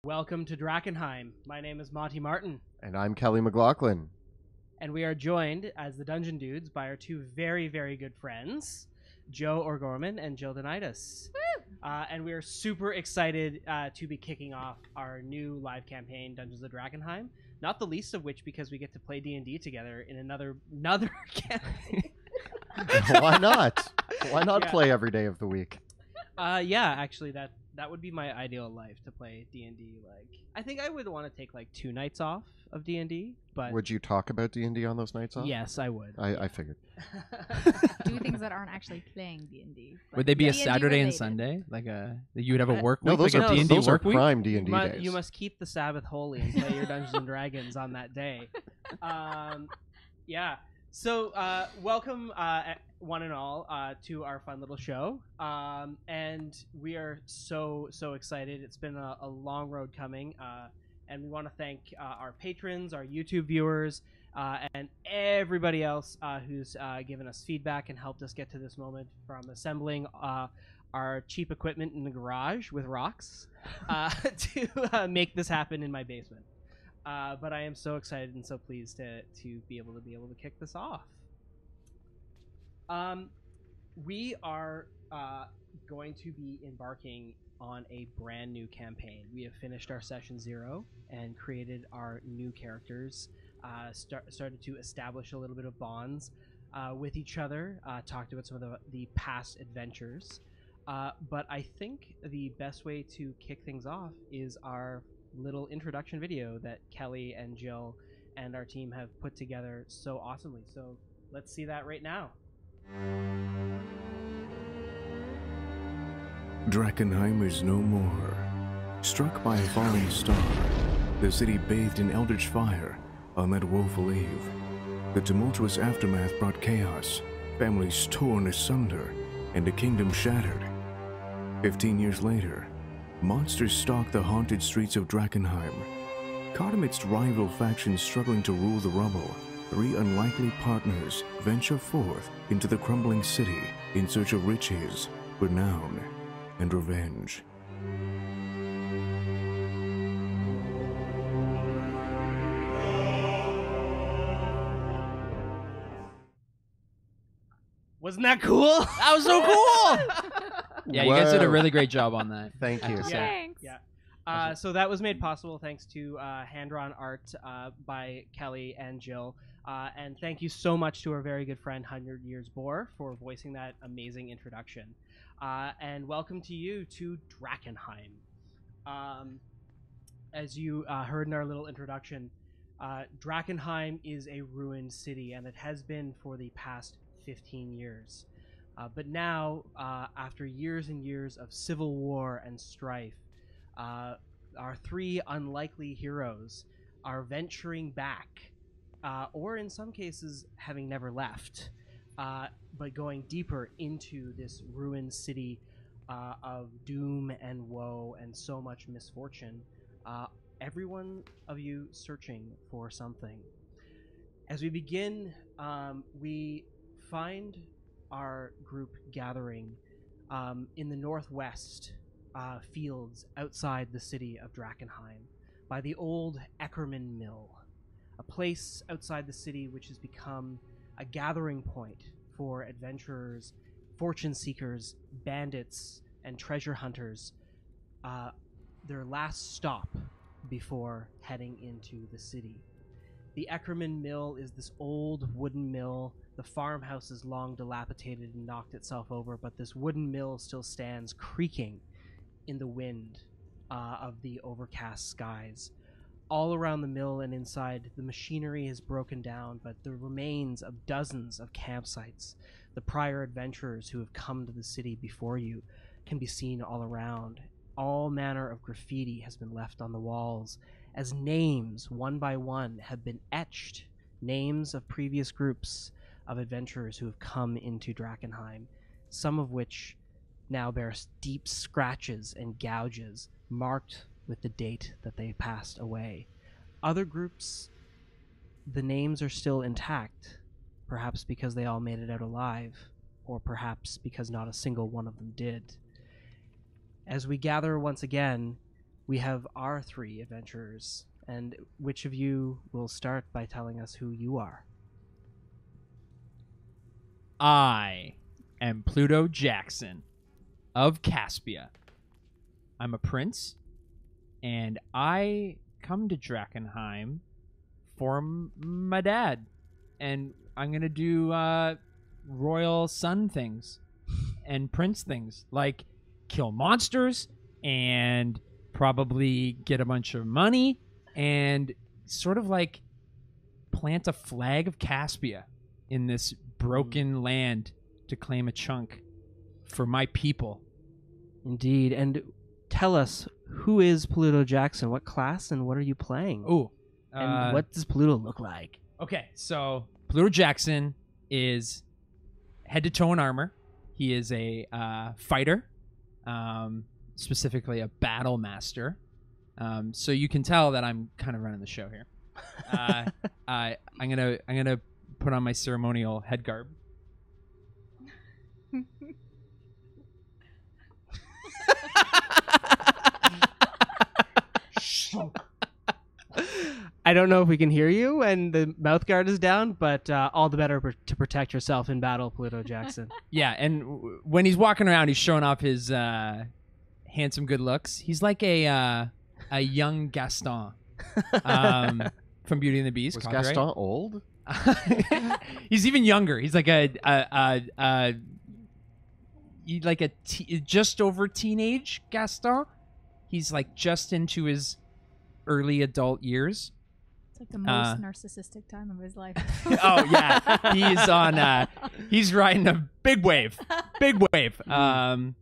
Welcome to Drakkenheim. My name is Monty Martin. And I'm Kelly McLaughlin. And we are joined as the Dungeon Dudes by our two very, very good friends, Joe O'Gorman and Jill Denitis. And we are super excited to be kicking off our new live campaign, Dungeons of Drakkenheim. Not the least of which because we get to play D&D together in another campaign. Why not? Why not play every day of the week? Yeah, actually, that would be my ideal life, to play D&D. Like, I think I would want to take like 2 nights off of D&D. But would you talk about D&D on those nights off? Yes, I would. I figured. Do things that aren't actually playing D&D. Would they be a D&D Saturday and related. Sunday? Like you would have a work week? No, those like are a D&D those work are week? prime D&D days. You must keep the Sabbath holy and play your Dungeons and Dragons on that day. Yeah. So welcome, one and all, to our fun little show. And we are so excited. It's been a long road coming. And we want to thank our patrons, our YouTube viewers, and everybody else who's given us feedback and helped us get to this moment, from assembling our cheap equipment in the garage with rocks to make this happen in my basement. But I am so excited and so pleased to be able to kick this off. We are going to be embarking on a brand new campaign. We have finished our session 0 and created our new characters. Started to establish a little bit of bonds with each other. Talked about some of the past adventures. But I think the best way to kick things off is our little introduction video that Kelly and Jill and our team have put together so awesomely. So let's see that right now. Drakkenheim is no more. Struck by a falling star, the city bathed in eldritch fire on that woeful eve. The tumultuous aftermath brought chaos, families torn asunder, and a kingdom shattered. 15 years later, monsters stalk the haunted streets of Drakkenheim. Caught amidst rival factions struggling to rule the rubble, 3 unlikely partners venture forth into the crumbling city in search of riches, renown, and revenge. Wasn't that cool? That was so cool! Yeah, you guys did a really great job on that. Thank you. Thanks. Yeah. So that was made possible thanks to hand-drawn art by Kelly and Jill. And thank you so much to our very good friend 100 Years Boar for voicing that amazing introduction. And welcome to you to Drakkenheim. As you heard in our little introduction, Drakkenheim is a ruined city, and it has been for the past 15 years. But now, after years and years of civil war and strife, our 3 unlikely heroes are venturing back, or in some cases having never left, but going deeper into this ruined city of doom and woe and so much misfortune. Every one of you searching for something. As we begin, we find our group gathering in the northwest fields outside the city of Drakkenheim by the old Ackerman Mill, a place outside the city which has become a gathering point for adventurers, fortune seekers, bandits, and treasure hunters, their last stop before heading into the city. The Eckerman Mill is this old wooden mill. The farmhouse is long dilapidated and knocked itself over, but this wooden mill still stands creaking in the wind of the overcast skies. All around the mill and inside, the machinery has broken down, but the remains of dozens of campsites, the prior adventurers who have come to the city before you, can be seen all around. All manner of graffiti has been left on the walls, as names, one by one, have been etched, names of previous groups of adventurers who have come into Drakkenheim, some of which now bear deep scratches and gouges marked with the date that they passed away. Other groups, the names are still intact, perhaps because they all made it out alive, or perhaps because not a single one of them did. As we gather once again, we have our 3 adventurers. And which of you will start by telling us who you are? I am Pluto Jackson of Caspia. I'm a prince, and I come to Drakkenheim for my dad. And I'm going to do royal son things and prince things, like kill monsters and probably get a bunch of money and sort of like plant a flag of Caspia in this broken land to claim a chunk for my people. Indeed. And tell us, who is Pluto Jackson? What class and what are you playing? Oh, and what does Pluto look like? Okay, so Pluto Jackson is head to toe in armor. He is a fighter, specifically a battle master. So you can tell that I'm kind of running the show here. I'm gonna put on my ceremonial head garb. I don't know if we can hear you, and the mouth guard is down, but all the better to protect yourself in battle, Pluto Jackson. Yeah, and when he's walking around, he's showing off his handsome good looks. He's like a young Gaston from Beauty and the Beast. Was copyright. Gaston old? He's even younger. He's like just over teenage Gaston. He's like just into his early adult years. It's like the most narcissistic time of his life. Oh yeah, he's riding a big wave. And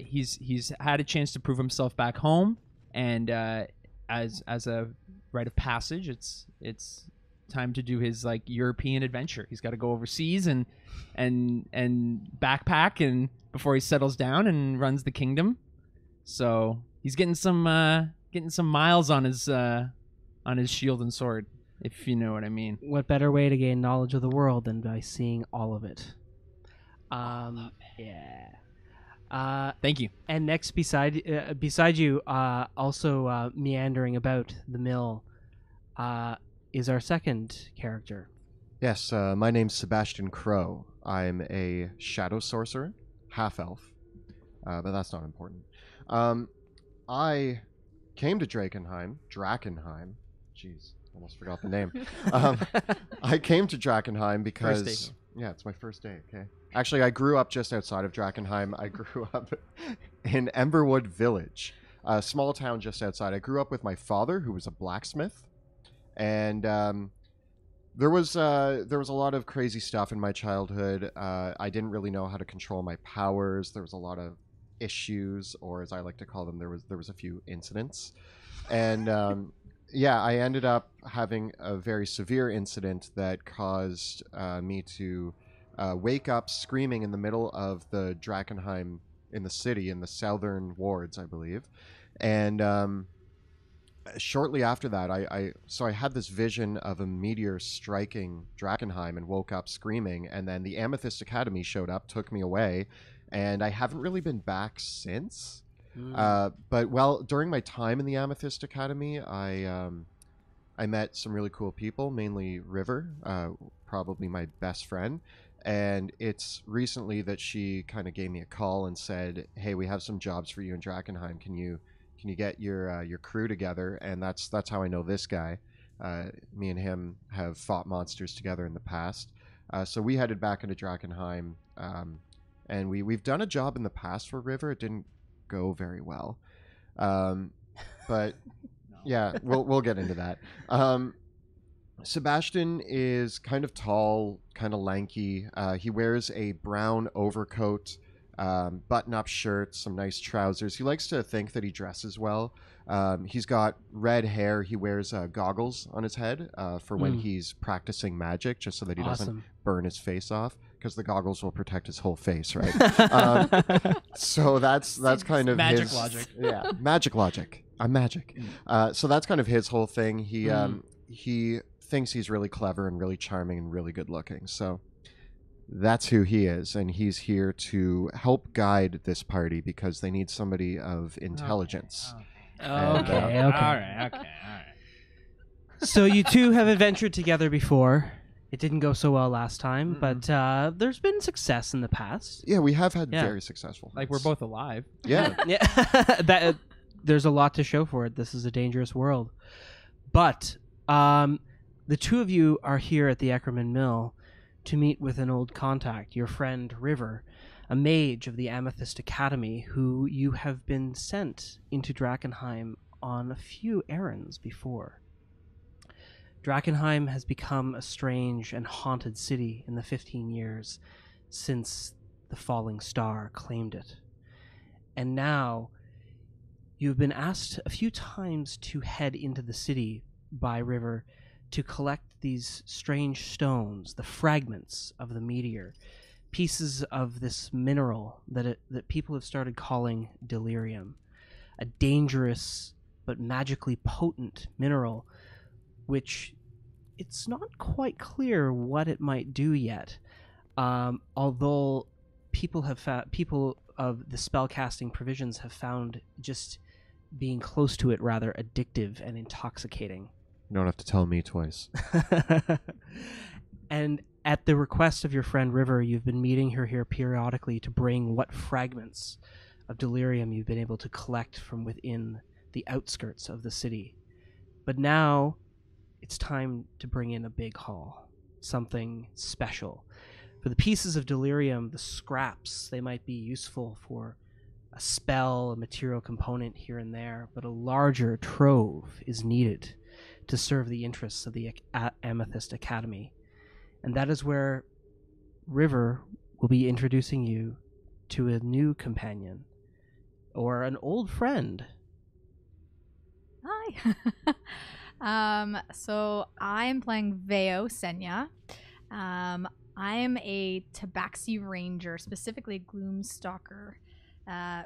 he's had a chance to prove himself back home, and as a rite of passage, it's time to do his like European adventure. He's got to go overseas and backpack and before he settles down and runs the kingdom. So he's getting some miles on his shield and sword, if you know what I mean. What better way to gain knowledge of the world than by seeing all of it? Yeah. Thank you. And next, beside you, also meandering about the mill, is our second character. Yes, my name's Sebastian Crowe. I'm a shadow sorcerer, half-elf, but that's not important. I came to Drakkenheim. Jeez, almost forgot the name. I came to Drakkenheim because... Yeah, it's my first day, okay? Actually, I grew up just outside of Drakkenheim. I grew up in Emberwood Village, a small town just outside. I grew up with my father, who was a blacksmith. And there was a lot of crazy stuff in my childhood. I didn't really know how to control my powers. There was a lot of issues, or as I like to call them, there was a few incidents. And yeah, I ended up having a very severe incident that caused me to wake up screaming in the middle of the Drakkenheim in the city, in the southern wards, I believe. And shortly after that, I had this vision of a meteor striking Drakkenheim and woke up screaming. And then the Amethyst Academy showed up, took me away, and I haven't really been back since. But during my time in the Amethyst Academy, I met some really cool people, mainly River, probably my best friend. And it's recently that she kind of gave me a call and said, "Hey, we have some jobs for you in Drakkenheim. Can you get your crew together?" And that's how I know this guy. Me and him have fought monsters together in the past. So we headed back into Drakkenheim, and we've done a job in the past for River. It didn't go very well, but yeah, we'll get into that. Sebastian is kind of tall, kind of lanky. He wears a brown overcoat, button-up shirt, some nice trousers. He likes to think that he dresses well. He's got red hair. He wears goggles on his head for when he's practicing magic, just so that he doesn't burn his face off, because the goggles will protect his whole face, right? So that's kind of magic his logic. Yeah, magic logic. I'm magic. So that's kind of his whole thing. He thinks he's really clever and really charming and really good looking. So That's who he is, and he's here to help guide this party because they need somebody of intelligence. Okay. And, Okay. All right. So you two have adventured together before. It didn't go so well last time, but there's been success in the past. Yeah, we have had Yeah. very successful. Like we're hunts. both alive. Yeah. Yeah, there's a lot to show for it. This is a dangerous world. But the two of you are here at the Eckerman Mill to meet with an old contact, your friend River, a mage of the Amethyst Academy who you have been sent into Drakkenheim on a few errands before. Drakkenheim has become a strange and haunted city in the 15 years since the falling star claimed it. And now you've been asked a few times to head into the city by River to collect these strange stones, the fragments of the meteor, pieces of this mineral that people have started calling delirium, a dangerous but magically potent mineral which it's not quite clear what it might do yet, although people of the spellcasting provisions have found just being close to it rather addictive and intoxicating. You don't have to tell me twice. And at the request of your friend River, you've been meeting her here periodically to bring what fragments of delirium you've been able to collect from within the outskirts of the city. But now it's time to bring in a big haul, something special. For the pieces of delirium, the scraps, they might be useful for a spell, a material component here and there, but a larger trove is needed to serve the interests of the Amethyst Academy. And that is where River will be introducing you to a new companion, or an old friend. Hi. So I'm playing Veo Senya. I am a Tabaxi Ranger, specifically a Gloomstalker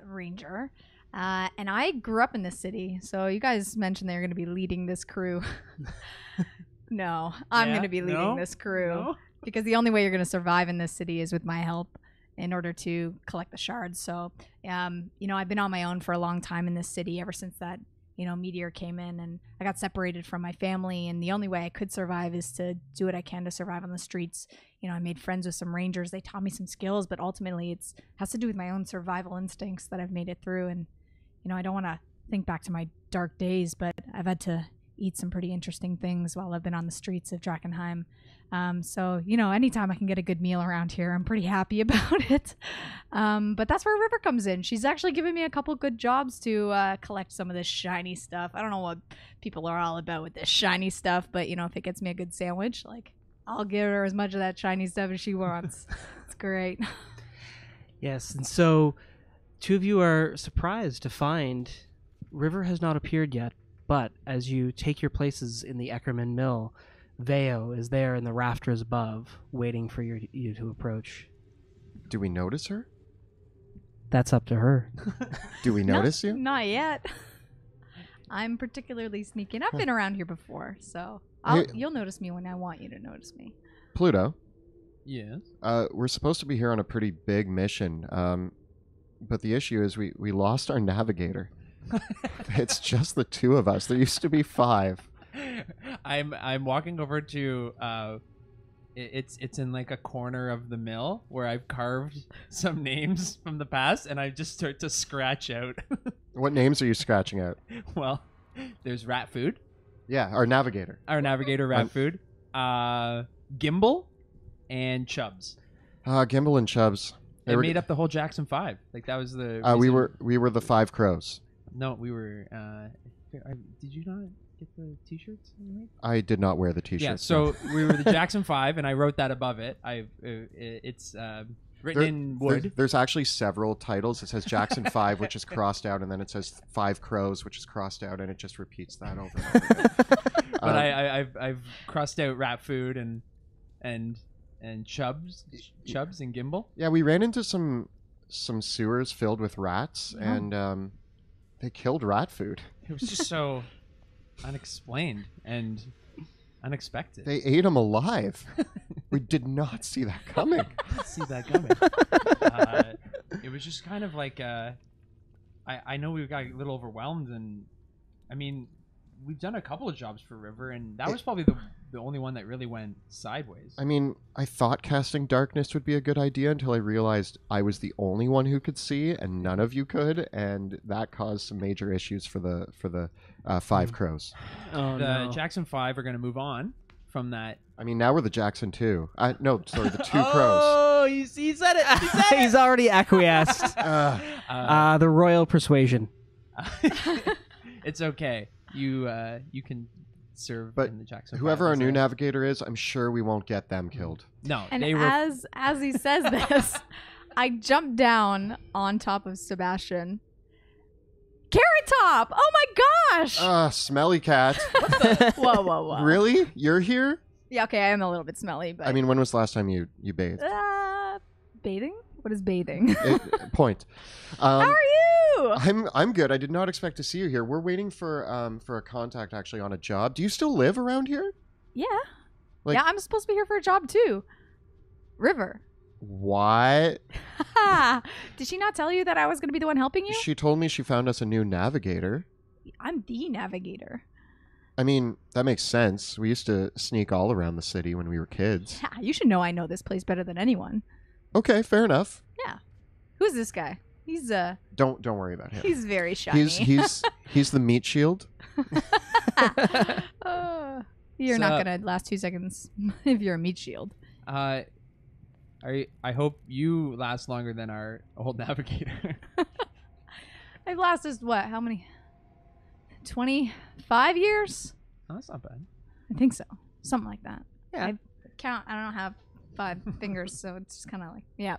Ranger. And I grew up in this city. So you guys mentioned they're going to be leading this crew. No, I'm going to be leading this crew. Because the only way you're going to survive in this city is with my help in order to collect the shards. So, I've been on my own for a long time in this city ever since that, meteor came in, and I got separated from my family. And the only way I could survive is to do what I can to survive on the streets. I made friends with some rangers. They taught me some skills, but ultimately it has to do with my own survival instincts that I've made it through. And, I don't want to think back to my dark days, but I've had to eat some pretty interesting things while I've been on the streets of Drakkenheim. So, anytime I can get a good meal around here, I'm pretty happy about it. But that's where River comes in. She's actually given me a couple good jobs to collect some of this shiny stuff. I don't know what people are all about with this shiny stuff, but, if it gets me a good sandwich, I'll give her as much of that shiny stuff as she wants. It's great. Yes, and so two of you are surprised to find River has not appeared yet, but as you take your places in the Ackerman Mill, Veo is there in the rafters above, waiting for you to approach. Do we notice her? That's up to her. Do we notice you? Not yet. I'm particularly sneaking. I've been around here before, so you'll notice me when I want you to notice me. Pluto. Yes. We're supposed to be here on a pretty big mission, but the issue is we lost our navigator. It's just the two of us. There used to be 5. I'm walking over to it's in like a corner of the mill where I've carved some names from the past, and I just start to scratch out. What names are you scratching out? Well, there's Rat Food, Yeah, our navigator. our navigator Rat Food, Gimbal, and Chubbs. Gimbal and Chubbs. They made up the whole Jackson 5. Like that was the We reason- were the 5 crows. No, we were did you not get the t-shirts we made? I did not wear the t-shirt. Yeah, so we were the Jackson 5, and I wrote that above it. It's written in wood. There's actually several titles. It says Jackson 5, which is crossed out, and then it says 5 crows, which is crossed out, and it just repeats that over and over again. But I've crossed out Rat Food and Chubbs and Gimbal. Yeah, we ran into some sewers filled with rats, and they killed rat food. It was just so unexplained, and Unexpected. They ate him alive. We did not see that coming. Didn't see that coming. It was just kind of like I know we got a little overwhelmed, and I mean, we've done a couple of jobs for River, and that was probably the only one that really went sideways. I mean, I thought casting darkness would be a good idea until I realized I was the only one who could see, and none of you could, and that caused some major issues for the 5 crows. Oh, The no. Jackson 5 are going to move on from that. I mean, now we're the Jackson 2. No, sorry, the 2 crows. Oh, he said it. He said He's already acquiesced. The royal persuasion. It's okay. You can serve But in the Jackson. Whoever 5 our new instead. navigator is, I'm sure we won't get them killed. No, And they were. as he says this, I jump down on top of Sebastian. Carrot Top! Oh my gosh! Smelly cat. Whoa, whoa, whoa. Really? You're here? Yeah, okay, I am a little bit smelly, but I mean, when was the last time you bathed? bathing? What is bathing? Point. How are you? I'm good. I did not expect to see you here. We're waiting for a contact actually on a job. Do you still live around here? Yeah. Like- Yeah, I'm supposed to be here for a job too. River. What? Did she not tell you that I was going to be the one helping you? She told me she found us a new navigator. I'm the navigator. I mean, that makes sense. We used to sneak all around the city when we were kids. Yeah, you should know I know this place better than anyone. Okay, fair enough. Yeah. Who's this guy? He's Don't worry about him. he's very shiny. He's the meat shield. You're So- not going to last 2 seconds if you're a meat shield. I hope you last longer than our old navigator. I've lasted what? How many? 25 years? Oh, that's not bad. I think so. Something like that. Yeah. I don't have 5 fingers, so it's just kind of like, yeah.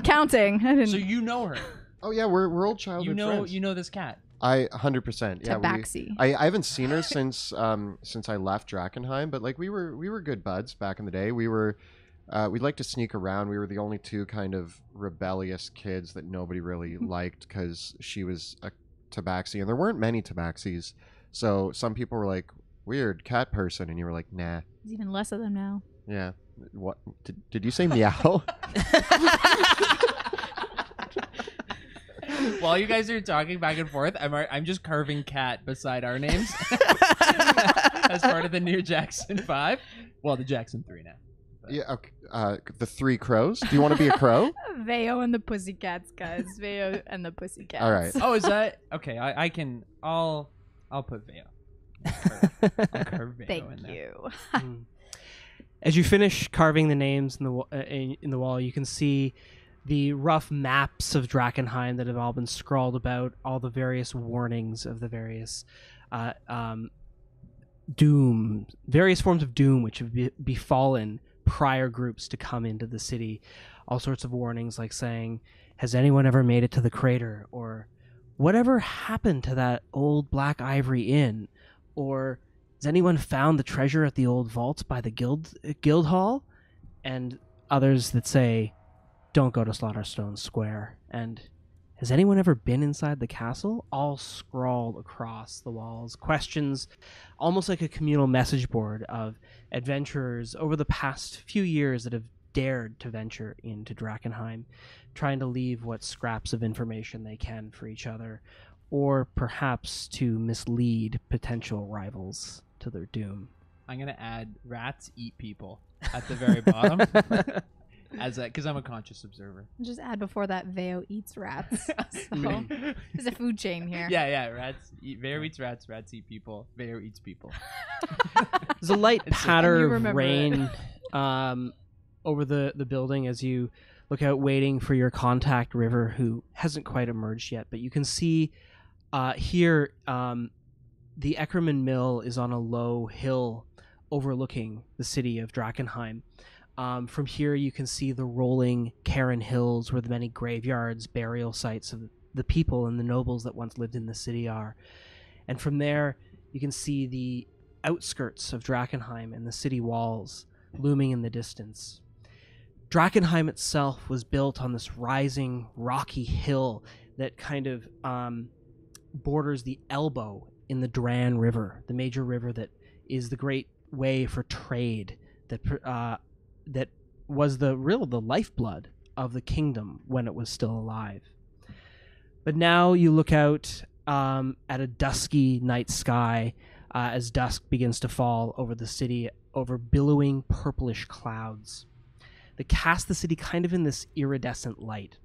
Counting. I didn't. So you know her. Oh yeah, we're old childhood friends. You know this cat. I 100%. Yeah, Tabaxi. I haven't seen her since I left Drakkenheim, but like we were good buds back in the day. We'd like to sneak around. We were the only 2 kind of rebellious kids that nobody really liked because she was a tabaxi, and there weren't many tabaxis. So some people were like, "Weird cat person," and you were like, "Nah." There's even less of them now. Yeah. What did you say? Meow? While you guys are talking back and forth, I'm just carving cat beside our names as part of the new Jackson 5. Well, the Jackson 3 now. Yeah. Okay. The 3 crows. Do you want to be a crow? Veo and the Pussycats, guys. Veo and the Pussycats. All right. Oh, is that okay? I can. I'll put Veo. I'll carve Veo Thank in there. you. As you finish carving the names in the wall, you can see the rough maps of Drakkenheim that have all been scrawled about, all the various warnings of the various doom, various forms of doom which have befallen prior groups to come into the city. All sorts of warnings like saying, "Has anyone ever made it to the crater?" Or "Whatever happened to that old Black Ivory Inn?" Or "Has anyone found the treasure at the old vaults by the guild hall?" And others that say, "Don't go to Slaughterstone Square." And "Has anyone ever been inside the castle?" All scrawled across the walls. Questions, almost like a communal message board of adventurers over the past few years that have dared to venture into Drakkenheim, trying to leave what scraps of information they can for each other, or perhaps to mislead potential rivals to their doom. I'm gonna add rats eat people at the very bottom, as because I'm a conscious observer. Just add before that, Veo eats rats. So there's a food chain here. Yeah. Rats eat. Veo eats rats. Rats eat people. Veo eats people. There's a light patter And you of remember rain over the building as you look out, waiting for your contact, River, who hasn't quite emerged yet. But you can see here the Eckerman Mill is on a low hill overlooking the city of Drakkenheim. From here, you can see the rolling Karen Hills, where the many graveyards, burial sites of the people and the nobles that once lived in the city are. And from there, you can see the outskirts of Drakkenheim and the city walls looming in the distance. Drakkenheim itself was built on this rising rocky hill that kind of borders the Elbow in the Dran River, the major river that is the great way for trade that was the lifeblood of the kingdom when it was still alive. But now you look out at a dusky night sky as dusk begins to fall over the city, over billowing purplish clouds that cast the city kind of in this iridescent light.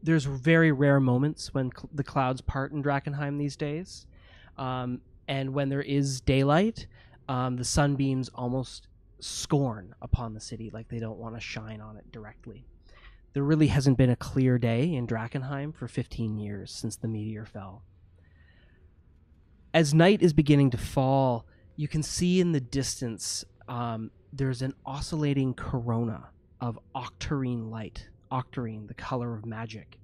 There's very rare moments when the clouds part in Drakkenheim these days. And when there is daylight, the sunbeams almost scorn upon the city, like they don't want to shine on it directly. There really hasn't been a clear day in Drakkenheim for 15 years since the meteor fell. As night is beginning to fall, you can see in the distance there's an oscillating corona of octarine light, octarine, the color of magic,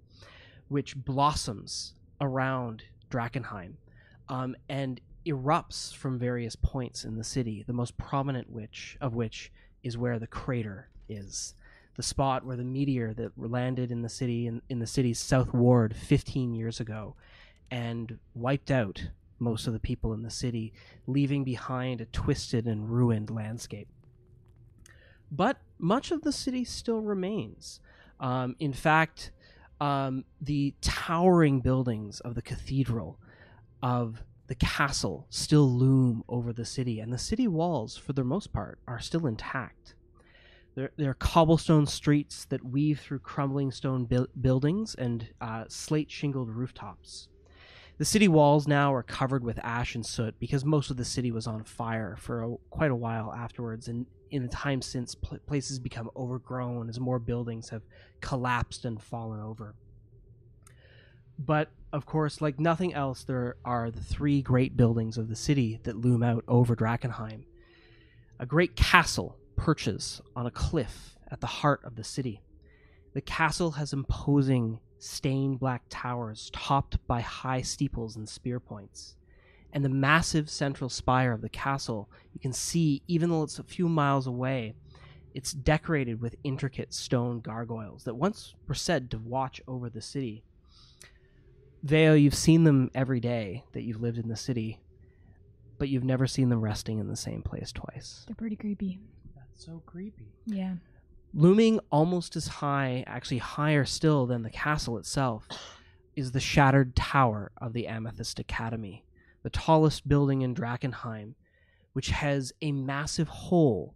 which blossoms around Drakkenheim and erupts from various points in the city, the most prominent of which is where the crater is, the spot where the meteor that landed in the city, in the city's south ward 15 years ago and wiped out most of the people in the city, leaving behind a twisted and ruined landscape. But much of the city still remains. In fact, the towering buildings of the cathedral, of the castle, still loom over the city, and the city walls, for the most part, are still intact. There are cobblestone streets that weave through crumbling stone buildings and slate-shingled rooftops. The city walls now are covered with ash and soot because most of the city was on fire for quite a while afterwards, and in the time since, places become overgrown as more buildings have collapsed and fallen over. But, of course, like nothing else, there are the three great buildings of the city that loom out over Drakkenheim. A great castle perches on a cliff at the heart of the city. The castle has imposing stained black towers topped by high steeples and spear points. And the massive central spire of the castle, you can see, even though it's a few miles away, it's decorated with intricate stone gargoyles that once were said to watch over the city. Veo, you've seen them every day that you've lived in the city, but you've never seen them resting in the same place twice. They're pretty creepy. That's so creepy. Yeah. Looming almost as high, actually higher still than the castle itself, is the shattered tower of the Amethyst Academy, the tallest building in Drakkenheim, which has a massive hole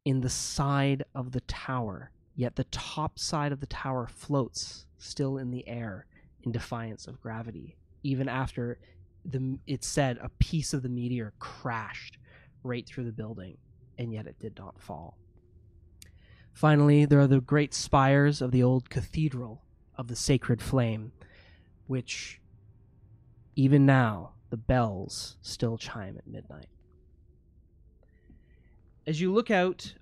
in the side of the tower, yet the top side of the tower floats still in the air in defiance of gravity, even after it's said a piece of the meteor crashed right through the building, and yet it did not fall. Finally, there are the great spires of the old Cathedral of the Sacred Flame, which, even now, the bells still chime at midnight. As you look out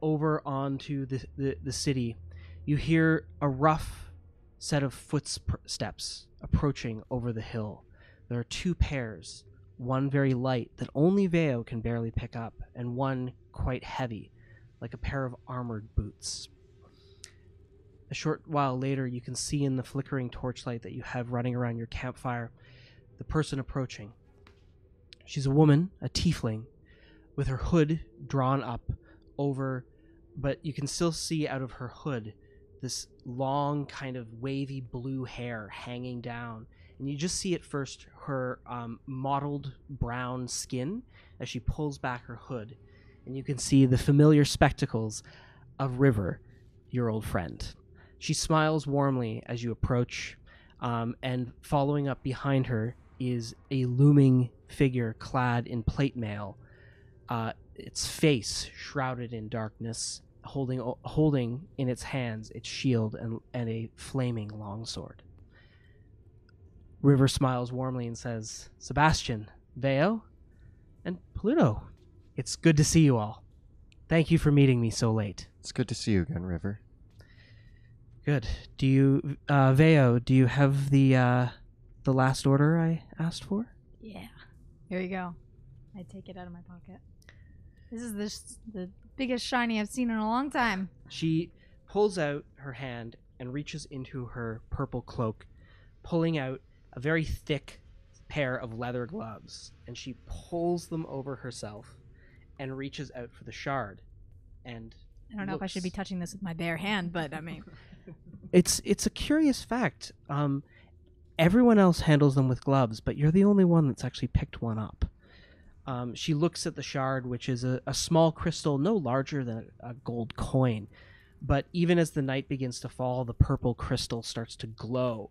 over onto the city, you hear a rough set of footsteps approaching over the hill. There are two pairs, one very light that only Veo can barely pick up, and one quite heavy, like a pair of armored boots. A short while later, you can see in the flickering torchlight that you have running around your campfire the person approaching. She's a woman, a tiefling, with her hood drawn up over, but you can still see out of her hood this long kind of wavy blue hair hanging down. And you just see at first her mottled brown skin as she pulls back her hood. And you can see the familiar spectacles of River, your old friend. She smiles warmly as you approach, and following up behind her is a looming figure clad in plate mail, its face shrouded in darkness, holding in its hands its shield and a flaming longsword. River smiles warmly and says, "Sebastian, Veo, and Pluto, it's good to see you all. Thank you for meeting me so late." It's good to see you again, River. Good. Do you, Veo, do you have the last order I asked for? Yeah. Here you go. I take it out of my pocket. This is the biggest shiny I've seen in a long time. She pulls out her hand and reaches into her purple cloak, pulling out a very thick pair of leather gloves, and she pulls them over herself and reaches out for the shard. And I don't know if I should be touching this with my bare hand, but I mean, it's a curious fact. Everyone else handles them with gloves, but you're the only one that's actually picked one up. She looks at the shard, which is a small crystal, no larger than a gold coin. But even as the night begins to fall, the purple crystal starts to glow.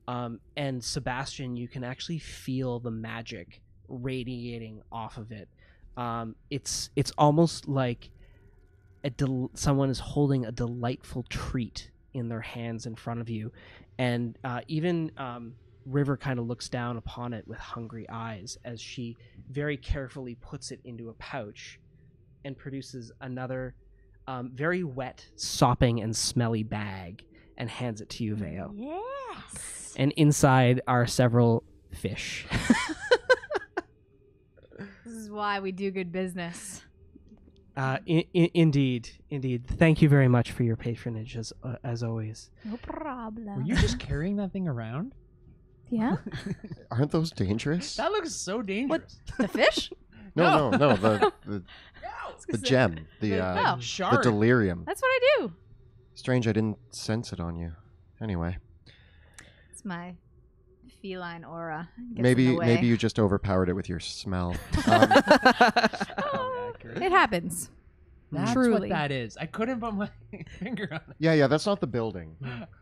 And Sebastian, you can actually feel the magic radiating off of it. It's almost like someone is holding a delightful treat in their hands in front of you. And even River kind of looks down upon it with hungry eyes as she very carefully puts it into a pouch and produces another very wet, sopping, and smelly bag and hands it to you, Veo. yes. And inside are several fish. This is why we do good business. Indeed. Thank you very much for your patronage, as always. No problem. Were you just carrying that thing around? Yeah. Aren't those dangerous? That looks so dangerous. The fish? No. The gem, the Oh. Shard. delirium. That's what I do. Strange, I didn't sense it on you. Anyway, It's my feline aura. Gets in maybe the way. maybe you just overpowered it with your smell. Oh, it happens. That's Truly. what that is. I couldn't put my finger on it. Yeah, that's not the building.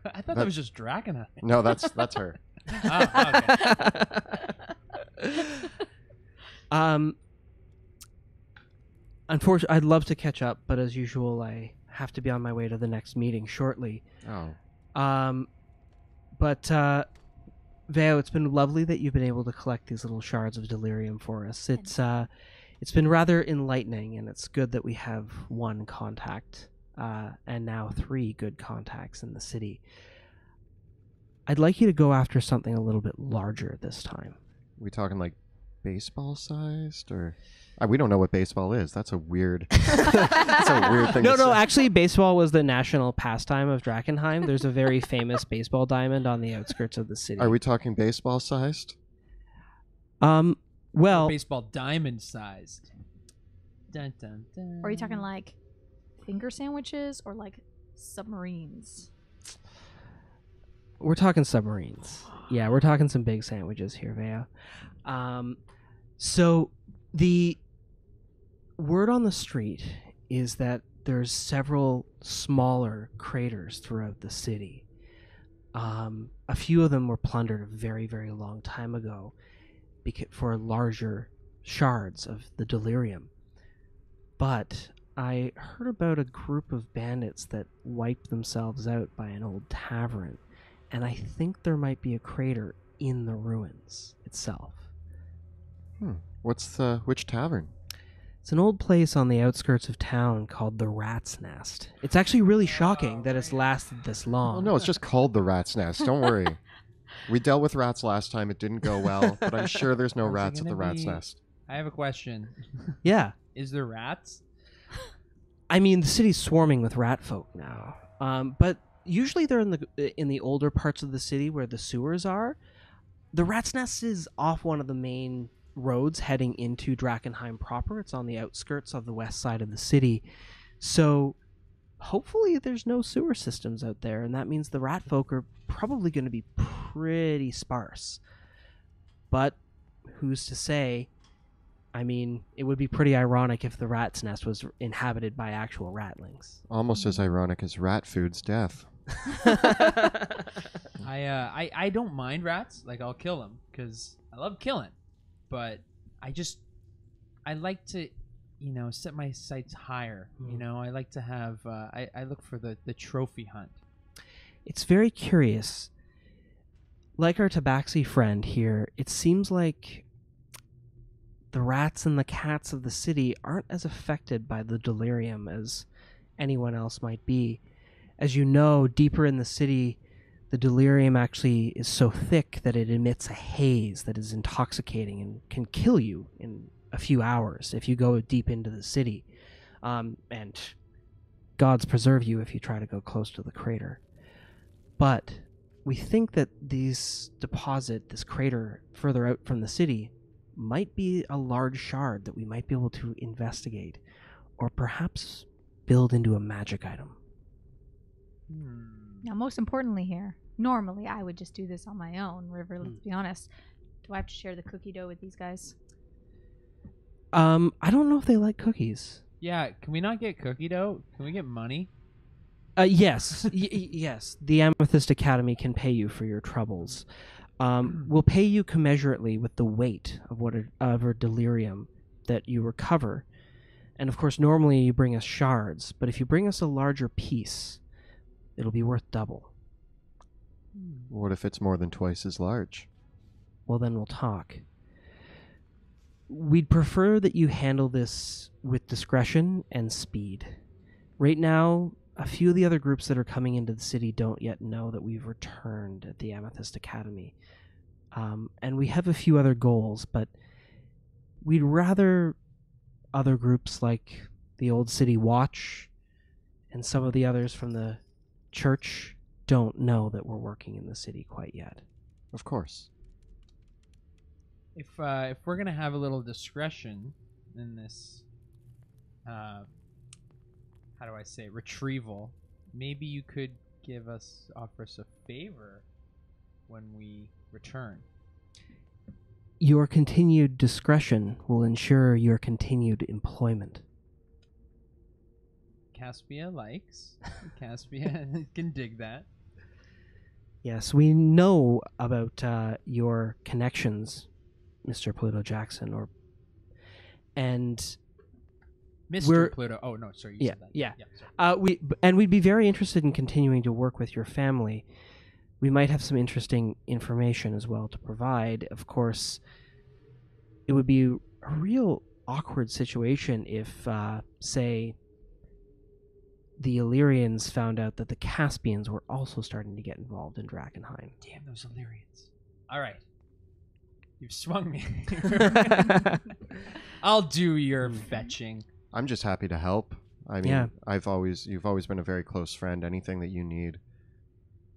I thought that was just Drakkenheim. No, that's her. Okay. Unfortunately, I'd love to catch up, but as usual, I have to be on my way to the next meeting shortly. Oh. But Veo, it's been lovely that you've been able to collect these little shards of delirium for us. It's been rather enlightening, and it's good that we have one contact, and now 3 good contacts in the city. I'd like you to go after something a little bit larger this time. We talking like baseball sized, or we don't know what baseball is. That's a weird. That's a weird thing. No, to say. actually, baseball was the national pastime of Drakkenheim. There's a very famous baseball diamond on the outskirts of the city. Are we talking baseball sized? Well, Baseball diamond sized. Dun, dun, dun. Or are you talking like finger sandwiches or like submarines? we're talking submarines. Yeah, we're talking some big sandwiches here, Vea. So the word on the street is that there's several smaller craters throughout the city. A few of them were plundered a very, very long time ago for larger shards of the delirium. But I heard about a group of bandits that wiped themselves out by an old tavern, and I think there might be a crater in the ruins itself. What's the Witch Tavern? It's an old place on the outskirts of town called the Rat's Nest. It's actually really shocking that it's lasted this long. Oh no, it's just called the Rat's Nest. Don't worry. We dealt with rats last time. It didn't go well, but I'm sure there's no How's it rats at the gonna Rat's be? Nest. I have a question. Yeah. Is there rats? I mean, the city's swarming with rat folk now. But usually they're in the older parts of the city where the sewers are. The Rat's Nest is off one of the main roads heading into Drakkenheim proper. It's on the outskirts of the west side of the city. So hopefully there's no sewer systems out there, and that means the rat folk are probably going to be pretty sparse. But who's to say? I mean, it would be pretty ironic if the Rat's Nest was inhabited by actual ratlings. Almost as ironic as rat food's death. I don't mind rats. Like, I'll kill them because I love killing. But I like to, set my sights higher. I like to have, I look for the trophy hunt. It's very curious. Like our tabaxi friend here, it seems like the rats and the cats of the city aren't as affected by the delirium as anyone else might be. As you know, deeper in the city, the delirium actually is so thick that it emits a haze that is intoxicating and can kill you in a few hours if you go deep into the city. And gods preserve you if you try to go close to the crater. But we think that this crater further out from the city, might be a large shard that we might be able to investigate, or perhaps build into a magic item. Now, most importantly here, normally I would just do this on my own, River, let's be honest. Do I have to share the cookie dough with these guys? I don't know if they like cookies. Yeah, can we not get cookie dough? Can we get money? Yes. Yes. The Amethyst Academy can pay you for your troubles. We'll pay you commensurately with the weight of a delirium that you recover. And of course, normally you bring us shards, but if you bring us a larger piece, it'll be worth double. What if it's more than twice as large? Well, then we'll talk. We'd prefer that you handle this with discretion and speed. Right now, a few of the other groups that are coming into the city don't yet know that we've returned at the Amethyst Academy. And we have a few other goals, but we'd rather other groups like the Old City Watch and some of the others from the church don't know that we're working in the city quite yet. Of course. If we're gonna have a little discretion in this, how do I say, retrieval, maybe you could offer us a favor when we return. Your continued discretion will ensure your continued employment. Caspia Caspia can dig that. Yes, we know about your connections, Mr. Pluto Jackson, and Mr. Pluto. Oh no, sorry, you said that. Yeah. Sorry. We'd be very interested in continuing to work with your family. We might have some interesting information as well to provide. Of course, it would be a real awkward situation if, say, the Illyrians found out that the Caspians were also starting to get involved in Drakkenheim. Damn those Illyrians. All right. You've swung me. I'll do your fetching. I'm just happy to help. I mean, Yeah. you've always been a very close friend. Anything that you need,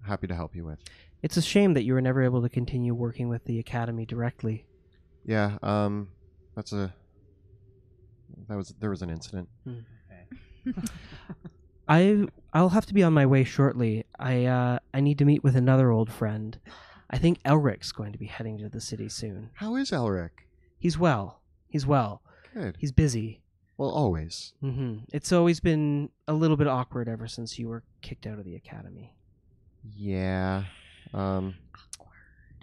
happy to help you with. It's a shame that you were never able to continue working with the Academy directly. Yeah, there was an incident. Okay. I'll have to be on my way shortly. I need to meet with another old friend. I think Elric's going to be heading to the city soon. How is Elric? He's well. Good. He's busy. Well, always. It's always been a little bit awkward ever since you were kicked out of the Academy. Yeah.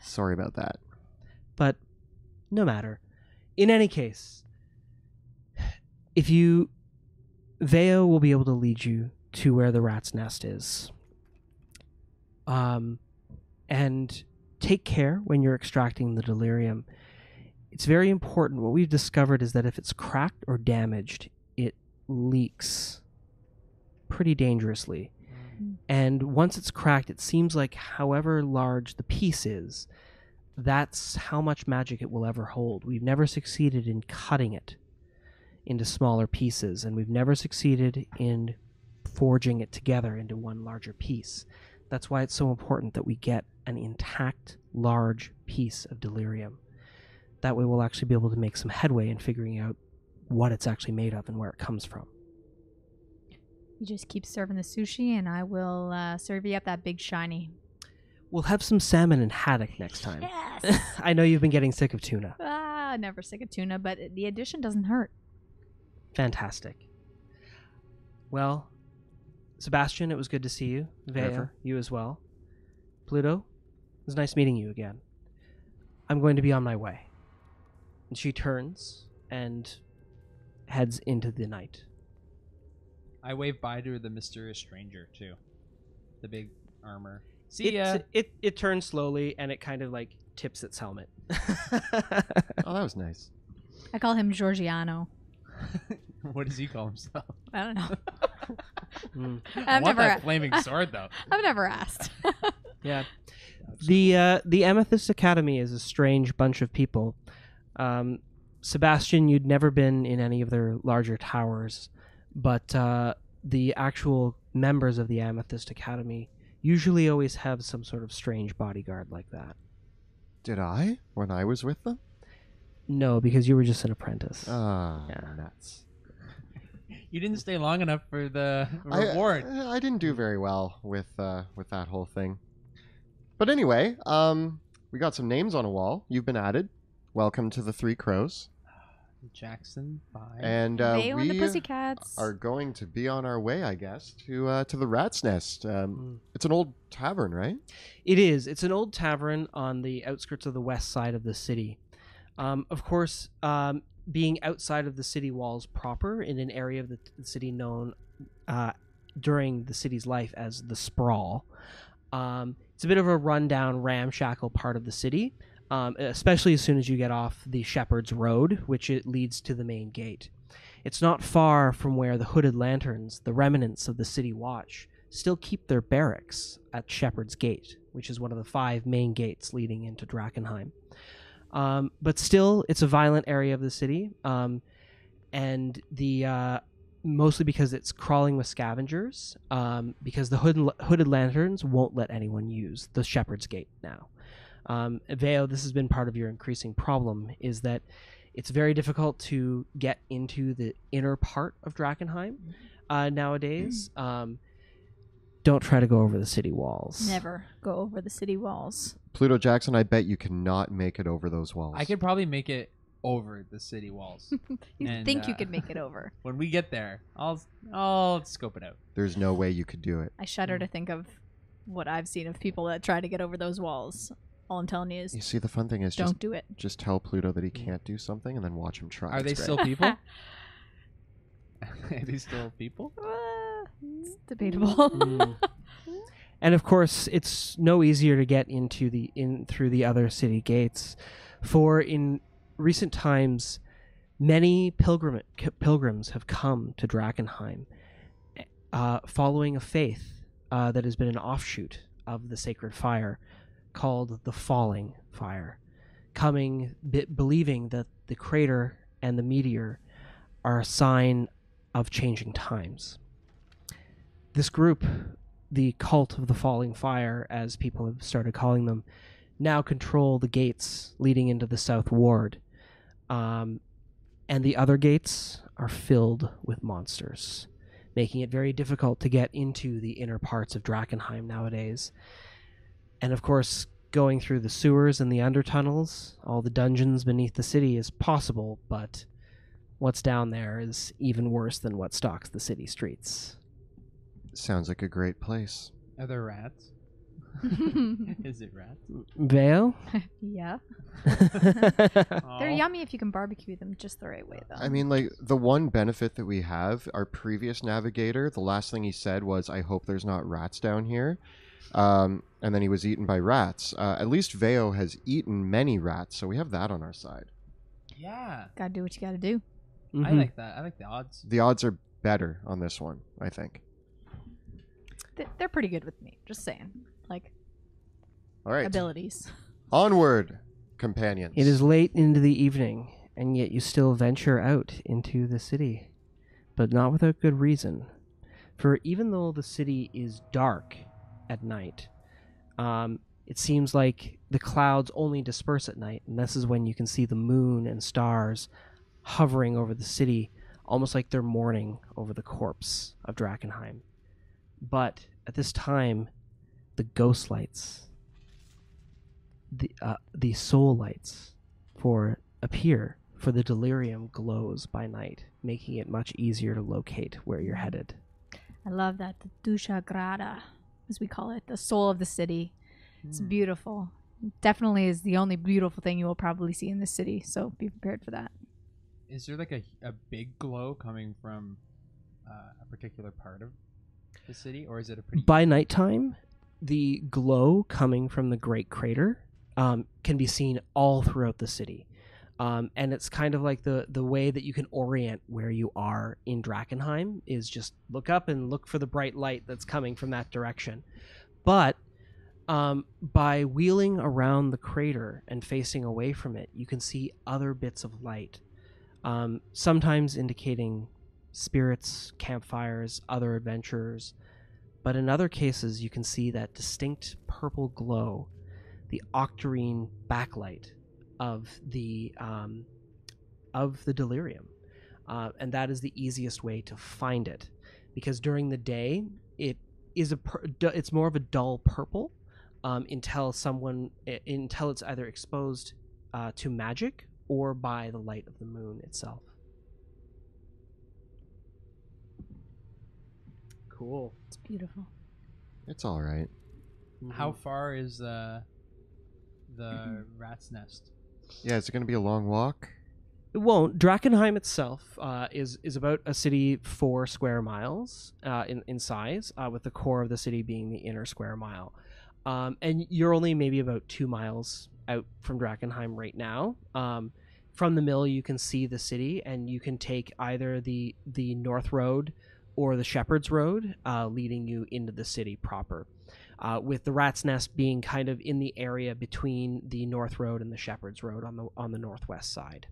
Sorry about that. But no matter. In any case, Veo will be able to lead you to where the rat's nest is. And take care when you're extracting the delirium. It's very important. What we've discovered is that if it's cracked or damaged, it leaks pretty dangerously. And once it's cracked, it seems like however large the piece is, that's how much magic it will ever hold. We've never succeeded in cutting it into smaller pieces, and we've never succeeded in forging it together into one larger piece. That's why it's so important that we get an intact, large piece of delirium. That way we'll actually be able to make some headway in figuring out what it's actually made of and where it comes from. You just keep serving the sushi, and I will serve you up that big shiny. We'll have some salmon and haddock next time. Yes! I know you've been getting sick of tuna. Never sick of tuna, but the addition doesn't hurt. Fantastic. Well, Sebastian, it was good to see you. Vea, River. you as well. Pluto, it was nice meeting you again. I'm going to be on my way. And she turns and heads into the night. I wave bye to the mysterious stranger too. The big armor. See ya. It turns slowly and it kind of like tips its helmet. Oh, that was nice. I call him Giorgiano. What does he call himself? I don't know. I want that flaming sword though. I've never asked. Yeah. The Amethyst Academy is a strange bunch of people. Sebastian, you'd never been in any of their larger towers, but the actual members of the Amethyst Academy usually always have some sort of strange bodyguard like that. Did I when I was with them? No, because you were just an apprentice. Ah, Yeah. nuts. You didn't stay long enough for the reward. I didn't do very well with that whole thing. But anyway, we got some names on a wall. You've been added. Welcome to the Three Crows. Jackson 5. And They and the we Pussycats. are going to be on our way, I guess, to the Rat's Nest. It's an old tavern, right? It is. It's an old tavern on the outskirts of the west side of the city. Of course, being outside of the city walls proper, in an area of the city known during the city's life as the Sprawl. It's a bit of a rundown, ramshackle part of the city, especially as soon as you get off the Shepherd's Road, which it leads to the main gate. It's not far from where the Hooded Lanterns, the remnants of the City Watch, still keep their barracks at Shepherd's Gate, which is one of the 5 main gates leading into Drakkenheim. But still, it's a violent area of the city, and the mostly because it's crawling with scavengers, because the Hooded Lanterns won't let anyone use the Shepherd's Gate now. Veo, this has been part of your increasing problem, is that it's very difficult to get into the inner part of Drakkenheim nowadays. Don't try to go over the city walls. Never go over the city walls. Pluto Jackson, I bet you cannot make it over those walls. I could probably make it over the city walls. You And, think you could make it over. When we get there, I'll scope it out. There's no way you could do it. I shudder to think of what I've seen of people that try to get over those walls. All I'm telling you is You see, the fun thing is don't do it. just tell Pluto that he can't do something and then watch him try. Are they It's still great. people? Are they still people? It's debatable. Mm. And of course, it's no easier to get into through the other city gates, for in recent times, many pilgrims have come to Drakkenheim, following a faith that has been an offshoot of the sacred fire, called the Falling Fire, believing that the crater and the meteor are a sign of changing times. This group, the cult of the Falling Fire, as people have started calling them, now control the gates leading into the South Ward. And the other gates are filled with monsters, making it very difficult to get into the inner parts of Drakkenheim nowadays. And of course, going through the sewers and the undertunnels, all the dungeons beneath the city is possible, but what's down there is even worse than what stalks the city streets. Sounds like a great place. Are there rats? Is it rats? Vale? Yeah. Aw. They're yummy if you can barbecue them just the right way, though. I mean, like, the one benefit that we have, our previous navigator, the last thing he said was, I hope there's not rats down here. And then he was eaten by rats. At least Veo has eaten many rats, so we have that on our side. Yeah. Gotta do what you gotta do. I like that. I like the odds. The odds are better on this one, I think. They're pretty good with me. Just saying. Like, All right. abilities. Onward, companions. It is late into the evening, and yet you still venture out into the city, but not without good reason. For even though the city is dark at night, it seems like the clouds only disperse at night, and this is when you can see the moon and stars hovering over the city, almost like they're mourning over the corpse of Drakkenheim. But at this time, the ghost lights, the soul lights, appear, for the delirium glows by night, making it much easier to locate where you're headed. I love that. The Dusha Grada, as we call it, the soul of the city. It's beautiful. Definitely is the only beautiful thing you will probably see in this city, so be prepared for that. Is there like a big glow coming from a particular part of the city, or is it a pretty... By nighttime, the glow coming from the Great Crater can be seen all throughout the city. And it's kind of like the way that you can orient where you are in Drakkenheim is just look up and look for the bright light that's coming from that direction. But by wheeling around the crater and facing away from it, you can see other bits of light, sometimes indicating spirits, campfires, other adventurers. but in other cases you can see that distinct purple glow, the octarine backlight of the delirium, and that is the easiest way to find it, because during the day it's more of a dull purple until it's either exposed to magic or by the light of the moon itself. Cool. It's beautiful. It's all right. How far is the rat's nest? Yeah, is it going to be a long walk? It won't. Drakkenheim itself is about a city 4 square miles in size, with the core of the city being the inner square mile. And you're only maybe about 2 miles out from Drakkenheim right now. From the mill, you can see the city, and you can take either the North Road or the Shepherd's Road, leading you into the city proper. With the Rat's Nest being kind of in the area between the North Road and the Shepherd's Road on the northwest side.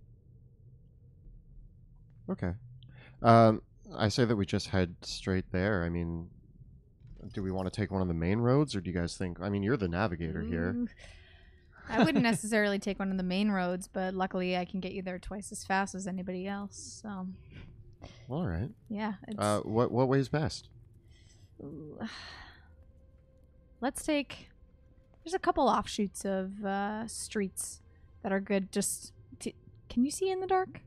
Okay. I say that we just head straight there. I mean, do we want to take one of the main roads, or do you guys think... I mean, you're the navigator here. I wouldn't necessarily take one of the main roads, but luckily I can get you there twice as fast as anybody else. So, All right. yeah. What way is best? Let's take... There's a couple offshoots of streets that are good. Can you see in the dark?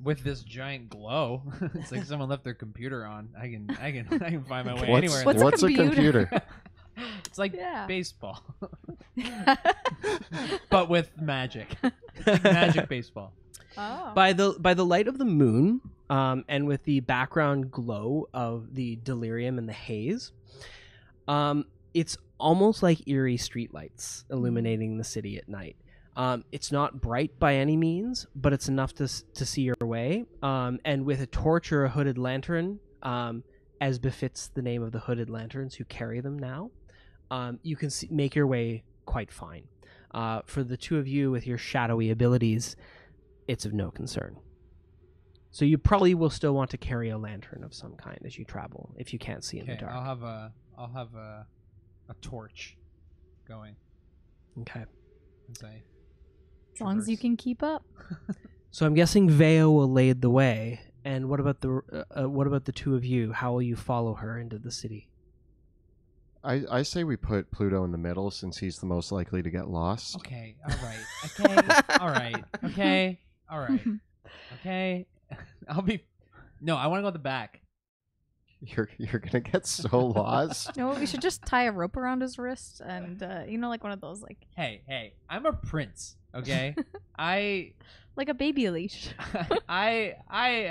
With this giant glow, it's like someone left their computer on. I can find my way What's, anywhere. what's a computer? It's like Yeah. baseball, but with magic. It's like magic baseball. Oh. By the light of the moon, and with the background glow of the delirium and the haze, it's almost like eerie streetlights illuminating the city at night. It's not bright by any means, but it's enough to see your way. And with a torch or a hooded lantern, as befits the name of the hooded lanterns who carry them now, you can make your way quite fine. For the two of you with your shadowy abilities, it's of no concern. So you probably will still want to carry a lantern of some kind as you travel, if you can't see in the dark. I'll have a torch going. Okay. As long as you can keep up. So I'm guessing Veo will lead the way. And what about the two of you? How will you follow her into the city? I say we put Pluto in the middle, since he's the most likely to get lost. Okay. All right. Okay. All right. Okay. All right. Okay. No, I want to go at the back. You're gonna get so lost. You know what? We should just tie a rope around his wrist and, like one of those, like... Hey, I'm a prince, okay? Like a baby leash. I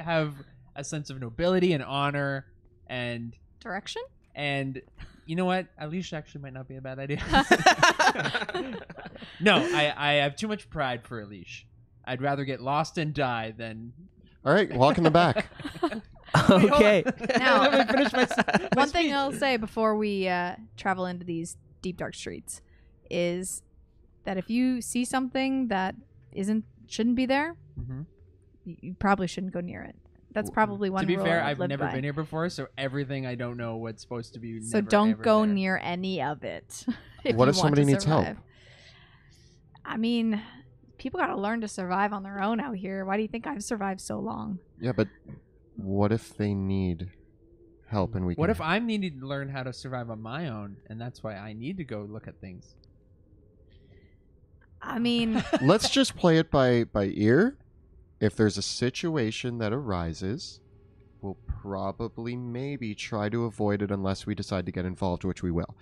have a sense of nobility and honor and... Direction? And you know what? A leash actually might not be a bad idea. No, I have too much pride for a leash. I'd rather get lost and die than... All right, walk in the back. Okay. Now, Let me finish my one thing speech. I'll say before we travel into these deep dark streets is that if you see something that shouldn't be there, Mhm. you probably shouldn't go near it. That's probably one To be rule fair, I've I've lived never by. been here before, so everything I don't know what's supposed to be. So never, don't ever go there. near any of it. If What you if want somebody to needs help? survive. I mean, people got to learn to survive on their own out here. Why do you think I've survived so long? Yeah, but what if they need help and we can... What if I'm needing to learn how to survive on my own, and that's why I need to go look at things? I mean, Let's just play it by ear. If there's a situation that arises, we'll probably maybe try to avoid it unless we decide to get involved, which we will.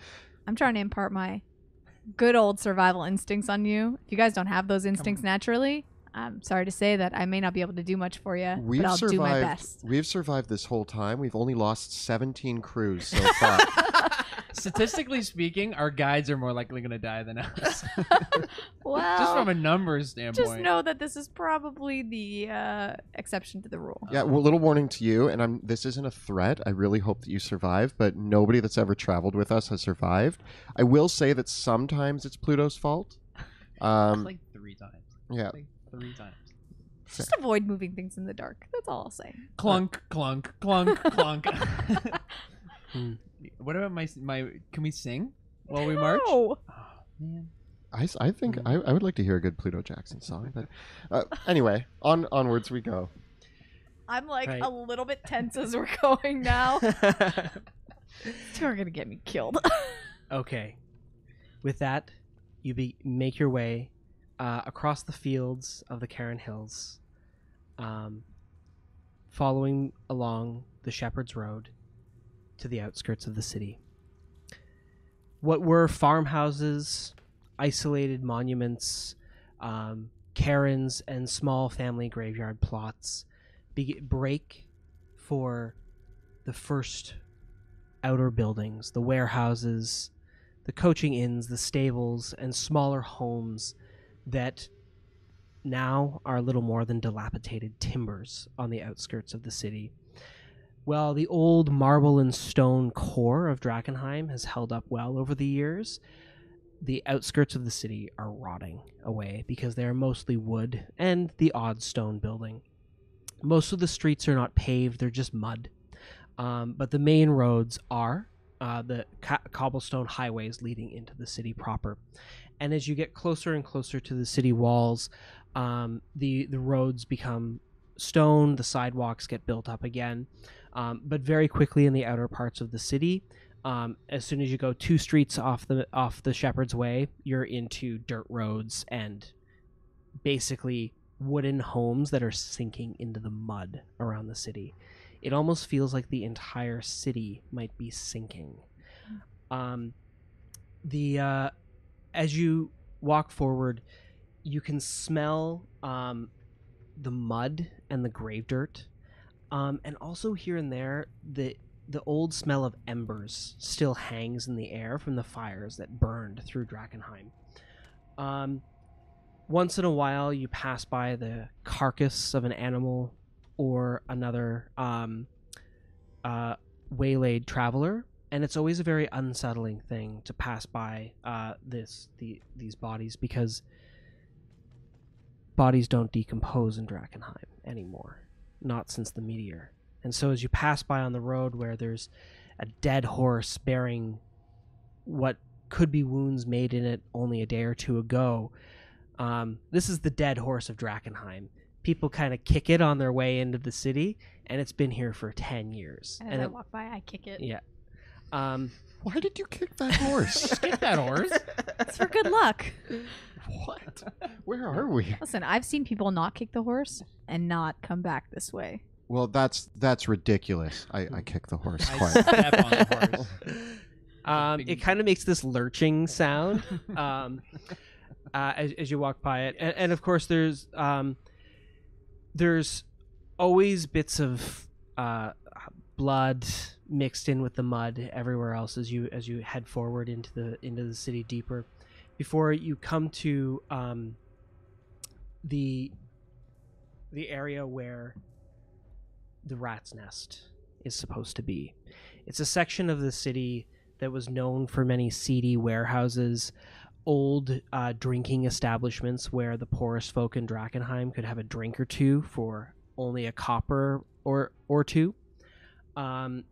I'm trying to impart my good old survival instincts on you. If you guys don't have those instincts naturally, I'm sorry to say that I may not be able to do much for you, but I'll do my best. We've survived this whole time. We've only lost 17 crews so far. Statistically speaking, our guides are more likely going to die than us. Well, Just from a numbers standpoint. just know that this is probably the exception to the rule. Yeah, well, little warning to you, and this isn't a threat. I really hope that you survive, but nobody that's ever traveled with us has survived. I will say that sometimes it's Pluto's fault. like 3 times. Yeah. Like 3 times. Just avoid moving things in the dark. That's all I'll say. Clunk, clunk, clunk, clunk. What about my? Can we sing while we march? No. Oh, man. I think I would like to hear a good Pluto Jackson song. But anyway, onwards we go. I'm like Right. a little bit tense as we're going now. You're gonna get me killed. Okay. With that, you make your way across the fields of the Cairn Hills, following along the Shepherd's Road to the outskirts of the city. What were farmhouses, isolated monuments, cairns, and small family graveyard plots break for the first outer buildings, the warehouses, the coaching inns, the stables, and smaller homes that now are little more than dilapidated timbers on the outskirts of the city. Well, the old marble and stone core of Drakkenheim has held up well over the years. The outskirts of the city are rotting away because they are mostly wood and the odd stone building. Most of the streets are not paved, they're just mud. But the main roads are the cobblestone highways leading into the city proper. And as you get closer and closer to the city walls, the roads become stone, the sidewalks get built up again. But very quickly in the outer parts of the city, as soon as you go 2 streets off the Shepherd's Way, you're into dirt roads and basically wooden homes that are sinking into the mud around the city. It almost feels like the entire city might be sinking. As you walk forward, you can smell the mud and the grave dirt, and also here and there the old smell of embers still hangs in the air from the fires that burned through Drakkenheim. Once in a while, you pass by the carcass of an animal or another waylaid traveler, and it's always a very unsettling thing to pass by these bodies, because bodies don't decompose in Drakkenheim anymore, not since the meteor. And so as you pass by on the road where there's a dead horse bearing what could be wounds made in it only a day or two ago, this is the dead horse of Drakkenheim. People kind of kick it on their way into the city, and it's been here for 10 years. And as I walk by, I kick it. Yeah. Why did you kick that horse? Kick that horse. It's for good luck. What? Where are we? Listen, I've seen people not kick the horse and not come back this way. Well, that's ridiculous. I kick the horse I quite. step on the horse. It kind of makes this lurching sound as you walk by it, and of course there's always bits of blood mixed in with the mud everywhere else as you head forward into the city deeper, before you come to the area where the rat's nest is supposed to be. It's a section of the city that was known for many seedy warehouses, old drinking establishments where the poorest folk in Drakkenheim could have a drink or two for only a copper or two. But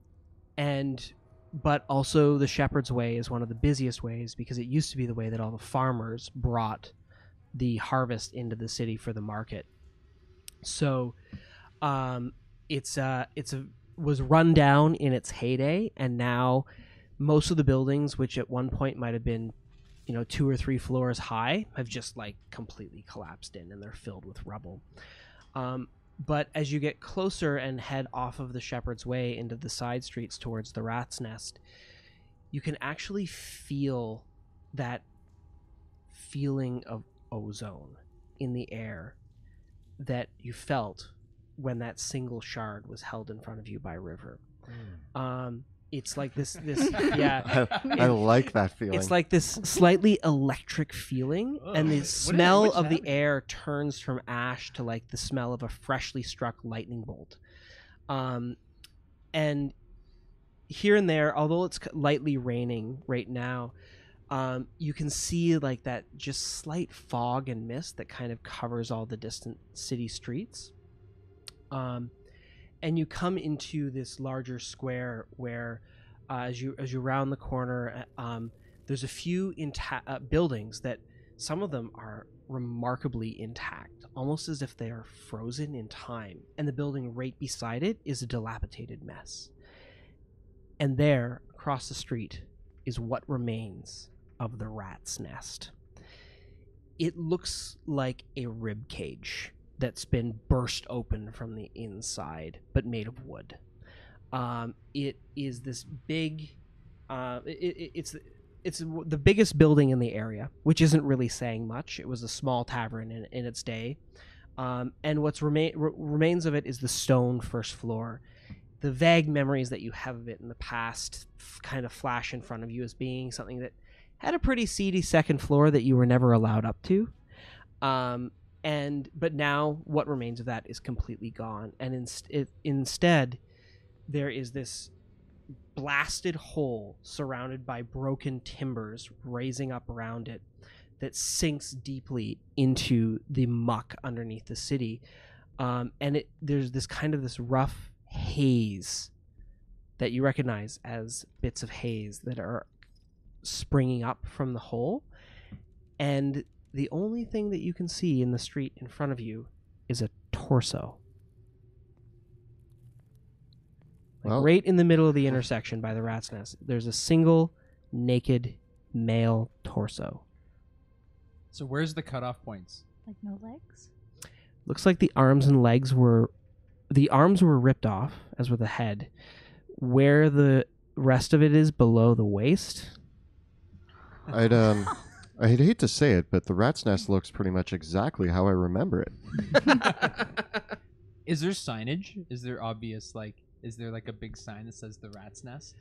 also the Shepherd's Way is one of the busiest ways, because it used to be the way that all the farmers brought the harvest into the city for the market. So was run down in its heyday, and now most of the buildings, which at one point might have been 2 or 3 floors high, have just like completely collapsed in, and they're filled with rubble. But as you get closer and head off of the Shepherd's Way into the side streets towards the rat's nest, you can actually feel that feeling of ozone in the air that you felt when that single shard was held in front of you by River. It's like this yeah. I like that feeling. It's like this slightly electric feeling, and the smell of the air turns from ash to like the smell of a freshly struck lightning bolt. And here and there, although it's lightly raining right now, you can see like that just slight fog and mist that kind of covers all the distant city streets. And you come into this larger square where as you round the corner, there's a few buildings that some of them are remarkably intact, almost as if they are frozen in time. And the building right beside it is a dilapidated mess. And there, across the street, is what remains of the rat's nest. It looks like a rib cage that's been burst open from the inside, but made of wood. It is this big. It's the biggest building in the area, which isn't really saying much. It was a small tavern in its day, and what's remains of it is the stone first floor. The vague memories that you have of it in the past kind of flash in front of you as being something that had a pretty seedy second floor that you were never allowed up to. But now what remains of that is completely gone, and instead there is this blasted hole surrounded by broken timbers raising up around it that sinks deeply into the muck underneath the city. There's this rough haze that you recognize as bits of haze that are springing up from the hole, and the only thing that you can see in the street in front of you is a torso. Right in the middle of the intersection by the rat's nest, there's a single naked male torso. So where's the cutoff points? Like no legs? Looks like the arms were ripped off, as were the head. Where the rest of it is below the waist. I'd hate to say it, but the rat's nest looks pretty much exactly how I remember it. Is there signage? Is there is there like a big sign that says the rat's nest?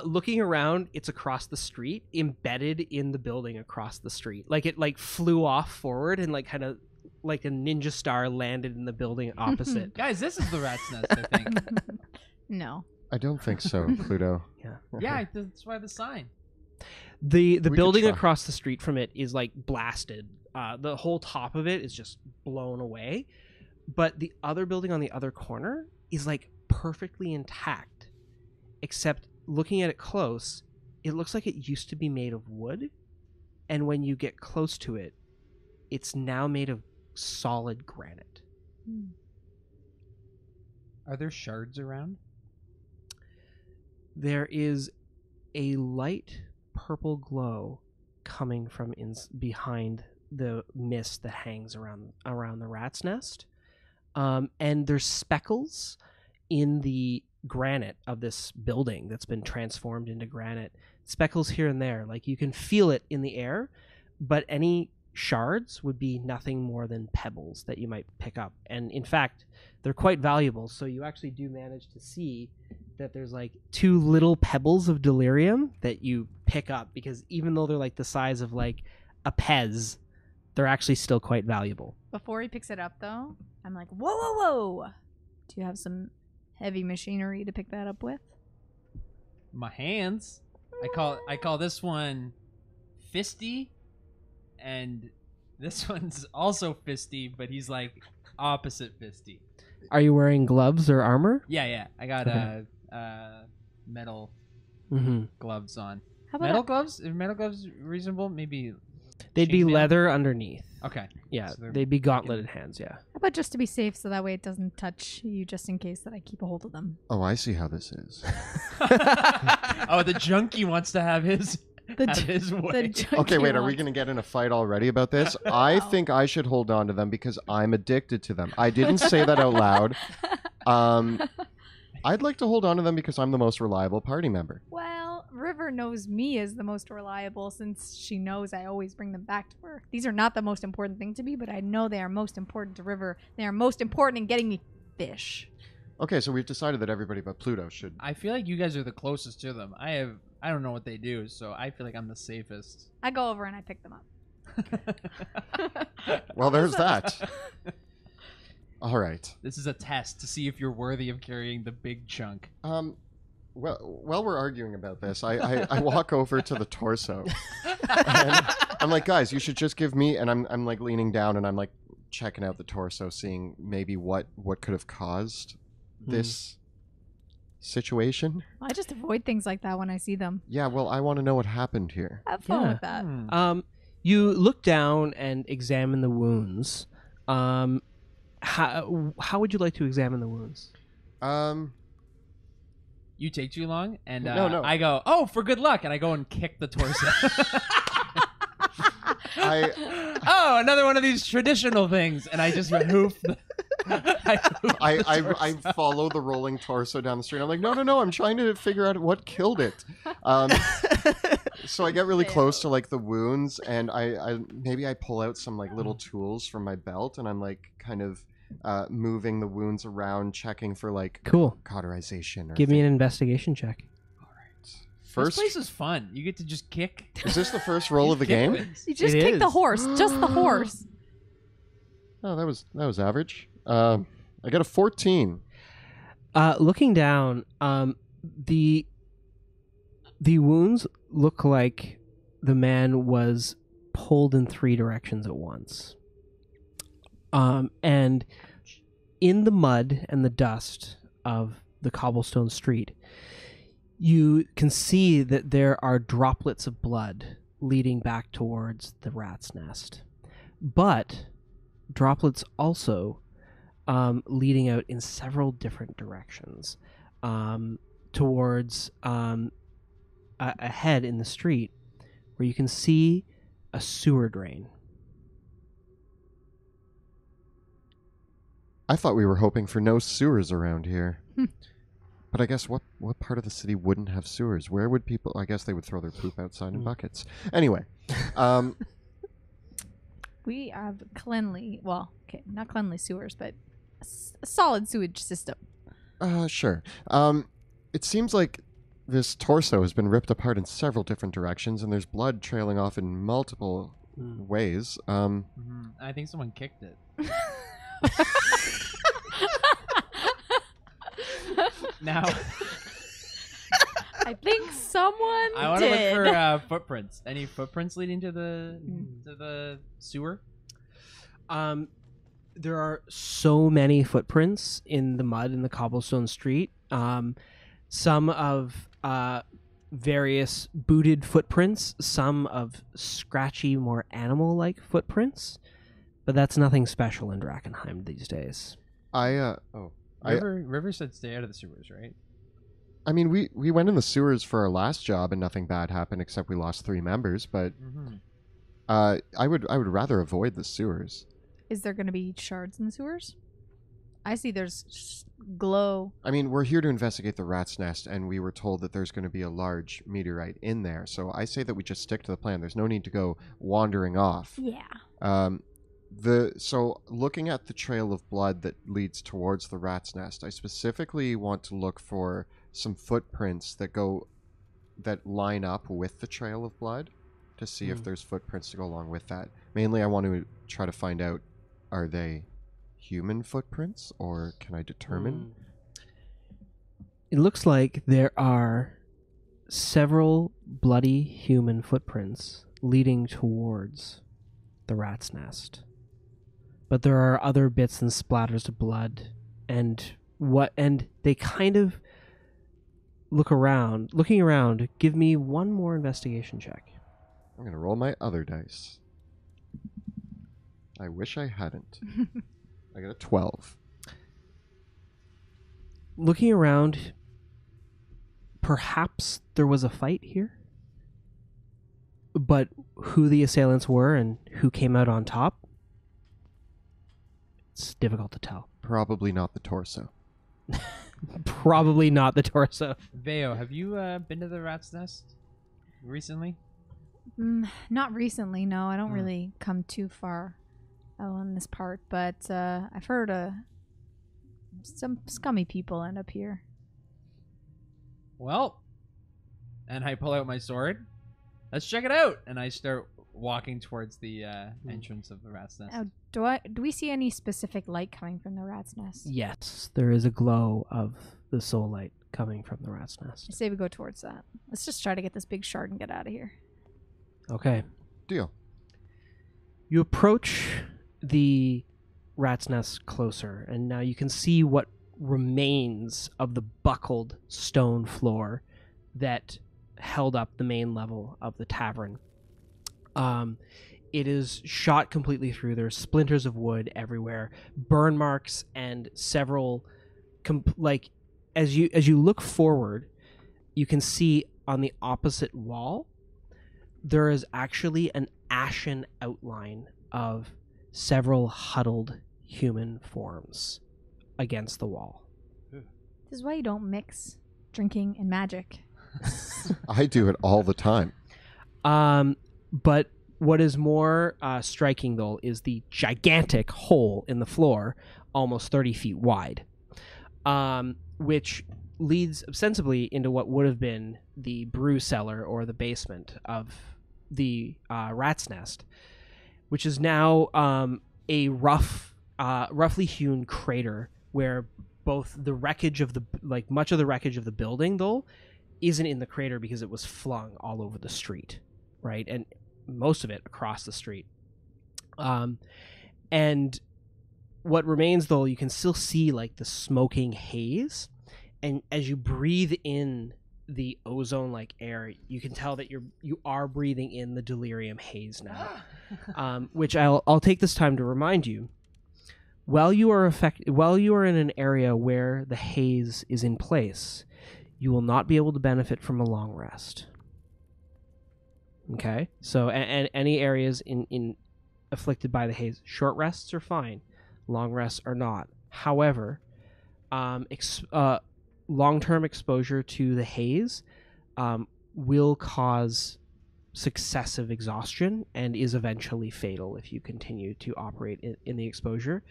Looking around, it's across the street, embedded in the building across the street. Like it flew off forward and kind of like a ninja star landed in the building opposite. Guys, this is the rat's nest, I think. No. I don't think so, Pluto. Yeah, that's why the sign. The building across the street from it is blasted. The whole top of it is just blown away. But the other building on the other corner is perfectly intact, except looking at it close, it looks like it used to be made of wood, and when you get close to it, it's now made of solid granite. Are there shards around? There is a light purple glow coming from behind the mist that hangs around the rat's nest, and there's speckles in the granite of this building that's been transformed into granite. Speckles here and there, you can feel it in the air, but any shards would be nothing more than pebbles that you might pick up. And in fact, they're quite valuable, so you actually do manage to see that there's 2 little pebbles of delirium that you pick up, because even though they're the size of a Pez, they're actually still quite valuable. Before he picks it up, though, I'm like, whoa, whoa, whoa! Do you have some heavy machinery to pick that up with? My hands. I call this one fisty, and this one's also fisty, but he's opposite fisty. Are you wearing gloves or armor? Yeah. I got metal gloves on. How about metal gloves? Are metal gloves reasonable? Maybe they'd be chainmail? Leather underneath. Okay. Yeah, So they'd be gauntleted hands, yeah. How about just to be safe, so that way it doesn't touch you, just in case that I keep a hold of them? Oh, I see how this is. Oh, the junkie wants to have his way. Okay, wait, are we going to get in a fight already about this? I think I should hold on to them because I'm addicted to them. I didn't say that out loud. I'd like to hold on to them because I'm the most reliable party member. Well, River knows me as the most reliable, since she knows I always bring them back to her. These are not the most important thing to me, but I know they are most important to River. They are most important in getting me fish. Okay, so we've decided that everybody but Pluto should... I feel like you guys are the closest to them. I don't know what they do, so I feel like I'm the safest. I go over and I pick them up. Well, there's that. All right. This is a test to see if you're worthy of carrying the big chunk. Well, while we're arguing about this, I walk over to the torso. And I'm like, guys, you should just give me... And I'm leaning down and I'm checking out the torso, seeing maybe what could have caused this situation. I just avoid things like that when I see them. Yeah, well, I want to know what happened here. Have fun Yeah. with that. You look down and examine the wounds. How would you like to examine the wounds? You take too long, and No. I go, oh, for good luck, and I go and kick the torso. Oh, another one of these traditional things, and I just hoof the... I follow the rolling torso down the street. I'm like, no, I'm trying to figure out what killed it. So I get really close to like the wounds, and I maybe pull out some like little tools from my belt, and I'm like kind of moving the wounds around, checking for like Cool. cauterization. Or Give me an investigation check. This place is fun. You get to just kick. Is this the first roll of the game? You just It kick the is. horse. Just the horse. Oh, that was average. I got a 14. Looking down, the wounds look like the man was pulled in 3 directions at once. And in the mud and the dust of the cobblestone street, you can see that there are droplets of blood leading back towards the rat's nest. But droplets also leading out in several different directions towards ahead in the street, where you can see a sewer drain. I thought we were hoping for no sewers around here. But I guess what part of the city wouldn't have sewers? Where would people... I guess they would throw their poop outside in buckets. Anyway. We have cleanly, well, okay, not cleanly sewers, but a solid sewage system. Sure. It seems like this torso has been ripped apart in several different directions, and there's blood trailing off in multiple ways. I think someone kicked it. Now, I think someone I want to did. look for footprints. Any footprints leading to the sewer? There are so many footprints in the mud in the cobblestone street. Some of various booted footprints, some of scratchy, more animal-like footprints, but that's nothing special in Drakkenheim these days. River said stay out of the sewers, right? I mean, we went in the sewers for our last job, and nothing bad happened except we lost 3 members. But I would rather avoid the sewers. Is there going to be shards in the sewers? I see there's glow. I mean, we're here to investigate the rat's nest, and we were told that there's going to be a large meteorite in there. So I say that we just stick to the plan. There's no need to go wandering off. Yeah. So looking at the trail of blood that leads towards the rat's nest, I specifically want to look for some footprints that line up with the trail of blood to see if there's footprints to go along with that. Mainly, I want to try to find out, are they human footprints, or can I determine? It looks like there are several bloody human footprints leading towards the rat's nest. But there are other bits and splatters of blood, and they kind of looking around. Give me one more investigation check. I'm going to roll my other dice. I wish I hadn't. I got a 12. Looking around, perhaps there was a fight here? But who the assailants were and who came out on top, it's difficult to tell. Probably not the torso. Probably not the torso. Veo, have you been to the rat's nest recently? Not recently, no. I don't really come too far out on this part, but I've heard some scummy people end up here. Well, and I pull out my sword. Let's check it out. And I start walking towards the entrance of the rat's nest. Now, do we see any specific light coming from the rat's nest? Yes, there is a glow of the soul light coming from the rat's nest. I say we go towards that. Let's just try to get this big shard and get out of here. Okay. Deal. You approach the rat's nest closer, and now you can see what remains of the buckled stone floor that held up the main level of the tavern. It is shot completely through. There's splinters of wood everywhere, burn marks, and several as you look forward, you can see on the opposite wall there is actually an ashen outline of several huddled human forms against the wall. This is why you don't mix drinking and magic. I do it all the time. But what is more striking, though, is the gigantic hole in the floor, almost 30 feet wide, which leads ostensibly into what would have been the brew cellar or the basement of the rat's nest, which is now a roughly hewn crater where both the wreckage of much of the wreckage of the building, though, isn't in the crater because it was flung all over the street, right? And most of it across the street. And what remains, though, you can still see like the smoking haze, and as you breathe in the ozone-like air, you can tell that you are breathing in the delirium haze now. Which I'll take this time to remind you. While you are in an area where the haze is in place, you will not be able to benefit from a long rest. Okay, so and any areas in afflicted by the haze, short rests are fine, long rests are not. However, long-term exposure to the haze will cause successive exhaustion and is eventually fatal if you continue to operate in the exposure.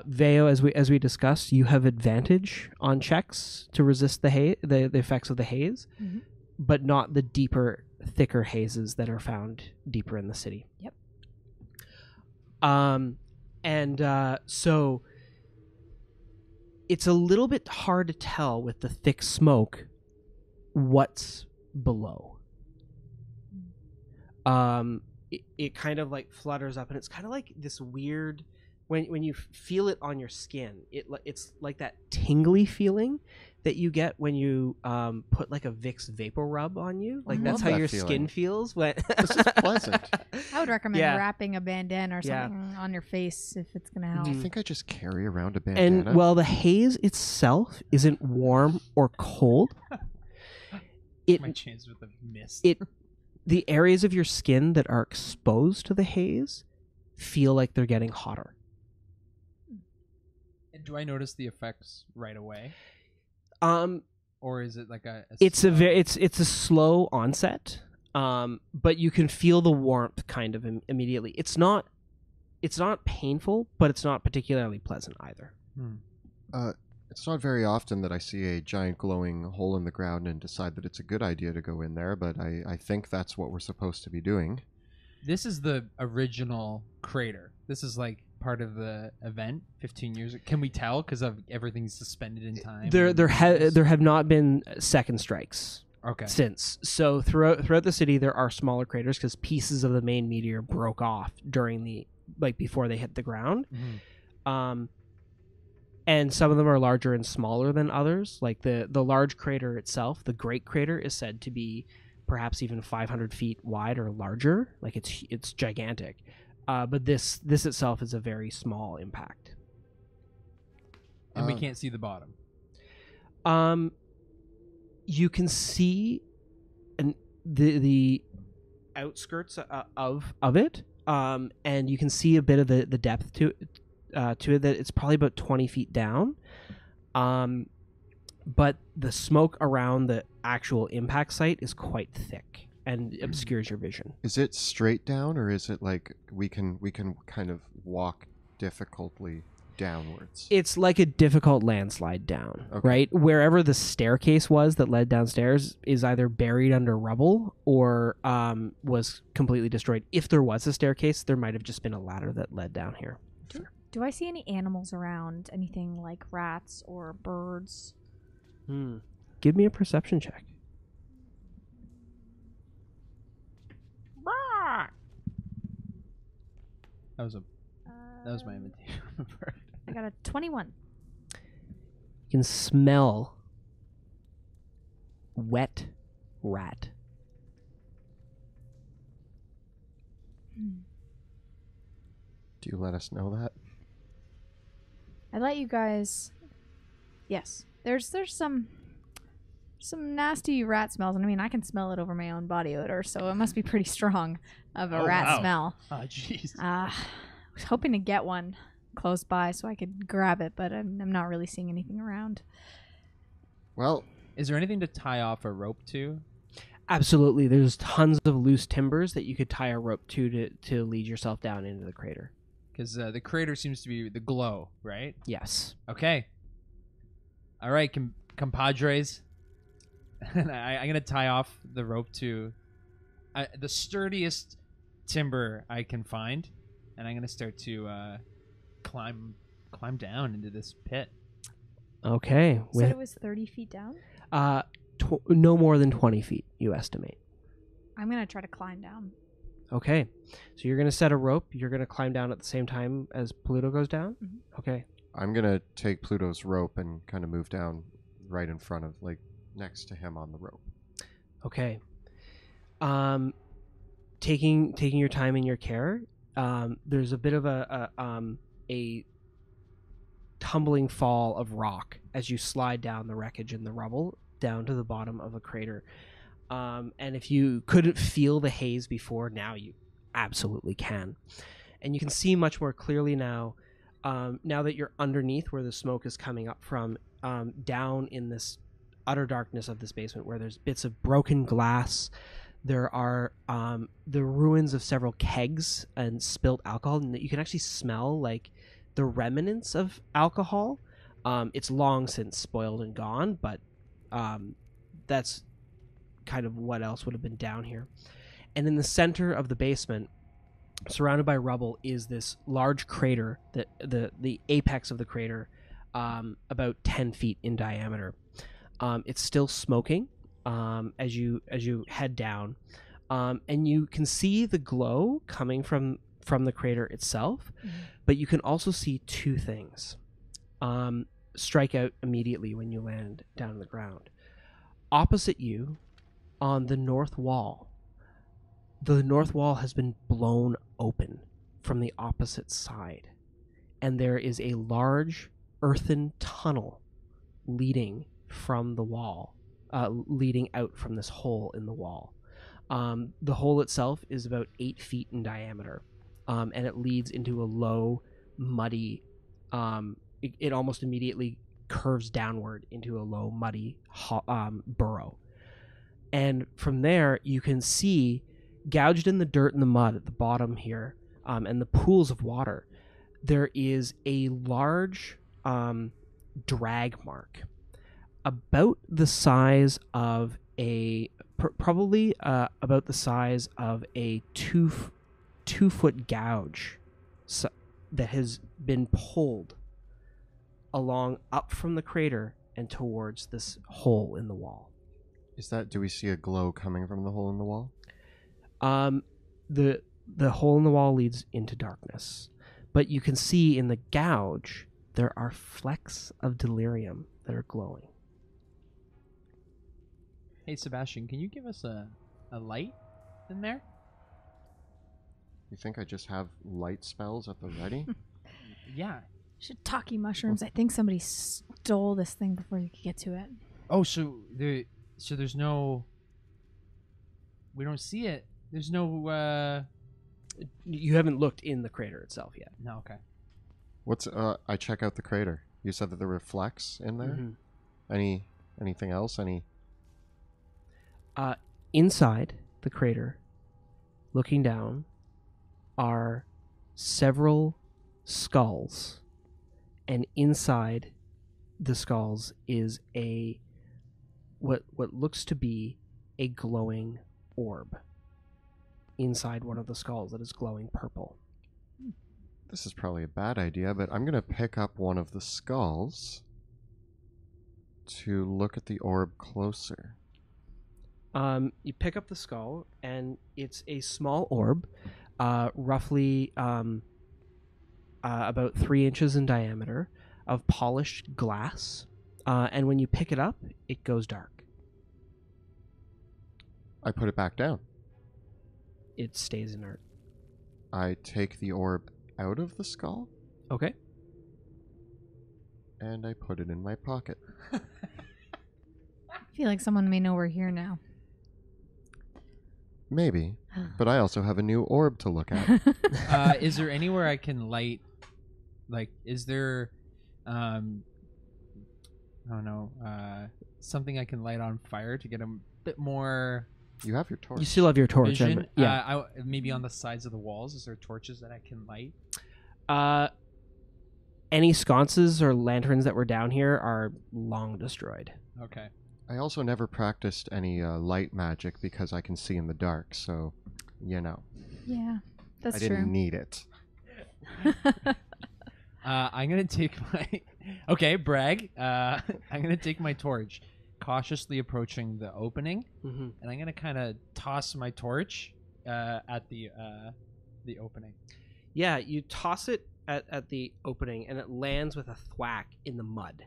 Veo, as we discussed, you have advantage on checks to resist the effects of the haze, but not the deeper, thicker hazes that are found deeper in the city. Yep. So it's a little bit hard to tell with the thick smoke what's below. It kind of like flutters up, and it's kind of like this weird when you feel it on your skin. It's like that tingly feeling that you get when you put like a Vicks Vapor Rub on you. Like that's how your skin feels when This is pleasant. I would recommend wrapping a bandana or something on your face if it's going to help. Do you think I just carry around a bandana? And while the haze itself isn't warm or cold, My chance with the mist. The areas of your skin that are exposed to the haze feel like they're getting hotter. And do I notice the effects right away? Or is it like it's a slow onset, but you can feel the warmth kind of immediately. It's not painful, but it's not particularly pleasant either. It's not very often that I see a giant glowing hole in the ground and decide that it's a good idea to go in there, but I think that's what we're supposed to be doing. This is the original crater. This is like part of the event 15 years ago. Can we tell because of everything's suspended in time? There have not been second strikes since. So throughout the city there are smaller craters because pieces of the main meteor broke off during before they hit the ground. And some of them are larger and smaller than others. Like the large crater itself, the Great Crater, is said to be perhaps even 500 feet wide or larger. Like it's gigantic. But this itself is a very small impact. And we can't see the bottom. You can see the outskirts of it, and you can see a bit of the depth to it. That it's probably about 20 feet down, but the smoke around the actual impact site is quite thick and obscures your vision. Is it straight down, or is it like we can kind of walk difficultly downwards? It's like a difficult landslide down, right? Wherever the staircase was that led downstairs is either buried under rubble or was completely destroyed. If there was a staircase, there might have just been a ladder that led down here. Do I see any animals around? Anything like rats or birds? Give me a perception check. That was my invitation. I got a 21. can smell wet rat. Do you let us know that? I let you guys. Yes, there's some nasty rat smells, and I mean I can smell it over my own body odor, so it must be pretty strong of a rat smell. Oh, jeez. I was hoping to get one close by so I could grab it, but I'm not really seeing anything around. Well, Is there anything to tie off a rope to? Absolutely. There's tons of loose timbers that you could tie a rope to lead yourself down into the crater. Because the crater seems to be the glow, right? Yes. Okay. All right, compadres. I'm going to tie off the rope to the sturdiest timber I can find, and I'm going to start to climb down into this pit. Okay. You said it was 30 feet down? No more than 20 feet, you estimate. I'm going to try to climb down. Okay. So you're going to set a rope. You're going to climb down at the same time as Pluto goes down? Mm-hmm. Okay. I'm going to take Pluto's rope and kind of move down right in front of, like, next to him on the rope. Okay. Taking your time and your care, there's a bit of a tumbling fall of rock as you slide down the wreckage and the rubble down to the bottom of a crater. And if you couldn't feel the haze before, now you absolutely can. And you can see much more clearly now, now that you're underneath where the smoke is coming up from, down in this utter darkness of this basement where there's bits of broken glass. There are the ruins of several kegs and spilt alcohol, and you can actually smell like the remnants of alcohol. It's long since spoiled and gone, but that's kind of what else would have been down here. And in the center of the basement, surrounded by rubble, is this large crater, the apex of the crater, about 10 feet in diameter. It's still smoking as you head down, and you can see the glow coming from the crater itself, but you can also see two things strike out immediately when you land down on the ground. Opposite you, on the north wall has been blown open from the opposite side, and there is a large earthen tunnel leading from the wall, leading out from this hole in the wall. The hole itself is about 8 feet in diameter, and it leads into a low, muddy, it almost immediately curves downward into a low, muddy burrow. And from there, you can see, gouged in the dirt and the mud at the bottom here, and the pools of water, there is a large drag mark about the size of probably about the size of a 2 foot gouge that has been pulled along up from the crater and towards this hole in the wall. Do we see a glow coming from the hole in the wall? The hole in the wall leads into darkness, but you can see in the gouge there are flecks of delirium that are glowing. Hey, Sebastian, can you give us a light in there? You think I just have light spells at the ready? Yeah. Shiitake mushrooms. I think somebody stole this thing before you could get to it. Oh, so there's no... We don't see it. There's no... You haven't looked in the crater itself yet. No, okay. I check out the crater. You said that there were flecks in there? Mm-hmm. Anything else? Inside the crater, looking down, are several skulls, and inside the skulls is what looks to be a glowing orb inside one of the skulls that is glowing purple. This is probably a bad idea, but I'm going to pick up one of the skulls to look at the orb closer. You pick up the skull, and it's a small orb, roughly about 3 inches in diameter, of polished glass, and when you pick it up, it goes dark. I put it back down. It stays inert. I take the orb out of the skull, Okay. and I put it in my pocket. I feel like someone may know we're here now. Maybe, but I also have a new orb to look at. Is there anywhere I can light? Like, is there, I don't know, something I can light on fire to get a bit more You have your torch. You still have your torch. vision? Yeah. Maybe on the sides of the walls. Is there torches that I can light? Any sconces or lanterns that were down here are long destroyed. Okay. I also never practiced any light magic because I can see in the dark, so, you know. Yeah, that's I didn't true. need it. I'm gonna take my. Okay, brag. I'm gonna take my torch, cautiously approaching the opening, Mm-hmm. and I'm gonna kind of toss my torch at the opening. Yeah, you toss it at the opening, and it lands with a thwack in the mud,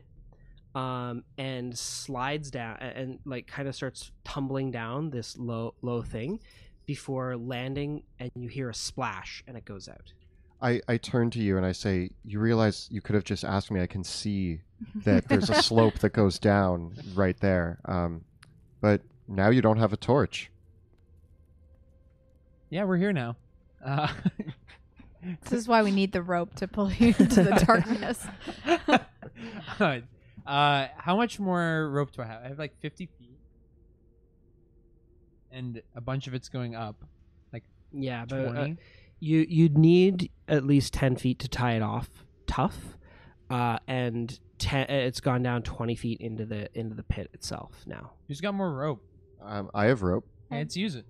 and slides down, and like kind of starts tumbling down this low thing, before landing, and you hear a splash, and it goes out. I turn to you and I say, you realize you could have just asked me. I can see that there's a slope that goes down right there. But now you don't have a torch. Yeah, we're here now. This is why we need the rope to pull you into the darkness. How much more rope do I have? I have like 50 feet, and a bunch of it's going up. Yeah, but 20. you'd need at least 10 feet to tie it off tough, and it's gone down 20 feet into the pit itself now. Who's got more rope? I have rope. Hey, let's use it.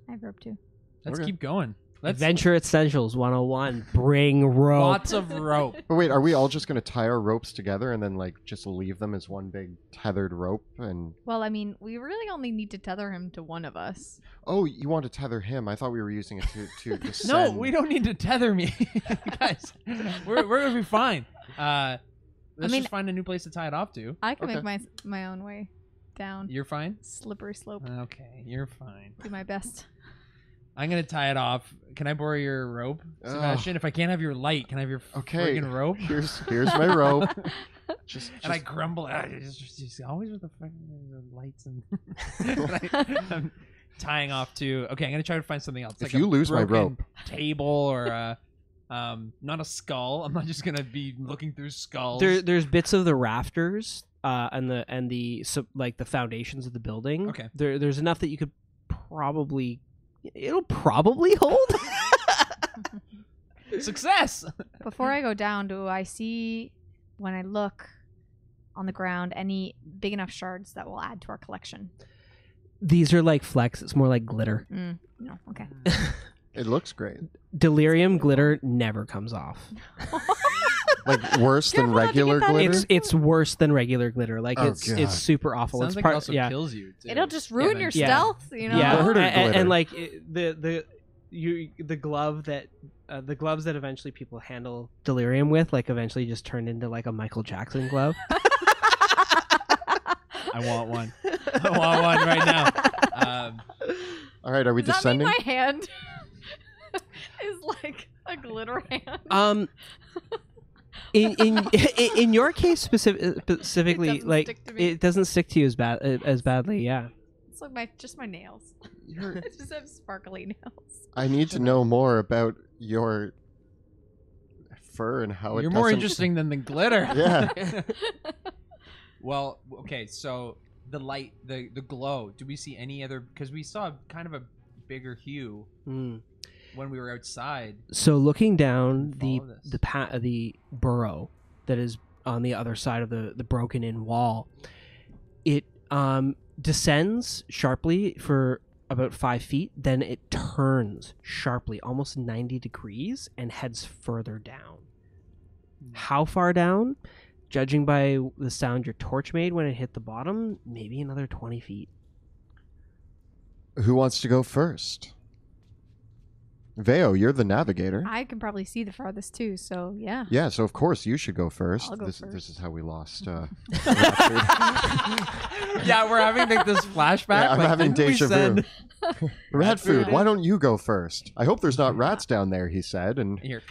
I have rope too. Let's Okay. keep going. Let's Adventure Essentials 101. Bring rope. lots of rope. But wait, are we all just going to tie our ropes together and then like just leave them as one big tethered rope? And Well, I mean, we really only need to tether him to one of us. oh, you want to tether him? I thought we were using it to No, descend. we don't need to tether me, guys. We're gonna be fine. Let's mean- just find a new place to tie it off to. I can Okay. make my own way down. You're fine. Slippery slope. Okay, you're fine. Do my best. I'm gonna tie it off. Can I borrow your rope, Sebastian? If I can't have your light, can I have your Okay. friggin' rope? Here's my rope. Just And I grumble. Just always with the fucking lights and I'm tying off to. Okay, I'm gonna try to find something else. If Like you a lose my broken rope. table or not a skull. I'm not just gonna be looking through skulls. There's bits of the rafters and the like the foundations of the building. Okay. There's enough that you could it'll probably hold. Success. Before I go down, do I see, when I look on the ground, any big enough shards that will add to our collection? These are like flecks. It's more like glitter. No, okay. It looks great. Delirium glitter never comes off. Like worse than Careful not to regular get that glitter. It's worse than regular glitter. Like Oh, it's God. super awful. Sounds It's like part it also yeah. kills you. Too. It'll just ruin your Yeah. stealth, you know? Yeah, Glitter and glitter. like the gloves that eventually people handle delirium with, like eventually just turned into like a Michael Jackson glove. I want one. I want one right now. All right, are we Does that mean descending? my hand is like a glitter hand? In your case specifically, doesn't like stick to me. it doesn't stick to you as badly. Yeah. It's like just my nails. You're- I just have sparkly nails. I need to know more about your fur and how it You're more doesn't- interesting than the glitter. Yeah. Well, okay, so the light, the glow. Do we see any other? Because we saw kind of a bigger hue Mm. when we were outside. So looking down the Follow this. the burrow that is on the other side of the broken in wall, it descends sharply for about 5 feet, then it turns sharply, almost 90 degrees, and heads further down. How far down? Judging by the sound your torch made when it hit the bottom, maybe another 20 feet. Who wants to go first? Veo, you're the navigator. I can probably see the farthest too, so yeah. Yeah, so of course you should go first. I'll go This first. is how we lost. Yeah, we're having like this flashback. Yeah, I'm like, having didn't we deja send- vu. Rat food, food. why don't you go first? I hope there's not rats down there, he said. And Here,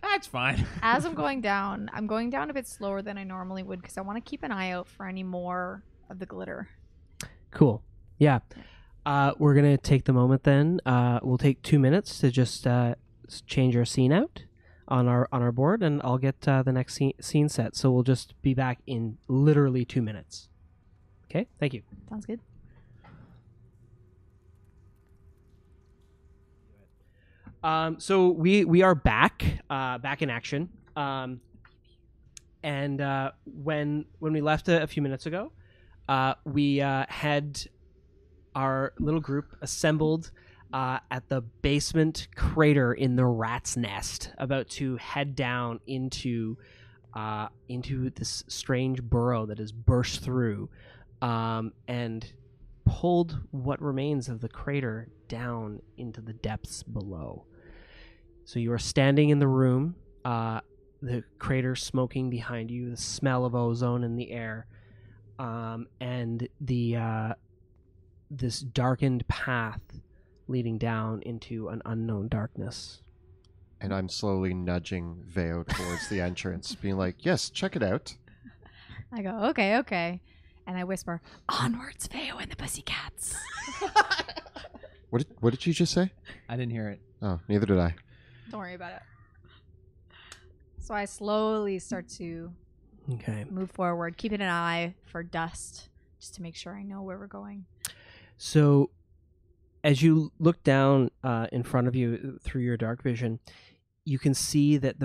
that's fine. As I'm going down a bit slower than I normally would because I want to keep an eye out for any more of the glitter. Cool. Yeah. We're gonna take the moment then. We'll take 2 minutes to just change our scene out on our board, and I'll get the next scene set. So we'll just be back in literally 2 minutes. Okay. Thank you. Sounds good. So we are back in action. And when we left a few minutes ago, we had our little group assembled at the basement crater in the rat's nest, about to head down into this strange burrow that has burst through and pulled what remains of the crater down into the depths below. So you are standing in the room, the crater smoking behind you, the smell of ozone in the air, and this darkened path leading down into an unknown darkness. and I'm slowly nudging Veo towards the entrance, being like, yes, check it out. I go, okay. And I whisper, onwards, Veo and the Pussycats. What did you just say? I didn't hear it. Oh, neither did I. Don't worry about it. So I slowly start to Okay. move forward, keeping an eye for dust, just to make sure I know where we're going. So, as you look down in front of you through your dark vision, you can see that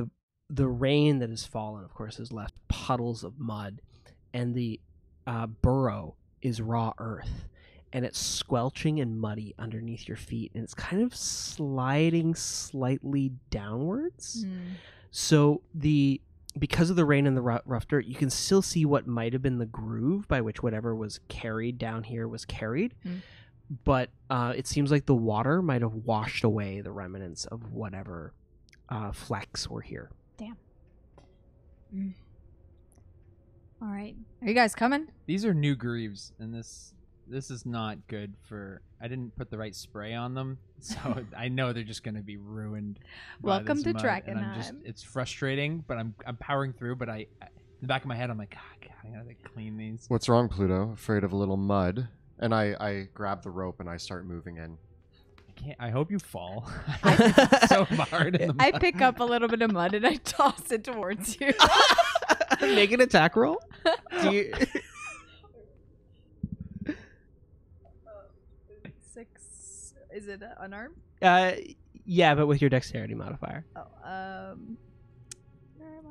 the rain that has fallen, of course, has left puddles of mud, and the burrow is raw earth, and it's squelching and muddy underneath your feet, and it's kind of sliding slightly downwards. So because of the rain and the rough dirt, you can still see what might have been the groove by which whatever was carried down here was carried. But it seems like the water might have washed away the remnants of whatever flecks were here. Damn. All right. Are you guys coming? These are new grooves, and this is not good for... I didn't put the right spray on them, so I know they're just going to be ruined. Welcome to Drakkenheim. Drakkenheim. It's frustrating, but I'm powering through, but in the back of my head, I'm like, God, I gotta clean these. What's wrong, Pluto? Afraid of a little mud? And I grab the rope and I start moving in. I hope you fall. So hard in the mud. I pick up a little bit of mud and I toss it towards you. Make an attack roll. Do you... 6. Is it unarmed? Yeah, but with your dexterity modifier. Oh, where am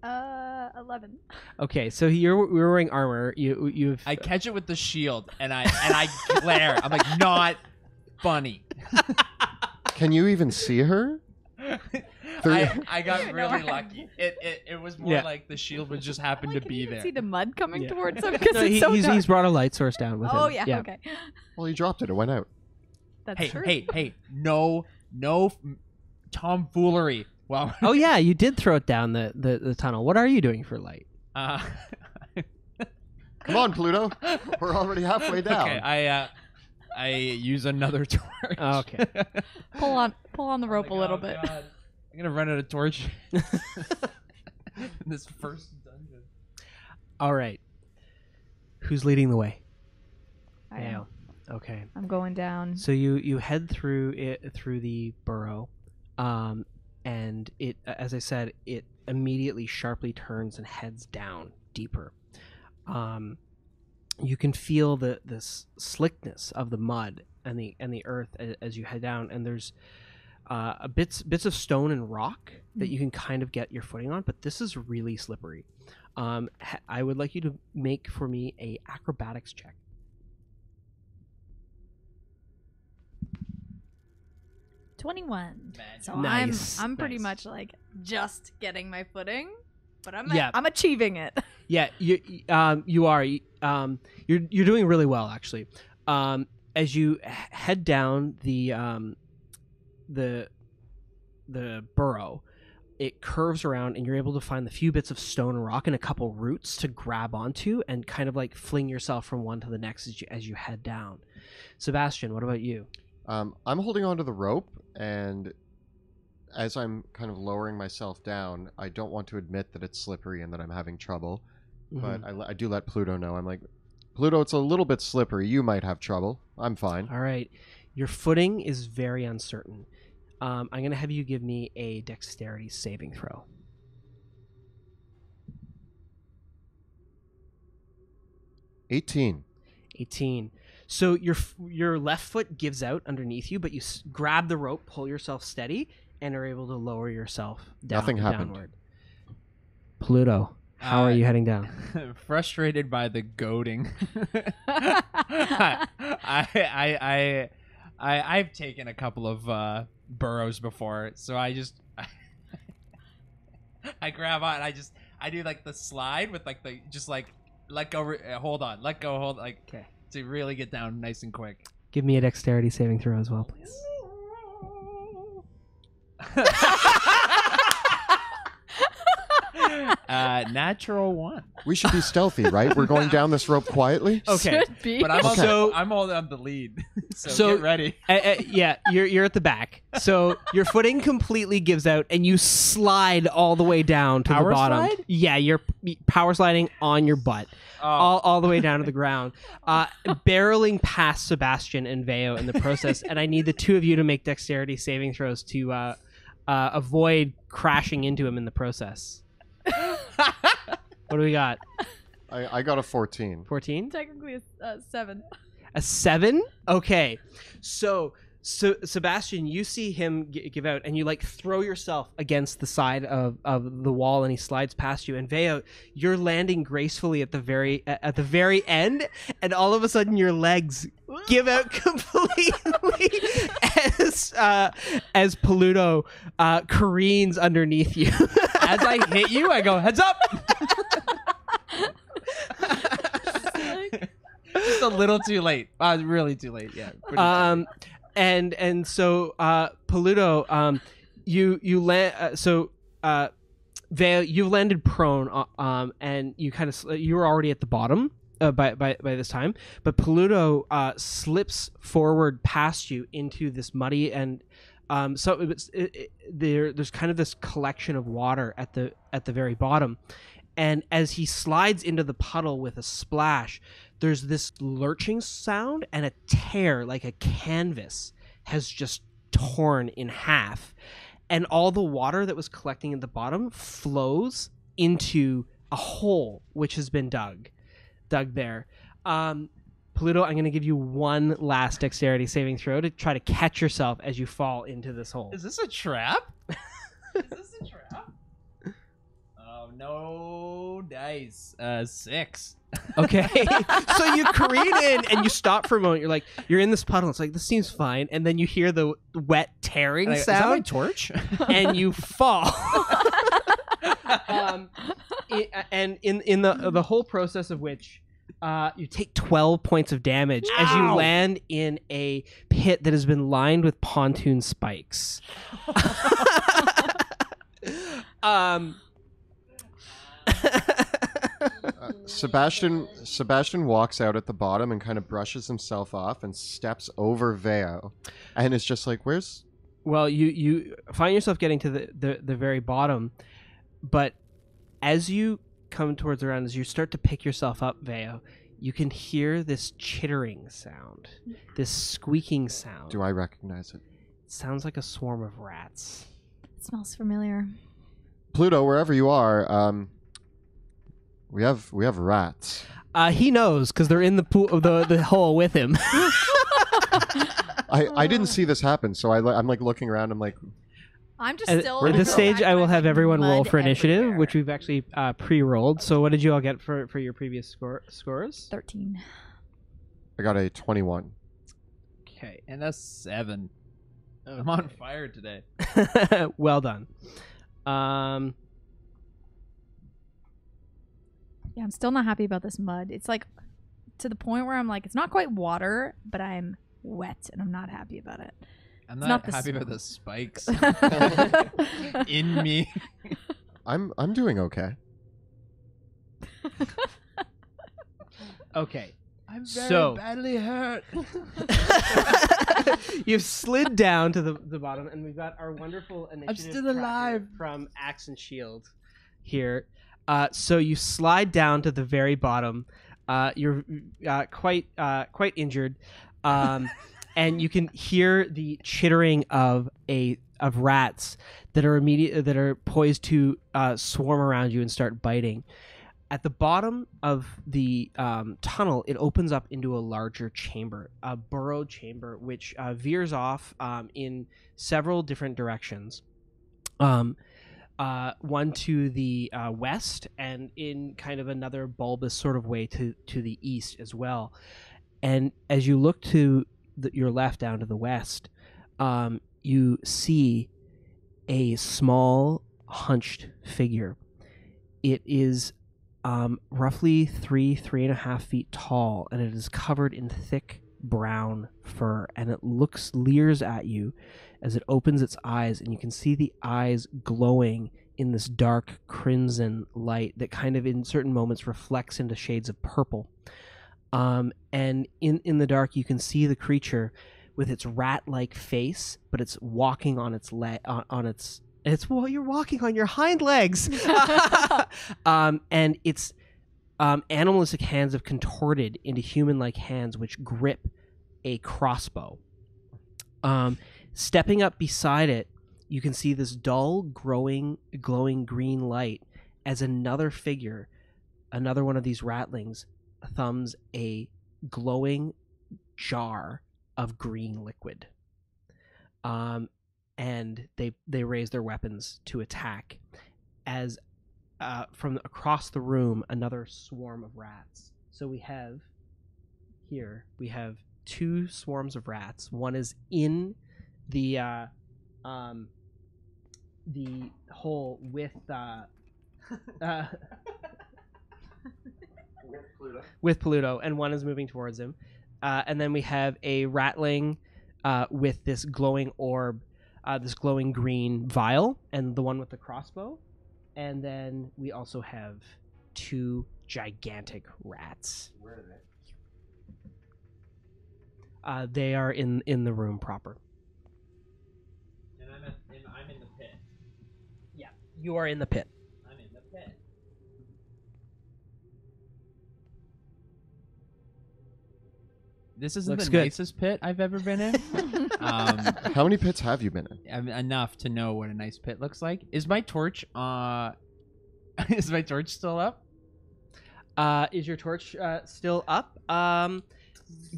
I? 11. Okay, so you're wearing armor. You've I catch it with the shield, and I glare. I'm like, not funny. Can you even see her? I got really lucky. It was more Yeah. like the shield would just happen to Can be you even there. see the mud coming Yeah. towards him because No, it's so dark. he's brought a light source down with him. Oh yeah, okay. Well, he dropped it. It went out. That's true. Hey, no tomfoolery. Well, Oh yeah, you did throw it down the tunnel. What are you doing for light? uh, Come on, Pluto. We're already halfway down. okay, I use another torch. Okay. Pull on the I'm rope like, a little oh, bit. God. I'm gonna run out of torch. In this first dungeon. All right. Who's leading the way? I am. Okay. I'm going down. So you head through the burrow, and it, as I said, it immediately sharply turns and heads down deeper. You can feel this slickness of the mud and the earth as you head down, and there's bits of stone and rock that you can kind of get your footing on, but this is really slippery. I would like you to make for me a acrobatics check. 21. So Nice. I'm pretty Nice. much like just getting my footing, but Yeah. I'm achieving it. Yeah, you are. You're doing really well, actually. as you head down the burrow, it curves around, and you're able to find the few bits of stone and rock and a couple roots to grab onto, and kind of like fling yourself from one to the next as you head down. Sebastian, what about you? I'm holding onto the rope, and as I'm kind of lowering myself down, I don't want to admit that it's slippery and that I'm having trouble, but I do let Pluto know. I'm like, Pluto, it's a little bit slippery. You might have trouble. I'm fine. All right. Your footing is very uncertain. I'm going to have you give me a dexterity saving throw. 18. 18. So your left foot gives out underneath you, but you grab the rope, pull yourself steady, and are able to lower yourself down. Nothing happened. Downward. Pluto, how are you heading down? Frustrated by the goading. I've taken a couple of burrows before, so I grab on. I do like the slide with like the let go, hold on, let go, hold like okay to really get down nice and quick. Give me a dexterity saving throw as well, please. Natural 1. We should be stealthy, right? We're going down this rope quietly. Okay, Should be. But I'm also I'm all on the lead, so get ready. Yeah, you're at the back. So your footing completely gives out, and you slide all the way down to Power the bottom. slide? Yeah, you're power sliding on your butt, all the way down to the ground, barreling past Sebastian and Veo in the process. And I need the two of you to make dexterity saving throws to avoid crashing into him in the process. What do we got? I got a 14. 14? Technically a 7. A 7? Okay. So Sebastian, you see him give out, and you like throw yourself against the side of the wall, and he slides past you. And Veo, you're landing gracefully at the very end, and all of a sudden your legs give out completely as Pluto careens underneath you. As I hit you, I go heads up. Just a little too late. Really too late. Yeah. And so Pluto, you land. Vale, you landed prone, and you kind of you were already at the bottom by this time. But Pluto slips forward past you into this muddy and there's kind of this collection of water at the very bottom. And as he slides into the puddle with a splash, there's this lurching sound, and a tear like a canvas has just torn in half. And all the water that was collecting at the bottom flows into a hole which has been dug there. Pluto, I'm going to give you one last dexterity saving throw to try to catch yourself as you fall into this hole. Is this a trap? Is this a trap? Oh, no dice. 6. Okay. So you careen in and you stop for a moment. You're in this puddle. It's like, this seems fine. And then you hear the wet tearing sound. Is that my torch? And you fall. And in the whole process of which you take 12 points of damage as you land in a pit that has been lined with pontoon spikes. Sebastian walks out at the bottom and kind of brushes himself off and steps over Veo, and is just like, "Where's?" Well, you find yourself getting to the very bottom, but as you come towards the ground, as you start to pick yourself up, Veo, you can hear this chittering sound, this squeaking sound. Do I recognize it? It sounds like a swarm of rats. It smells familiar. Pluto, wherever you are, we have rats. He knows because they're in the pool, the hole with him. I didn't see this happen, so I'm like looking around. I'm like, I'm just still. At this stage, I will have everyone roll for initiative, everywhere. which we've actually pre-rolled. So, what did you all get for your previous scores? 13. I got a 21. Okay, and a 7. I'm on fire today. Well done. Yeah, I'm still not happy about this mud. It's like to the point where I'm like, it's not quite water, but I'm wet and I'm not happy about it. I'm It's not the happy smell. about the spikes in me. I'm doing okay. Okay. I'm So- badly hurt. You've slid down to the bottom, and we've got our wonderful initiative still tracker alive. from Axe and Shield here. So you slide down to the very bottom. You're quite injured, and you can hear the chittering of rats that are poised to swarm around you and start biting. At the bottom of the tunnel, it opens up into a larger chamber, a burrowed chamber, which veers off in several different directions. One to the west, and in kind of another bulbous sort of way to the east as well. And as you look to your left down to the west, you see a small, hunched figure. It is roughly 3.5 feet tall, and it is covered in thick brown fur, and it leers at you as it opens its eyes, and you can see the eyes glowing in this dark crimson light that kind of in certain moments reflects into shades of purple. And in the dark you can see the creature with its rat-like face, but it's walking on its you're walking on your hind legs. And its animalistic hands have contorted into human-like hands which grip a crossbow. Stepping up beside it, you can see this dull, glowing green light as another figure, another one of these ratlings, thumbs a glowing jar of green liquid. And they raise their weapons to attack as from across the room another swarm of rats. So we have two swarms of rats. One is in the hole with with Pluto, and one is moving towards him. And then we have a ratling with this glowing orb, this glowing green vial, and the one with the crossbow. And then we also have two gigantic rats. Where are they? They are in the room proper. And I'm in the pit. Yeah, you are in the pit. I'm in the pit. This isn't Looks the good. nicest pit I've ever been in. How many pits have you been in? Enough to know what a nice pit looks like. Is my torch is my torch still up? Is your torch still up?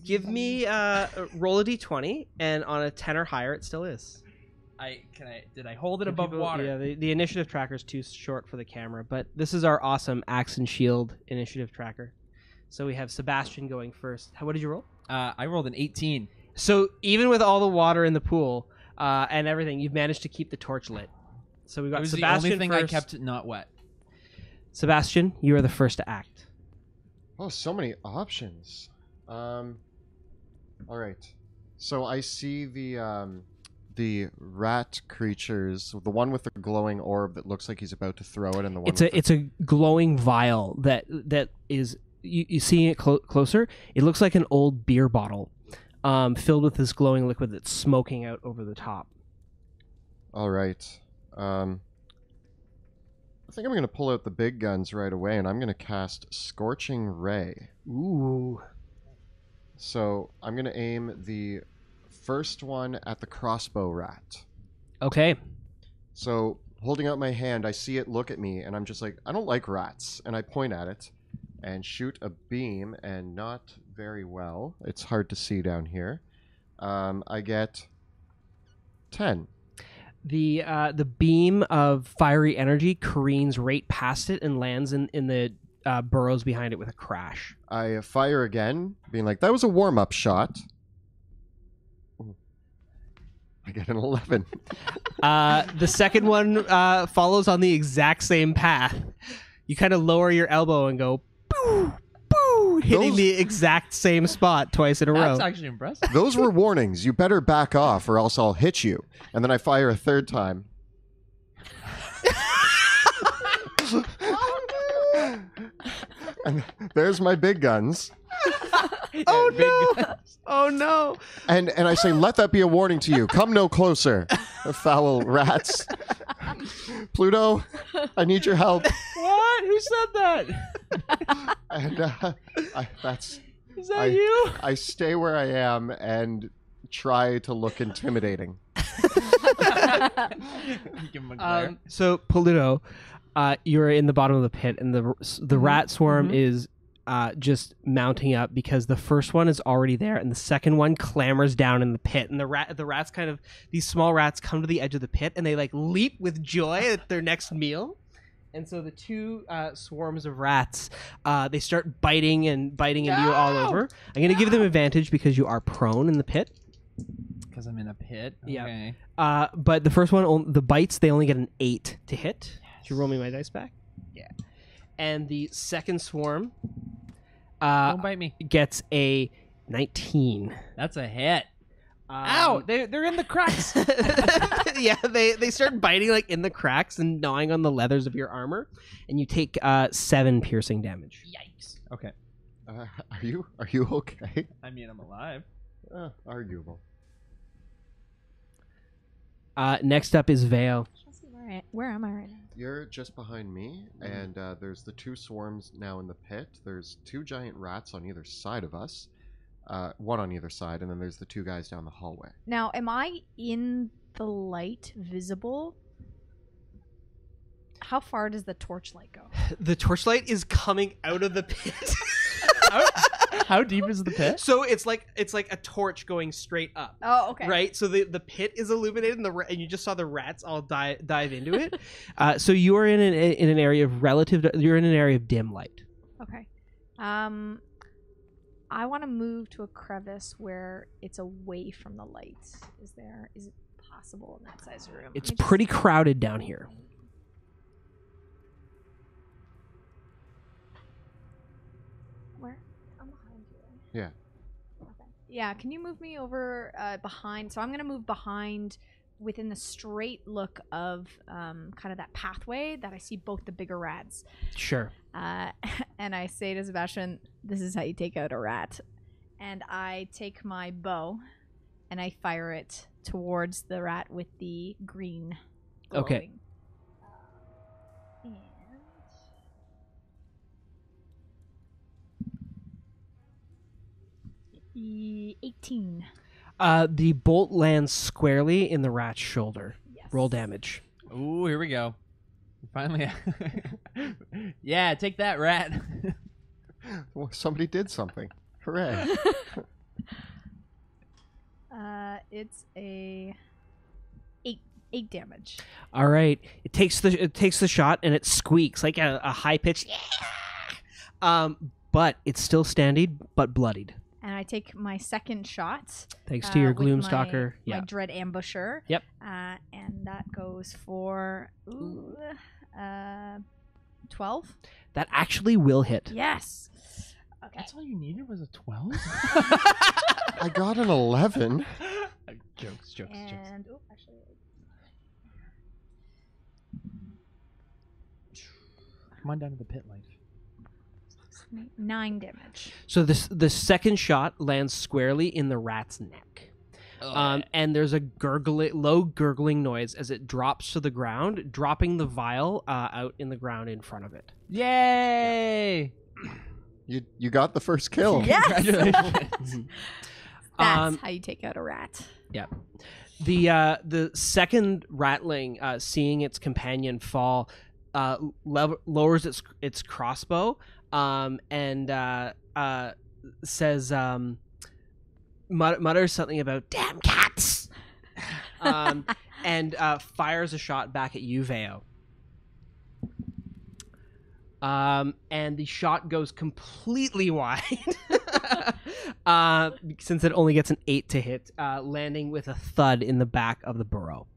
Give me roll a d20, and on a 10 or higher, it still is. Did I hold it above water? Yeah, the initiative tracker is too short for the camera, but this is our awesome Axe and Shield initiative tracker. So we have Sebastian going first. What did you roll? I rolled an 18. So even with all the water in the pool and everything, you've managed to keep the torch lit. So we've got It was Sebastian the only thing first. I kept it not wet. Sebastian, you are the first to act. Oh, so many options. All right. So I see the rat creatures, the one with the glowing orb that looks like he's about to throw it, and the one It's a glowing vial that is you see it closer. It looks like an old beer bottle, filled with this glowing liquid that's smoking out over the top. All right. I think I'm going to pull out the big guns right away, and I'm going to cast Scorching Ray. Ooh. So I'm going to aim the first one at the crossbow rat. Okay. So holding out my hand, I see it look at me, and I'm just like, I don't like rats. And I point at it and shoot a beam, and not very well. It's hard to see down here. I get 10. The beam of fiery energy careens right past it and lands in the burrows behind it with a crash. I fire again, being like, that was a warm-up shot. Ooh. I get an 11. The second one follows on the exact same path. You kind of lower your elbow and go, boo, boo, hitting those- the exact same spot twice in a row. That's actually impressive. Those were warnings. You better back off or else I'll hit you. And then I fire a third time. And there's my big guns. Oh, Big no. Oh no! And I say, let that be a warning to you. Come no closer, foul rats. Pluto, I need your help. What? Who said that? And Is that you? I stay where I am and try to look intimidating. Give him a glare. So Polluto, you're in the bottom of the pit, and the rat swarm is just mounting up because the first one is already there, and the second one clambers down in the pit. And the rats these small rats come to the edge of the pit, and they like leap with joy at their next meal. And so the two swarms of rats, they start biting into you all over. I'm going to give them advantage because you are prone in the pit. Because I'm in a pit. Yeah. Okay. But the first one, the bites, they only get an 8 to hit. Should you roll me my dice back? Yeah. And the second swarm Don't bite me. gets a 19. That's a hit. Ow! They're in the cracks. Yeah, they start biting like in the cracks and gnawing on the leathers of your armor, and you take 7 piercing damage. Yikes. Okay. Are you okay? I mean, I'm alive. Arguable. Next up is Veo. Where am I right now? You're just behind me, and there's the two swarms now in the pit. There's 2 giant rats on either side of us. One on either side, and then there's the 2 guys down the hallway. Now, am I in the light visible? How far does the torchlight go? The torchlight is coming out of the pit. How deep is the pit? So it's like a torch going straight up. Oh, okay. Right, so the pit is illuminated, and you just saw the rats all dive into it. So you are in an area of you're in an area of dim light. Okay. I want to move to a crevice where it's away from the light. Is it possible in that size room? It's pretty crowded down here. Where? I'm behind you. Yeah. Okay. Yeah, can you move me over behind? So I'm going to move behind within the straight look of kind of that pathway that I see both the bigger rats. Sure. And I say to Sebastian, this is how you take out a rat. And I take my bow and I fire it towards the rat with the green glowing. Okay. And 18. The bolt lands squarely in the rat's shoulder. Yes. Roll damage. Ooh, here we go. Finally. Yeah, take that, rat. Well, somebody did something. Hooray. It's a 8 damage. All right. It takes the shot and it squeaks like a high pitched. But it's still standing, but bloodied. And I take my second shot. Thanks to your with Gloomstalker. my Yeah. Dread Ambusher. Yep. And that goes for 12. That actually will hit. Yes. Okay. That's all you needed was a 12? I got an 11. Jokes. And actually, Come on down to the pit life. 9 damage. So the second shot lands squarely in the rat's neck. And there's a low gurgling noise as it drops to the ground, dropping the vial out in the ground in front of it. Yay! You got the first kill. Yes! Congratulations. That's how you take out a rat. Yeah. The second ratling, seeing its companion fall, lowers its crossbow, and says, mutters something about "damn cats," and fires a shot back at you, Veo. And the shot goes completely wide, since it only gets an 8 to hit, landing with a thud in the back of the burrow.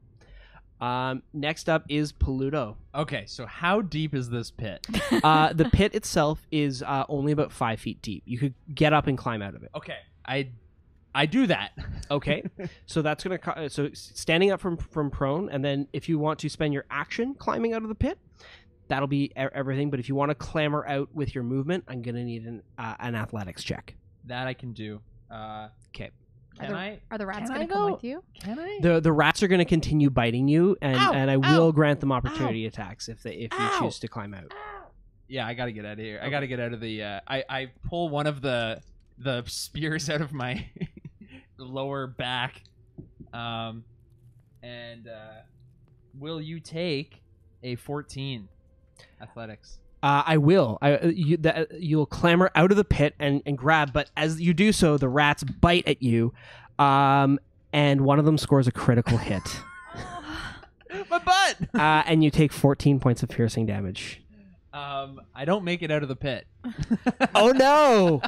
Next up is Pluto. Okay, so how deep is this pit? The pit itself is only about 5 feet deep. You could get up and climb out of it. Okay, I do that. Okay, so that's gonna so standing up from prone, and then if you want to spend your action climbing out of the pit, that'll be everything. But if you want to clamber out with your movement, I'm gonna need an athletics check. That I can do. Okay. Are the rats Can going I to come go? with you? Can I? The rats are going to continue biting you, and Ow! I Ow! will grant them opportunity attacks if you Ow! choose to climb out. Yeah, I gotta get out of here. I gotta get out of the. I pull one of the spears out of my lower back. Will you take a 14 athletics? I will. You'll clamber out of the pit and grab, but as you do so, the rats bite at you, and one of them scores a critical hit. My butt! And you take 14 points of piercing damage. I don't make it out of the pit. Oh no!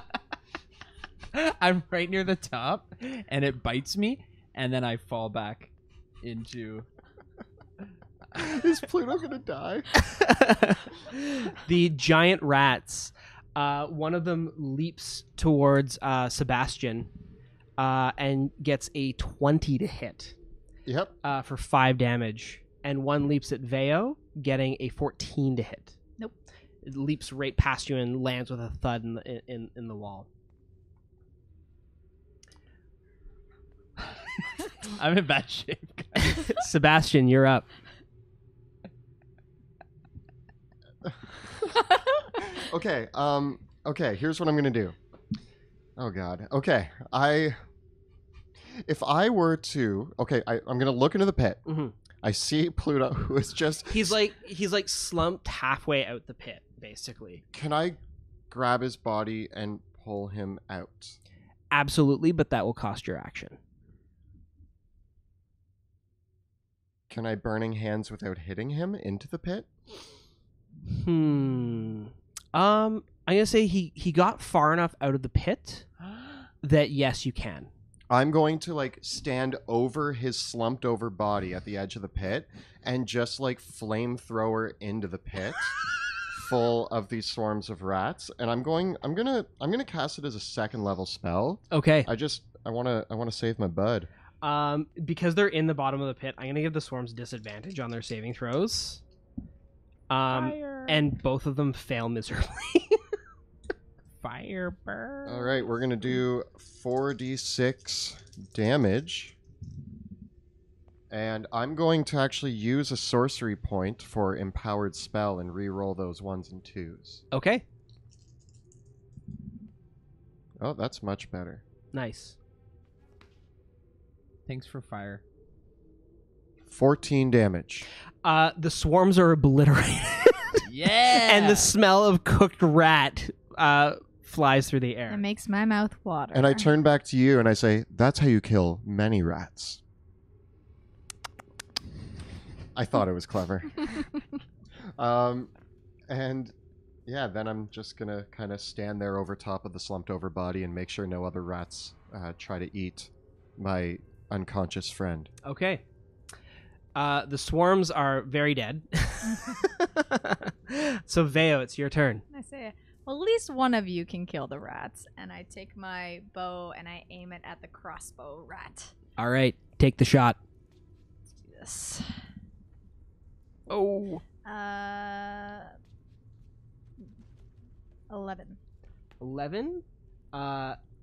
I'm right near the top, and it bites me, and then I fall back into. Is Pluto gonna die? The giant rats. One of them leaps towards Sebastian and gets a 20 to hit. Yep. For 5 damage, and one leaps at Veo, getting a 14 to hit. Nope. It leaps right past you and lands with a thud in the wall. I'm in bad shape, guys. Sebastian, you're up. Okay. Okay. Here's what I'm gonna do. Oh God. Okay. If I were to, I'm gonna look into the pit. Mm-hmm. I see Pluto, who is just. He's like slumped halfway out the pit, basically. Can I grab his body and pull him out? Absolutely, but that will cost your action. Can I burning hands without hitting him into the pit? I'm gonna say he got far enough out of the pit that yes, you can. I'm going to stand over his slumped over body at the edge of the pit and just flamethrower into the pit full of these swarms of rats, and I'm gonna cast it as a 2nd level spell. Okay. I want to save my bud. Because they're in the bottom of the pit, I'm gonna give the swarms disadvantage on their saving throws. Fire. And both of them fail miserably. Fire burn. All right, we're gonna do 4d6 damage, and I'm going to actually use a sorcery point for empowered spell and re-roll those 1s and 2s. Okay. Oh, that's much better. Nice. Thanks for fire. 14 damage. The swarms are obliterated. Yeah. And the smell of cooked rat flies through the air. It makes my mouth water. And I turn back to you and I say, that's how you kill many rats. I thought it was clever. And yeah, then I'm just going to kind of stand there over top of the slumped over body and make sure no other rats try to eat my unconscious friend. Okay. The swarms are very dead. So Veo, it's your turn. I say, well, at least one of you can kill the rats. And I take my bow and I aim it at the crossbow rat. All right, take the shot. Let's do this. Oh. 11. 11.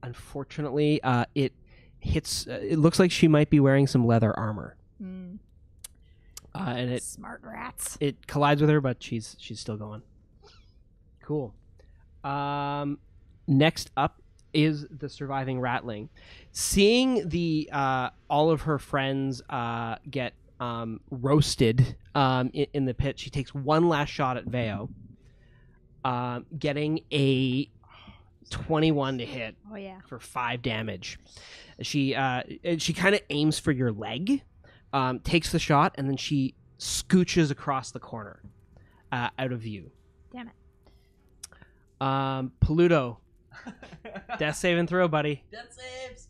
Unfortunately, it hits. It looks like she might be wearing some leather armor. And Smart rats. it collides with her, but she's still going. Cool. Next up is the surviving ratling. Seeing the all of her friends get roasted in the pit, she takes one last shot at Veo, getting a 21 to hit. Oh yeah. For 5 damage. She kind of aims for your leg, takes the shot, and then she scooches across the corner out of view. Damn it. Pluto. Death save and throw, buddy. Death saves.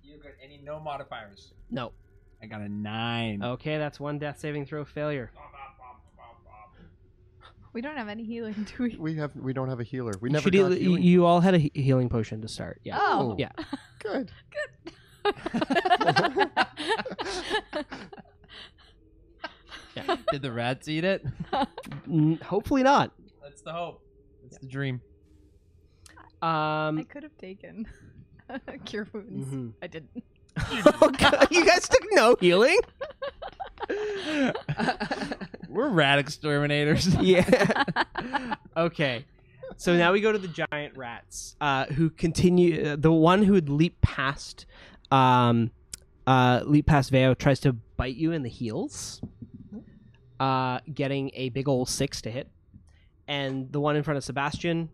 You got any no modifiers. No. I got a 9. Okay, that's one death saving throw failure. We don't have any healing, do we? We don't have a healer. We You never should got heal- healing. you all had a healing potion to start. Yeah. Oh. Yeah. Good. Did the rats eat it? Hopefully not. That's the hope. That's the dream. I could have taken cure wounds. Mhm. I didn't. Oh, God, you guys took no healing? We're rat exterminators. Yeah. Okay. So now we go to the giant rats, who continue. The one who would leap past Veo tries to bite you in the heels, getting a big ol' 6 to hit, and the one in front of Sebastian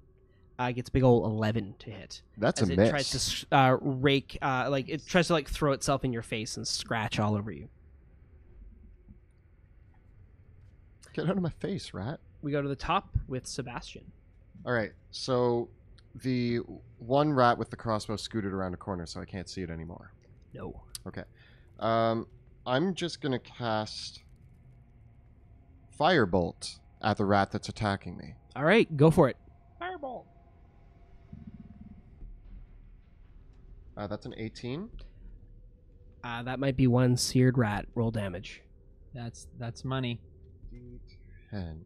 gets a big ol' 11 to hit. That's as a it miss. tries to rake, it tries to throw itself in your face and scratch all over you. Get out of my face, rat. We go to the top with Sebastian. All right, so the one rat with the crossbow scooted around a corner, so I can't see it anymore. No. Okay. I'm just going to cast Firebolt at the rat that's attacking me. All right, go for it. Fireball. That's an 18. That might be one seared rat. Roll damage. That's money. 10.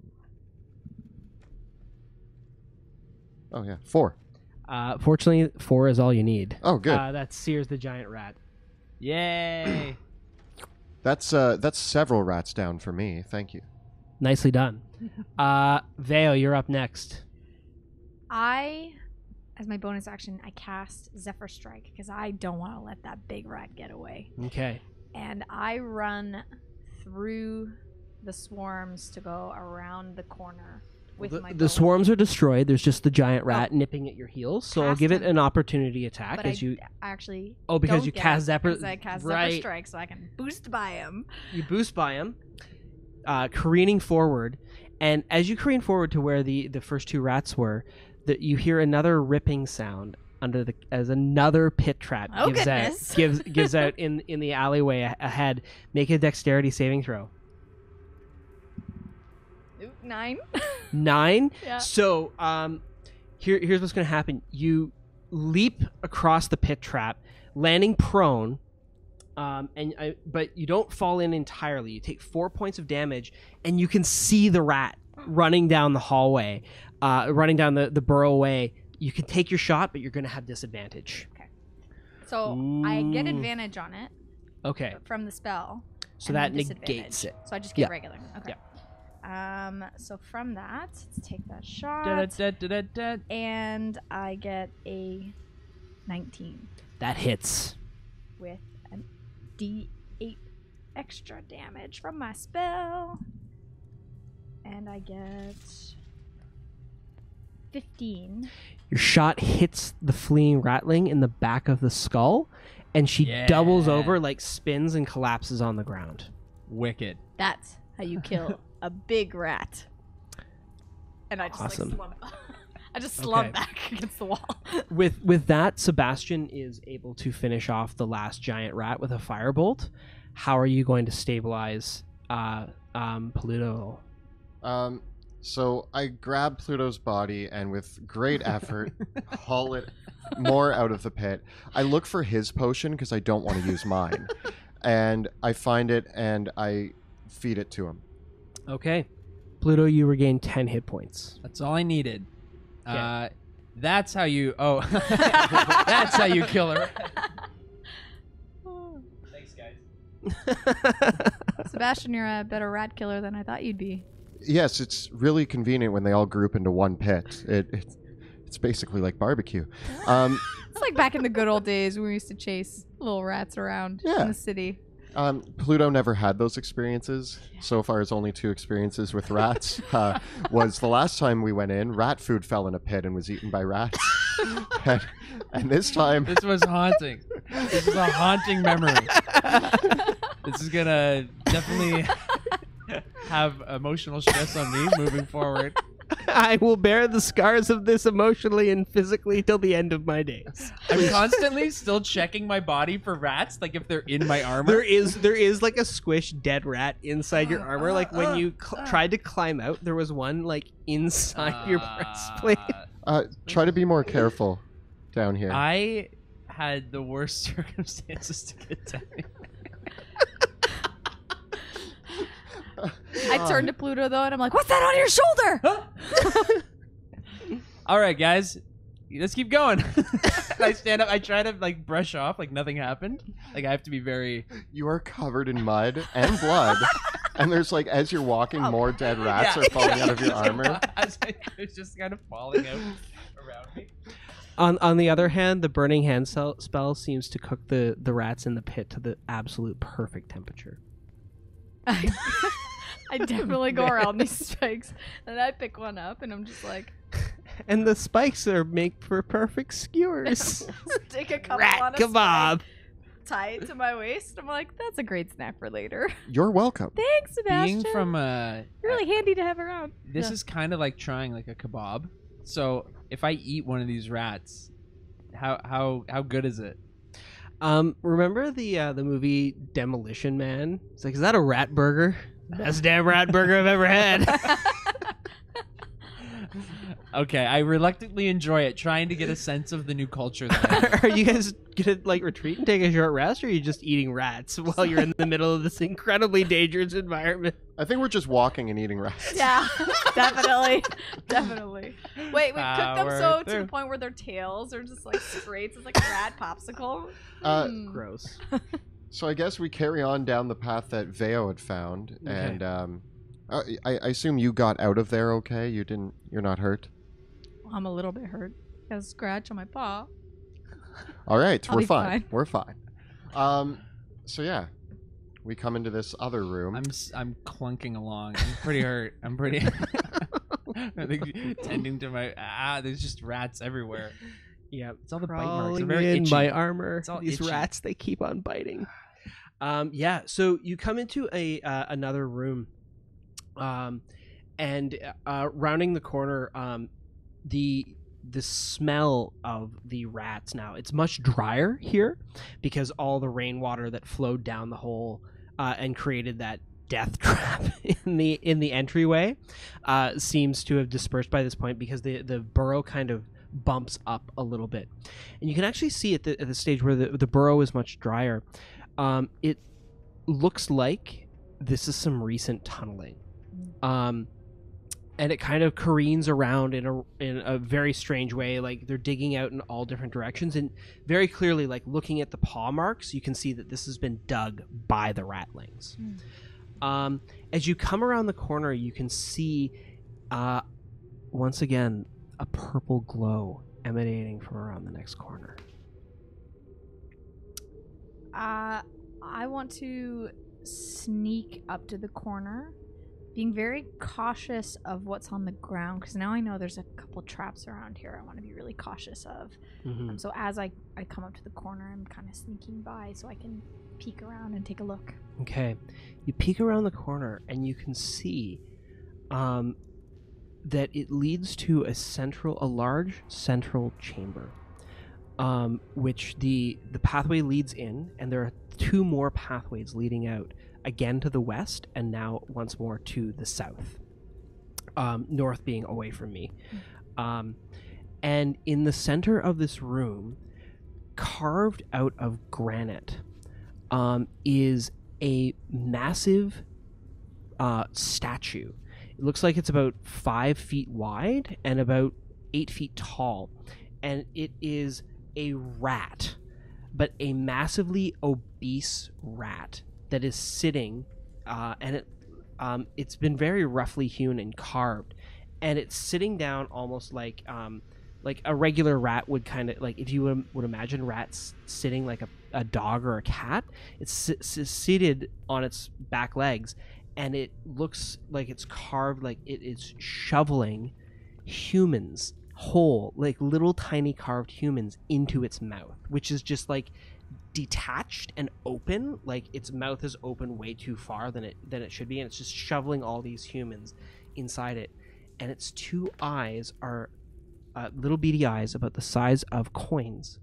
Oh, yeah. 4. Fortunately, 4 is all you need. Oh, good. That sears the giant rat. Yay. That's several rats down for me. Thank you. Nicely done. Veo, you're up next. As my bonus action, I cast Zephyr Strike because I don't want to let that big rat get away. Okay. And I run through the swarms to go around the corner with my bow. The swarms are destroyed. There's just the giant rat nipping at your heels. So I'll Cast give it him. an opportunity attack But as you. I actually Because don't you get cast it, Zephyr. 'cause I cast right. Zephyr Strike so I can boost by him. You boost by him, careening forward, and as you careen forward to where the first 2 rats were, you hear another ripping sound as another pit trap Oh, gives goodness. out gives out in the alleyway ahead. Make a dexterity saving throw. Ooh, 9. 9. Yeah. So here's what's going to happen. You leap across the pit trap, landing prone. But you don't fall in entirely. You take 4 points of damage, and you can see the rat running down the hallway, running down the burrowway. You can take your shot, but you're going to have disadvantage. So I get Ooh. advantage on it Okay, from the spell. so and that then negates disadvantage. it. So I just get Yeah. regular. Okay. So from that, let's take that shot. Da-da-da-da-da-da. And I get a 19 That hits. with a D8 extra damage from my spell. And I get 15. Your shot hits the fleeing ratling in the back of the skull, and she Yeah. doubles over, spins and collapses on the ground. Wicked. That's how you kill a big rat. And I just Awesome. slump. I just slump Okay. back against the wall. With that, Sebastian is able to finish off the last giant rat with a firebolt. How are you going to stabilize Pluto? So I grab Pluto's body and with great effort haul it more out of the pit. I look for his potion because I don't want to use mine. And I find it and I feed it to him. Okay. Pluto, you regain 10 hit points. That's all I needed. Okay. That's how you. Oh, that's how you kill her. Thanks, guys. Sebastian, you're a better rat killer than I thought you'd be. Yes, it's really convenient when they all group into one pit. It's basically like barbecue. It's like back in the good old days when we used to chase little rats around Yeah. in the city. Pluto never had those experiences. So far, his only 2 experiences with rats was the last time we went in. Rat food fell in a pit and was eaten by rats. and this time, This was haunting. This is a haunting memory. This is gonna definitely have emotional stress on me moving forward. I will bear the scars of this emotionally and physically till the end of my days. I'm constantly still checking my body for rats, like if they're in my armor. There is like a squished dead rat inside your armor. Like when you tried to climb out, there was one like inside your breastplate. Try to be more careful down here. I had the worst circumstances to get down here. I turned to Pluto though, and I'm like, "What's that on your shoulder?" All right, guys, let's keep going. I stand up. I try to like brush off, like nothing happened. Like I have to be very. You are covered in mud and blood, and there's like as you're walking, more dead rats are falling out of your armor. It's just kind of falling out around me. On the other hand, the burning hand spell seems to cook the rats in the pit to the absolute perfect temperature. I definitely go around these spikes, and I pick one up, and I'm just like, and the spikes are make for perfect skewers. take a couple Rat on a kebab. spike, tie it to my waist. I'm like, that's a great snack for later. You're welcome. Thanks, Sebastian. Being from You're really handy to have around. this is kind of like trying like a kebab. So if I eat one of these rats, how good is it? Remember the movie Demolition Man? It's like, is that a rat burger? Best damn rat burger I've ever had. Okay, I reluctantly enjoy it, trying to get a sense of the new culture. That Are you guys gonna like retreat and take a short rest, or are you just eating rats while you're in the middle of this incredibly dangerous environment? I think we're just walking and eating rats. Yeah, definitely. Wait, we cook them so Power to through. the point where their tails are just like straight. It's like a rat popsicle. Gross. So I guess we carry on down the path that Veo had found, Okay. and I assume you got out of there okay. You're not hurt. I'm a little bit hurt. Got a scratch on my paw. All right, I'll we're be fine. fine. We're fine. So yeah, we come into this other room. I'm clunking along. I'm pretty hurt. I'm pretty. I think tending to my there's just rats everywhere. Yeah, It's all the bite marks. crawling They're very in itchy. my armor. It's all These itchy. rats, they keep on biting. Yeah, so you come into another room, and rounding the corner, the smell of the rats now, it's much drier here because all the rainwater that flowed down the hole and created that death trap in the entryway seems to have dispersed by this point, because the burrow kind of bumps up a little bit, and you can actually see at the stage where the burrow is much drier. It looks like this is some recent tunneling, and it kind of careens around in a very strange way. Like they're digging out in all different directions, and very clearly, like looking at the paw marks, you can see that this has been dug by the ratlings. As you come around the corner, you can see once again a purple glow emanating from around the next corner. I want to sneak up to the corner, being very cautious of what's on the ground, because now I know there's a couple traps around here I want to be really cautious of. So as I come up to the corner, I'm kind of sneaking by so I can peek around and take a look. Okay, you peek around the corner and you can see that it leads to a large central chamber, which the pathway leads in, and there are two more pathways leading out, again to the west and now once more to the south, north being away from me. And in the center of this room, carved out of granite, is a massive statue. It looks like it's about 5 feet wide and about 8 feet tall, and it is a rat, but a massively obese rat that is sitting, and it's been very roughly hewn and carved, and it's sitting down almost like a regular rat would, kind of like if you would imagine rats sitting like a dog or a cat. It's seated on its back legs, and it looks like it's carved, like it is shoveling humans whole, like little tiny carved humans, into its mouth, which is just like detached and open. Like its mouth is open way too far than it should be, and it's just shoveling all these humans inside it. and its two eyes are little beady eyes about the size of coins,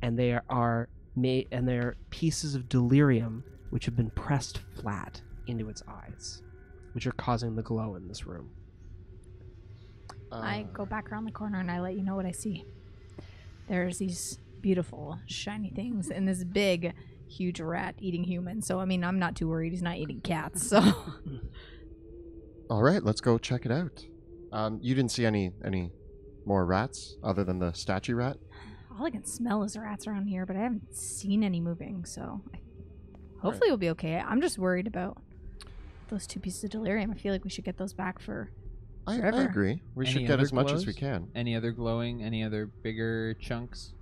and they're pieces of delirium which have been pressed flat into its eyes, which are causing the glow in this room. I go back around the corner and I let you know what I see. There's these beautiful, shiny things and this big, huge rat eating humans. So, I mean, I'm not too worried. He's not eating cats, so... All right, let's go check it out. You didn't see any more rats other than the statue rat? All I can smell is rats around here, but I haven't seen any moving, so... Hopefully we'll be okay. I'm just worried about those 2 pieces of delirium. I feel like we should get those back for... I agree. We should get as much as we can. Any other glowing? Any other bigger chunks?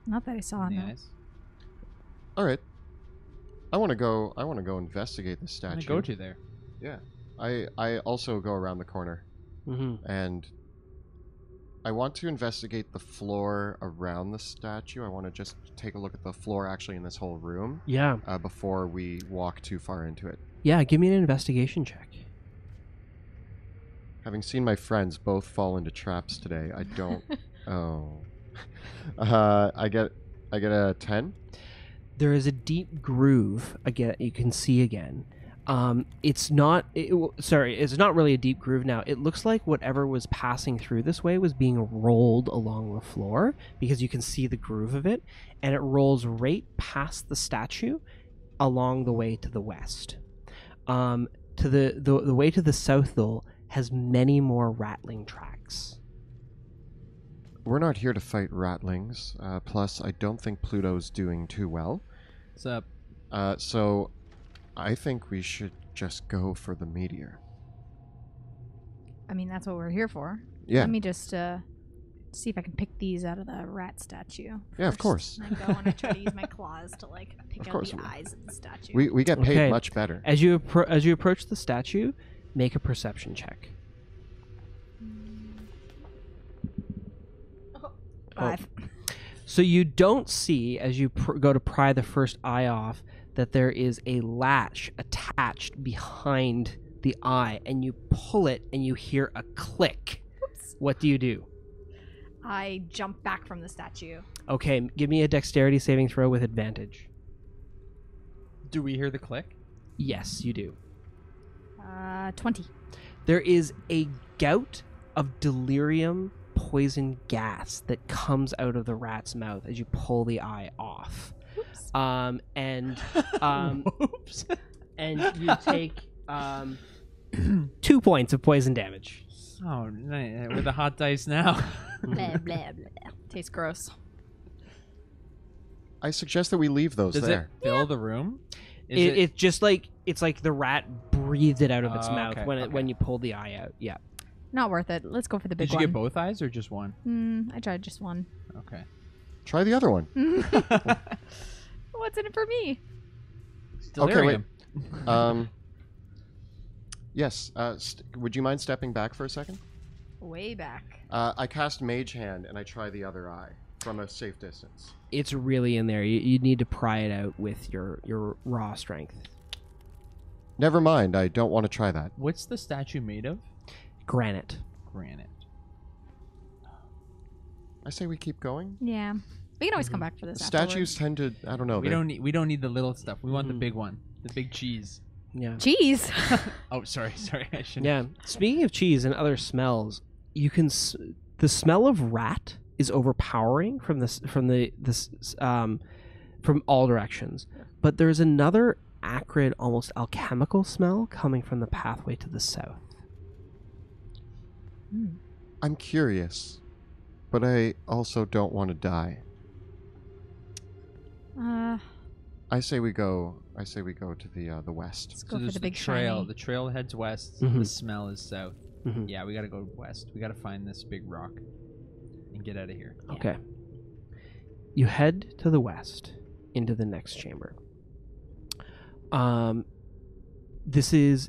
Not that I saw, in the no. eyes? All right. I want to go investigate the statue. Go to there. Yeah. I also go around the corner. Mm-hmm. And I want to investigate the floor around the statue. I want to just take a look at the floor actually in this whole room. Yeah. Before we walk too far into it. Yeah, give me an investigation check. Having seen my friends both fall into traps today, I don't... Oh. I get a 10. There is a deep groove again. You can see again. It's not really a deep groove now. It looks like whatever was passing through this way was being rolled along the floor, because you can see the groove of it, and it rolls right past the statue along the way to the west. To the way to the south, though, has many more rattling tracks. We're not here to fight ratlings. Plus, I don't think Pluto's doing too well. What's up? So, I think we should just go for the meteor. I mean, that's what we're here for. Yeah. Let me just see if I can pick these out of the rat statue. Yeah, of first. course. I go and I try to use my claws to pick Of out course the we will. eyes of the statue. We get paid Okay. much better. As you approach the statue, make a perception check. 5. So you don't see, as you go to pry the first eye off, that there is a latch attached behind the eye, and you pull it and you hear a click. Oops. What do you do? I jump back from the statue. Okay, give me a dexterity saving throw with advantage. Do we hear the click? Yes, you do. 20. There is a gout of delirium poison gas that comes out of the rat's mouth as you pull the eye off. Oops. Oops. And you take 2 points of poison damage. Oh, nice. With the hot dice now. Blah, blah, blah. Tastes gross. I suggest that we leave those Does there. it fill the room? It's just like it's like the rat breathed it out of its Oh, mouth okay, when you pulled the eye out. Yeah. Not worth it. Let's go for the big Did you one. get both eyes or just one? I tried just one. Okay. Try the other one. What's in it for me? Delirium. Yes. Would you mind stepping back for a second? Way back. I cast Mage Hand and I try the other eye from a safe distance. It's really in there. You need to pry it out with your raw strength. Never mind. I don't want to try that. What's the statue made of? Granite. Granite. I say we keep going. Yeah. We can always come back for this Statues tend to. I don't know. We don't need the little stuff. We want the Mhm. big one. The big cheese. Yeah. Cheese. Oh, sorry. I shouldn't. Yeah. Speaking of cheese and other smells, you can the smell of rat is overpowering from all directions. But there's another acrid, almost alchemical smell coming from the pathway to the south. I'm curious, but I also don't want to die. I say we go to the west. Let's So go for there's the big trail. shiny. The trail heads west. Mhm. The smell is south. Mhm. Yeah, we gotta go west. We gotta find this big rock and get out of here. Okay. You head to the west into the next chamber.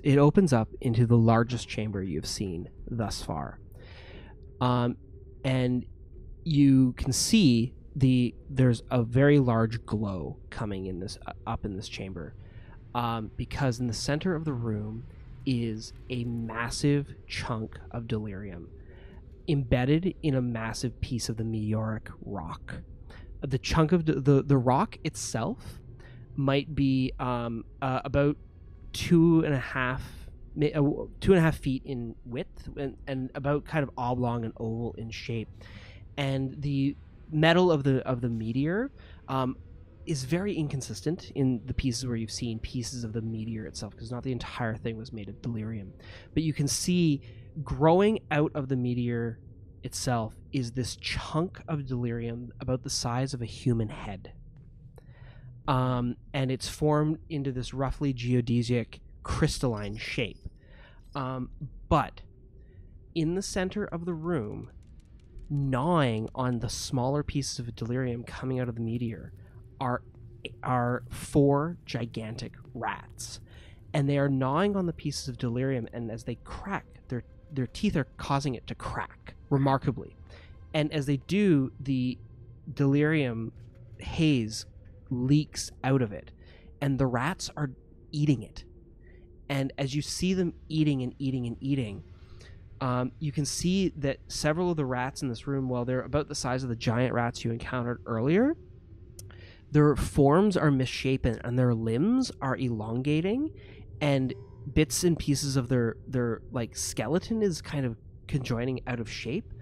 It opens up into the largest chamber you've seen thus far. And you can see there's a very large glow coming in up in this chamber. Because in the center of the room is a massive chunk of delirium embedded in a massive piece of the meteoric rock. The chunk of the rock itself might be about 2.5 feet in width and about kind of oblong and oval in shape. And the metal of the meteor is very inconsistent in the pieces where you've seen pieces of the meteor itself, because not the entire thing was made of delirium. But you can see growing out of the meteor itself is this chunk of delirium about the size of a human head. And it's formed into this roughly geodesic crystalline shape. But in the center of the room, gnawing on the smaller pieces of delirium coming out of the meteor, are 4 gigantic rats, and they are gnawing on the pieces of delirium, and as they crack, their teeth are causing it to crack remarkably, and as they do, the delirium haze leaks out of it, and the rats are eating it. And as you see them eating and eating and eating, you can see that several of the rats in this room, while they're about the size of the giant rats you encountered earlier, their forms are misshapen and their limbs are elongating, and bits and pieces of their like skeleton is kind of conjoining out of shape,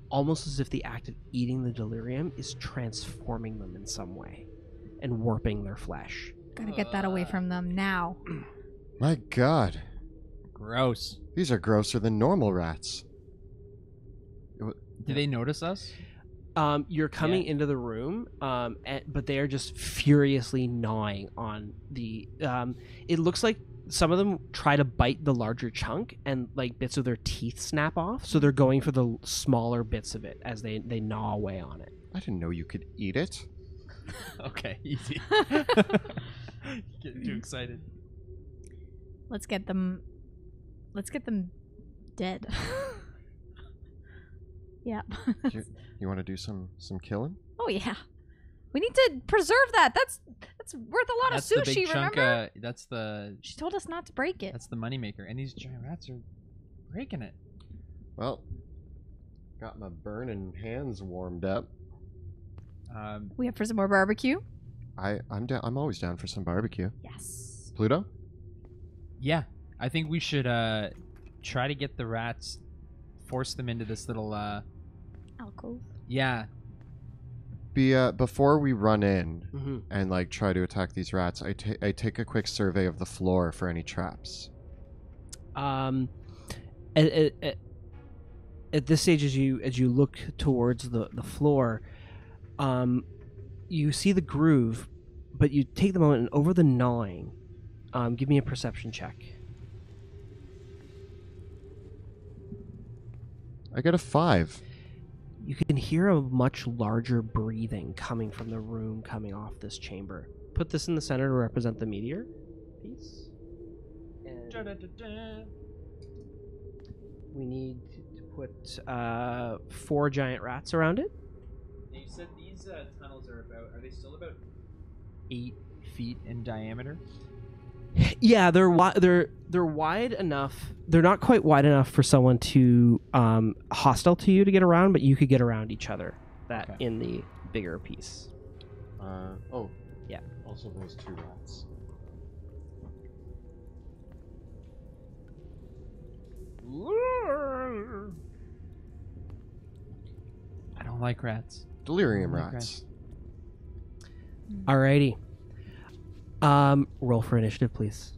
almost as if the act of eating the delirium is transforming them in some way and warping their flesh. Gotta get that away from them now. My God. Gross. These are grosser than normal rats. Do they notice us? You're coming into the room, but they are just furiously gnawing on the... it looks like some of them try to bite the larger chunk, and like bits of their teeth snap off, so they're going for the smaller bits of it as they gnaw away on it. I didn't know you could eat it. Okay, easy. Getting too excited. Let's get them dead. Yeah. You want to do some killing? Oh yeah. We need to preserve that. That's worth a lot That's of sushi, the big remember? Chunk, She told us not to break it. that's the moneymaker. And these giant rats are breaking it. Well, got my burning hands warmed up. We have for some more barbecue? I'm down. I'm always down for some barbecue. Yes. Pluto? Yeah, I think we should try to get the rats, force them into this little Alcove. yeah. Before we run in Mm-hmm. and like try to attack these rats, I take a quick survey of the floor for any traps. At this stage, as you look towards the floor, you see the groove, but you take the moment and over the gnawing, give me a perception check. I get a 5. You can hear a much larger breathing coming from the room coming off this chamber. Put this in the center to represent the meteor piece. And we need to put 4 giant rats around it. You said these tunnels are they still about 8 feet in diameter? Yeah, they're wide enough. They're not quite wide enough for someone to hostile to you to get around, but you could get around each other. Okay. In the bigger piece. Oh. Yeah. Also those 2 rats. I don't like rats. Delirium Oh my rats. Alrighty. Roll for initiative, please.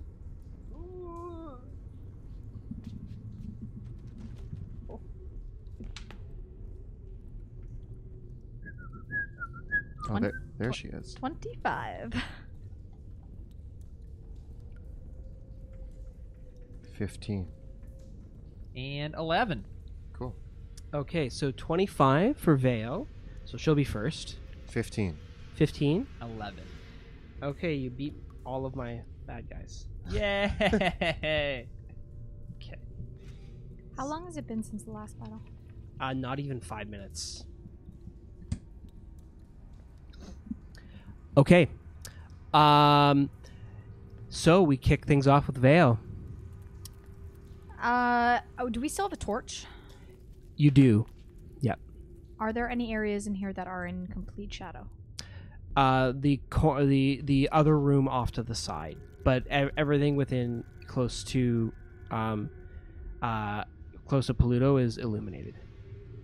Oh, there she is. 25. 15. And 11. Cool. Okay, so 25 for Veo, so she'll be first. 15. 15. 11. Okay, you beat all of my bad guys. Yay! Okay. How long has it been since the last battle? Not even 5 minutes. Okay. So we kick things off with Veo. Do we still have a torch? You do. Are there any areas in here that are in complete shadow? The other room off to the side, but everything within close to Pluto is illuminated.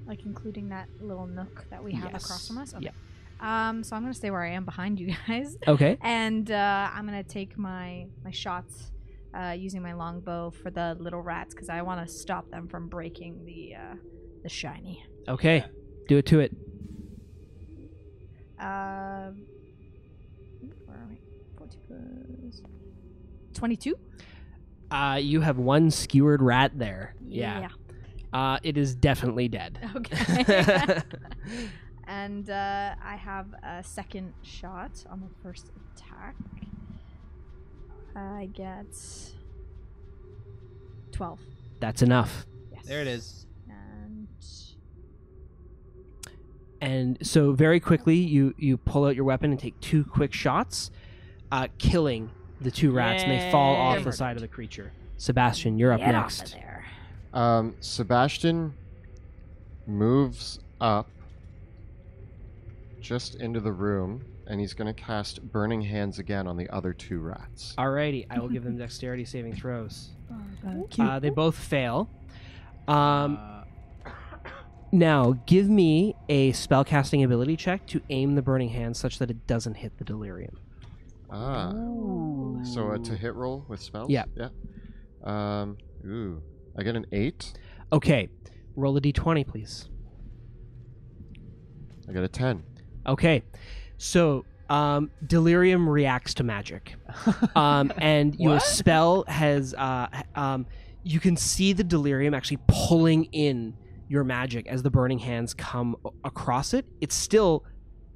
Like including that little nook that we have across from us? Okay. Yeah. So I'm going to stay where I am behind you guys. Okay. And I'm going to take my shots using my longbow for the little rats because I want to stop them from breaking the shiny. Okay. Do it to it. Where are we? 40 plus 22? You have one skewered rat there. Yeah. It is definitely dead. Okay. And I have a second shot on the first attack. I get 12. That's enough. Yes. There it is. And so very quickly, you pull out your weapon and take 2 quick shots, killing the 2 rats, and they fall off the side of the creature. Sebastian, you're up Get next. off of there. Sebastian moves up just into the room, and he's going to cast Burning Hands again on the other 2 rats. Alrighty, I will give them dexterity saving throws. Okay. They both fail. Now, give me a spellcasting ability check to aim the Burning Hands such that it doesn't hit the delirium. So a to hit roll with spells? Yeah. Yeah. I get an 8. Okay, roll a d20, please. I get a 10. Okay, so delirium reacts to magic, and your spell has you can see the delirium actually pulling in your magic as the Burning Hands come across it. It still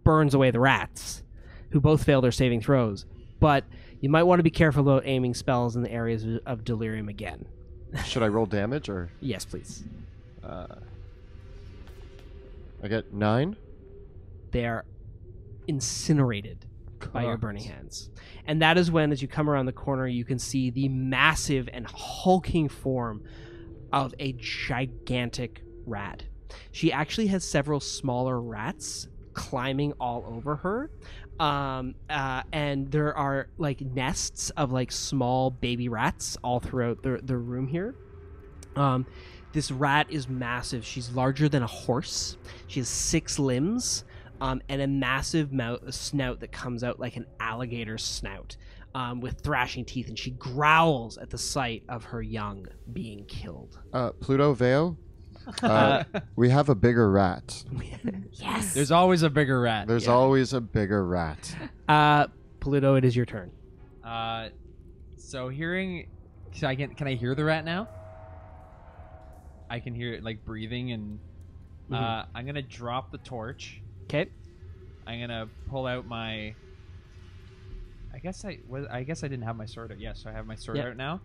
burns away the rats, who both fail their saving throws, but you might want to be careful about aiming spells in the areas of delirium again. Should I roll damage or? Yes, please. I get 9. They are incinerated by your Cooked. Burning Hands. And that is when, as you come around the corner, you can see the massive and hulking form of a gigantic rat. She actually has several smaller rats climbing all over her. And there are like nests of like small baby rats all throughout the room here. This rat is massive. She's larger than a horse. She has 6 limbs. And a massive snout that comes out like an alligator's snout, with thrashing teeth, and she growls at the sight of her young being killed. Pluto Veo, we have a bigger rat. Yes. There's always a bigger rat. There's always a bigger rat. Pluto, it is your turn. So hearing, can I hear the rat now? I can hear it like breathing, and I'm gonna drop the torch. Okay. I'm gonna pull out my. I guess I didn't have my sword out. Yes, so I have my sword out now,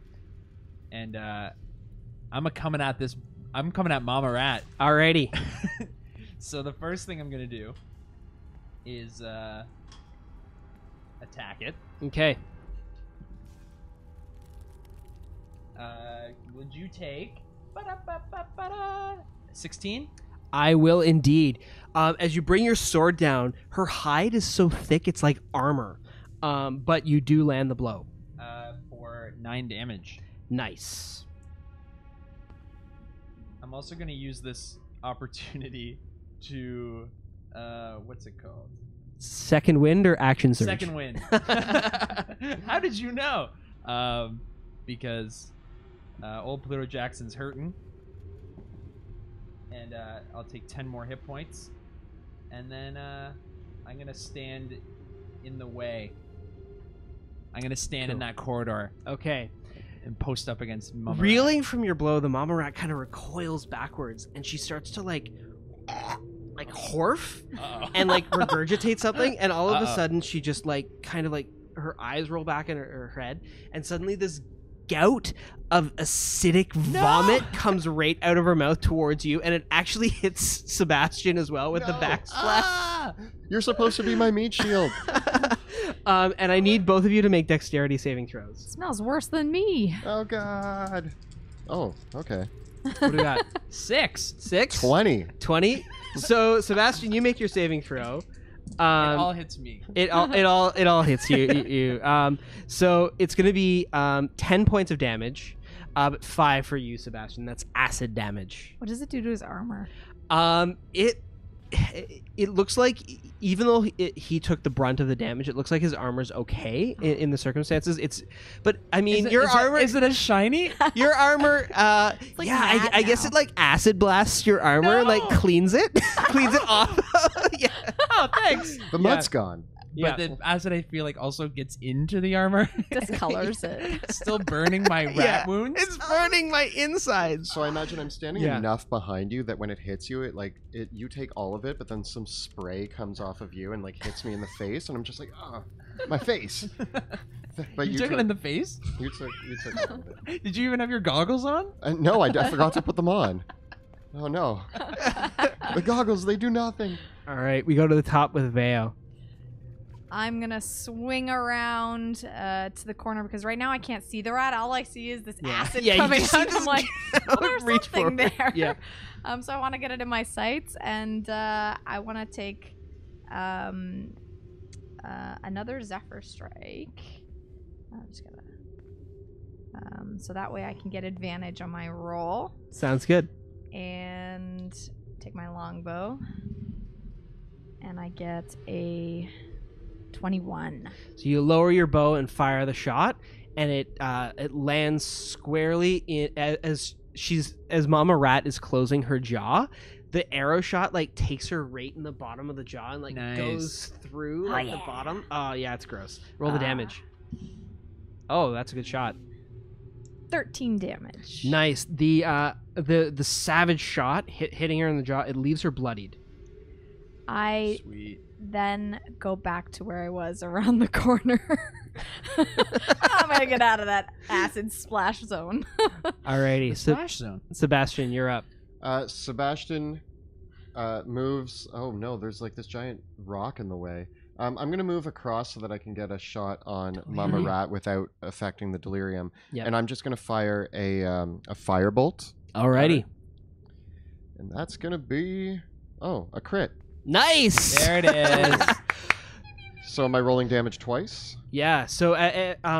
and I'm coming at Mama Rat. Alrighty. So the first thing I'm gonna do is attack it. Okay. Would you take 16? I will indeed. As you bring your sword down, her hide is so thick it's like armor. But you do land the blow. For 9 damage. Nice. I'm also going to use this opportunity to... what's it called? Second wind or action surge? Second wind. How did you know? Because old Pluto Jackson's hurting. And I'll take 10 more hit points. And then I'm going to stand in the way. I'm going to stand in that corridor. Okay. And post up against Mama Reeling Rat. from your blow, the Mama Rat kind of recoils backwards, and she starts to like horf and like regurgitate something, and all of a sudden she just like kind of like her eyes roll back in her head, and suddenly this gout of acidic vomit comes right out of her mouth towards you, and it actually hits Sebastian as well with the backsplash. You're supposed to be my meat shield. And I need both of you to make dexterity saving throws. Smells worse than me. Oh God. Oh, okay. What do we got? 6. 6? 20. 20? So, Sebastian, you make your saving throw. It all hits me. It all hits you. So it's going to be 10 points of damage, but 5 for you, Sebastian. That's acid damage. What does it do to his armor? It looks like even though he took the brunt of the damage, it looks like his armor's okay in the circumstances. But I mean, your armor is it a shiny? Your armor, like yeah, I guess now. it like acid blasts your armor, No. like cleans it off. Yeah. Oh, thanks. The mud's gone. But the acid, I feel like, also gets into the armor. Discolors it. Still burning my rat wounds. It's burning my insides. So I imagine I'm standing Yeah. enough behind you that when it hits you, you take all of it, but then some spray comes off of you and like hits me in the face, and I'm just like, my face. But You took it in the face? You took all of it. Did you even have your goggles on? No, I forgot to put them on. Oh no. The goggles, they do nothing. All right, we go to the top with Veo. I'm gonna swing around to the corner because right now I can't see the rat. All I see is this acid Yeah, you coming just- out. I'm like, well, there's reach something forward. there. Yeah. So I want to get it in my sights, and I want to take another Zephyr Strike. I'm just gonna. So that way I can get advantage on my roll, Sounds good. and take my longbow, and I get a 21. So you lower your bow and fire the shot, and it lands squarely in as Mama Rat is closing her jaw. The arrow shot like takes her right in the bottom of the jaw and like Nice. goes through Oh, like yeah. the bottom. Oh yeah, it's gross. Roll the damage. Oh, that's a good shot. 13 damage. Nice. The savage shot hitting her in the jaw. It leaves her bloodied. I Sweet. then go back to where I was around the corner. I'm gonna get out of that acid splash zone. Alrighty, Splash zone. Sebastian, you're up. Sebastian moves. Oh no, there's like this giant rock in the way. I'm gonna move across so that I can get a shot on Mama Rat without affecting the delirium. Yep. And I'm just gonna fire a firebolt, Alrighty. and that's gonna be a crit. Nice. There it is. So am I rolling damage twice? Yeah, so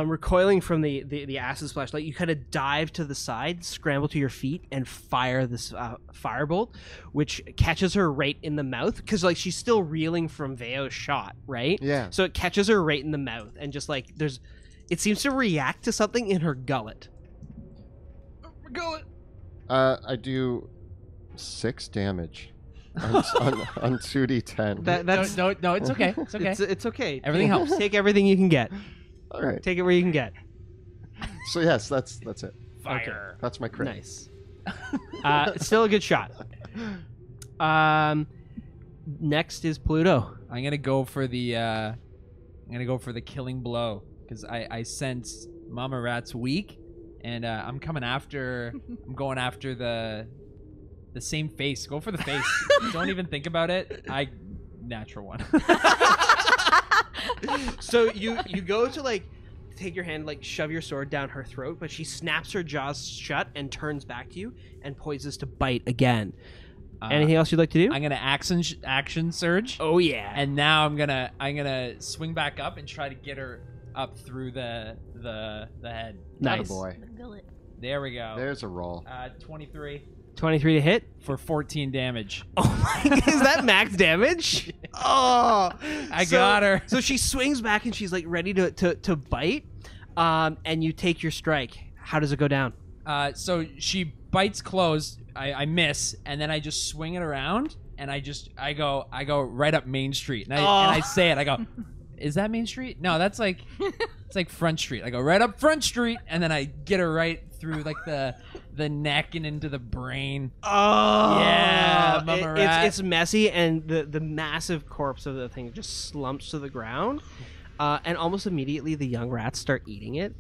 recoiling from the acid splash, like you kind of dive to the side, scramble to your feet, and fire this firebolt, which catches her right in the mouth, because like she's still reeling from Veo's shot, right? Yeah. So it catches her right in the mouth, and just like it seems to react to something in her gullet. I do 6 damage on 2d10. That's No, it's okay. It's okay. It's okay. Everything helps. Take everything you can get. All right. Take it where you can get. So yes, that's it. Fire. That's my crit. Nice. It's still a good shot. Next is Pluto. I'm gonna go for the killing blow because I sense Mama Rat's weak, and I'm coming after. I'm going after the same face. Go for the face. Don't even think about it. Natural one. So you go to like take your hand, like shove your sword down her throat, but she snaps her jaws shut and turns back to you and poises to bite again. Anything else you'd like to do? I'm gonna action surge. Oh yeah. And now I'm gonna swing back up and try to get her up through the head. Nice. Boy. There we go. There's a roll. 23 23 to hit. for 14 damage. Oh my! Is that max damage? Oh, I got her. So she swings back and she's like ready to bite. And you take your strike. How does it go down? So she bites closed. I miss, and then I just swing it around, and I go right up Main Street, and I say it. I go, "Is that Main Street? No, that's like it's like Front Street." I go right up Front Street, and then I get her right through like the neck and into the brain. Oh Yeah, Mama Rat. It's messy, and the massive corpse of the thing just slumps to the ground. And almost immediately, the young rats start eating it.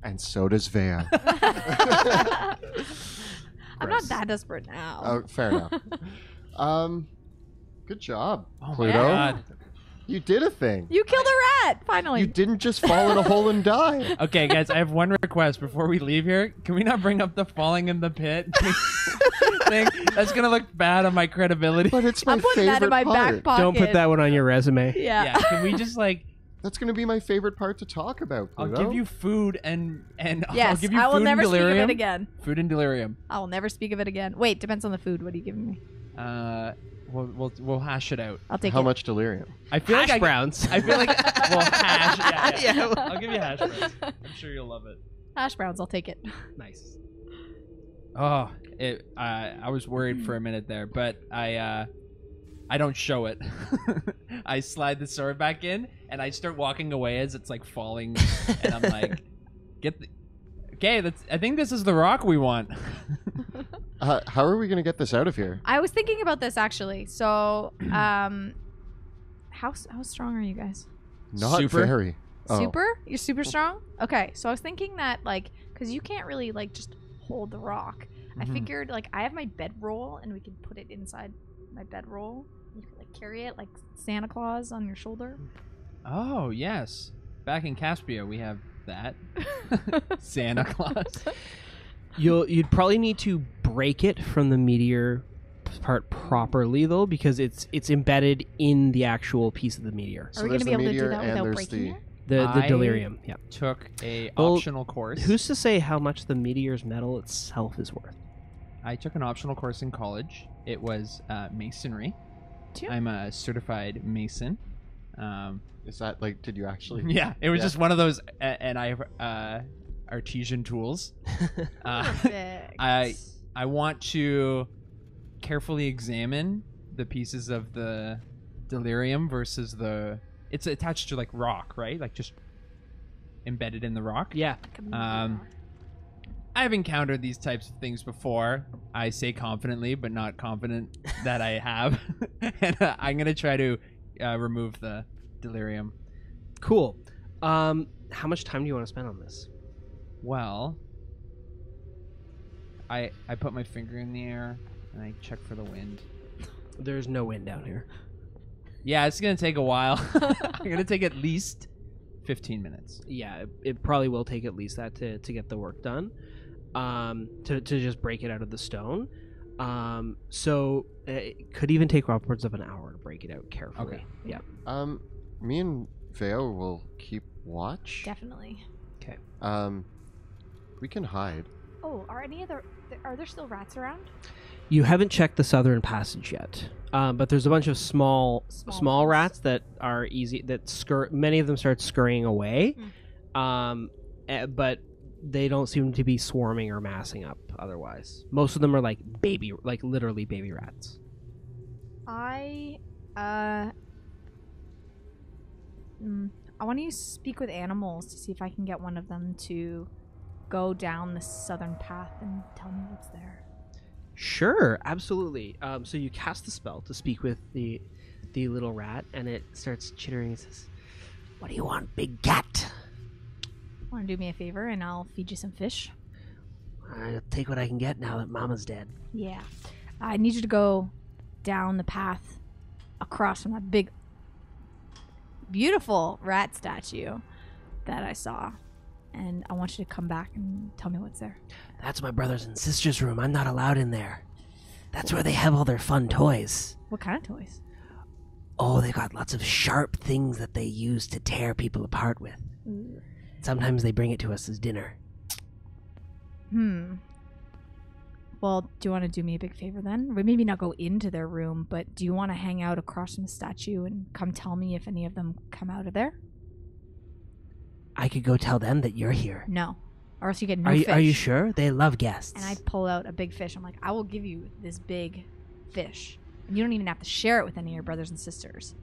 And so does Vea. I'm not that desperate now. Oh, fair enough. Good job, Oh my Pluto. God. You did a thing. You killed a rat, finally. You didn't just fall in a hole and die. Okay, guys, I have one request before we leave here. Can we not bring up the falling in the pit thing? That's gonna look bad on my credibility. But it's my I'm putting favorite that in my part. back pocket. Don't put that one on your resume. Yeah. Yeah, can we just like? That's going to be my favorite part to talk about, I'll Pluto. give you food and Yes, I'll give you I will food never and speak of delirium. it again. Food and delirium. I will never speak of it again. Wait, depends on the food. What are you giving me? We'll hash it out. I'll take How it. much delirium? I feel Hash like browns. I feel like well hash. Yeah. Yeah. I'll give you hash browns. I'm sure you'll love it. Hash browns, I'll take it. Nice. Oh, I was worried for a minute there, but I don't show it. I slide the sword back in, and I start walking away as it's like falling, and I'm like, okay, I think this is the rock we want. How are we going to get this out of here? I was thinking about this actually. So, how strong are you guys? Not Super. very. Oh. Super? You're super strong? Okay, so I was thinking that, like, because you can't really, like, just hold the rock. I figured, like, I have my bedroll, and we could put it inside my bedroll. You could, like, carry it like Santa Claus on your shoulder. Oh yes, back in Caspia we have that Santa Claus. You'd probably need to break it from the meteor part properly though, because it's embedded in the actual piece of the meteor. Are we going there's to be the able to do meteor that and without there's breaking it? The I- delirium. Yeah. Took a Well, optional course. Who's to say how much the meteor's metal itself is worth? I took an optional course in college. It was masonry. Two? I'm a certified mason. Is that like, did you actually? Yeah, it was Yeah. just one of those, and I have artesian tools. Perfect. I want to carefully examine the pieces of the delirium versus the. It's attached to like rock, right? Like just embedded in the rock. Yeah. I've encountered these types of things before. I say confidently, but not confident that I have. And I'm gonna try to remove the delirium. Cool. How much time do you want to spend on this? Well, I put my finger in the air and I check for the wind. There's no wind down here. Yeah, it's gonna take a while. I'm gonna take at least 15 minutes. Yeah, it probably will take at least that to get the work done. To just break it out of the stone. So it could even take upwards of an hour to break it out carefully. Okay. Yeah. Me and Veo will keep watch. Definitely. Okay. We can hide. Oh, are there still rats around? You haven't checked the southern passage yet, but there's a bunch of small ones. rats that are easy that many of them start scurrying away, but they don't seem to be swarming or massing up. Otherwise, most of them are like literally baby rats. I want to speak with animals to see if I can get one of them to go down the southern path and tell me what's there. Sure, absolutely. So you cast the spell to speak with the little rat, and it starts chittering and says, "What do you want, big cat?" Want to do me a favor and I'll feed you some fish? I'll take what I can get now that Mama's dead. Yeah. I need you to go down the path across from that big, beautiful rat statue that I saw. And I want you to come back and tell me what's there. That's my brother's and sister's room. I'm not allowed in there. That's where they have all their fun toys. What kind of toys? Oh, they got lots of sharp things that they use to tear people apart with. Ooh. Sometimes they bring it to us as dinner. Well, do you want to do me a big favor then? We maybe not go into their room, but do you want to hang out across from the statue and come tell me if any of them come out of there? I could go tell them that you're here. No. Or else you get no Are fish. you sure? They love guests. And I pull out a big fish. I'm like, I will give you this big fish. And you don't even have to share it with any of your brothers and sisters.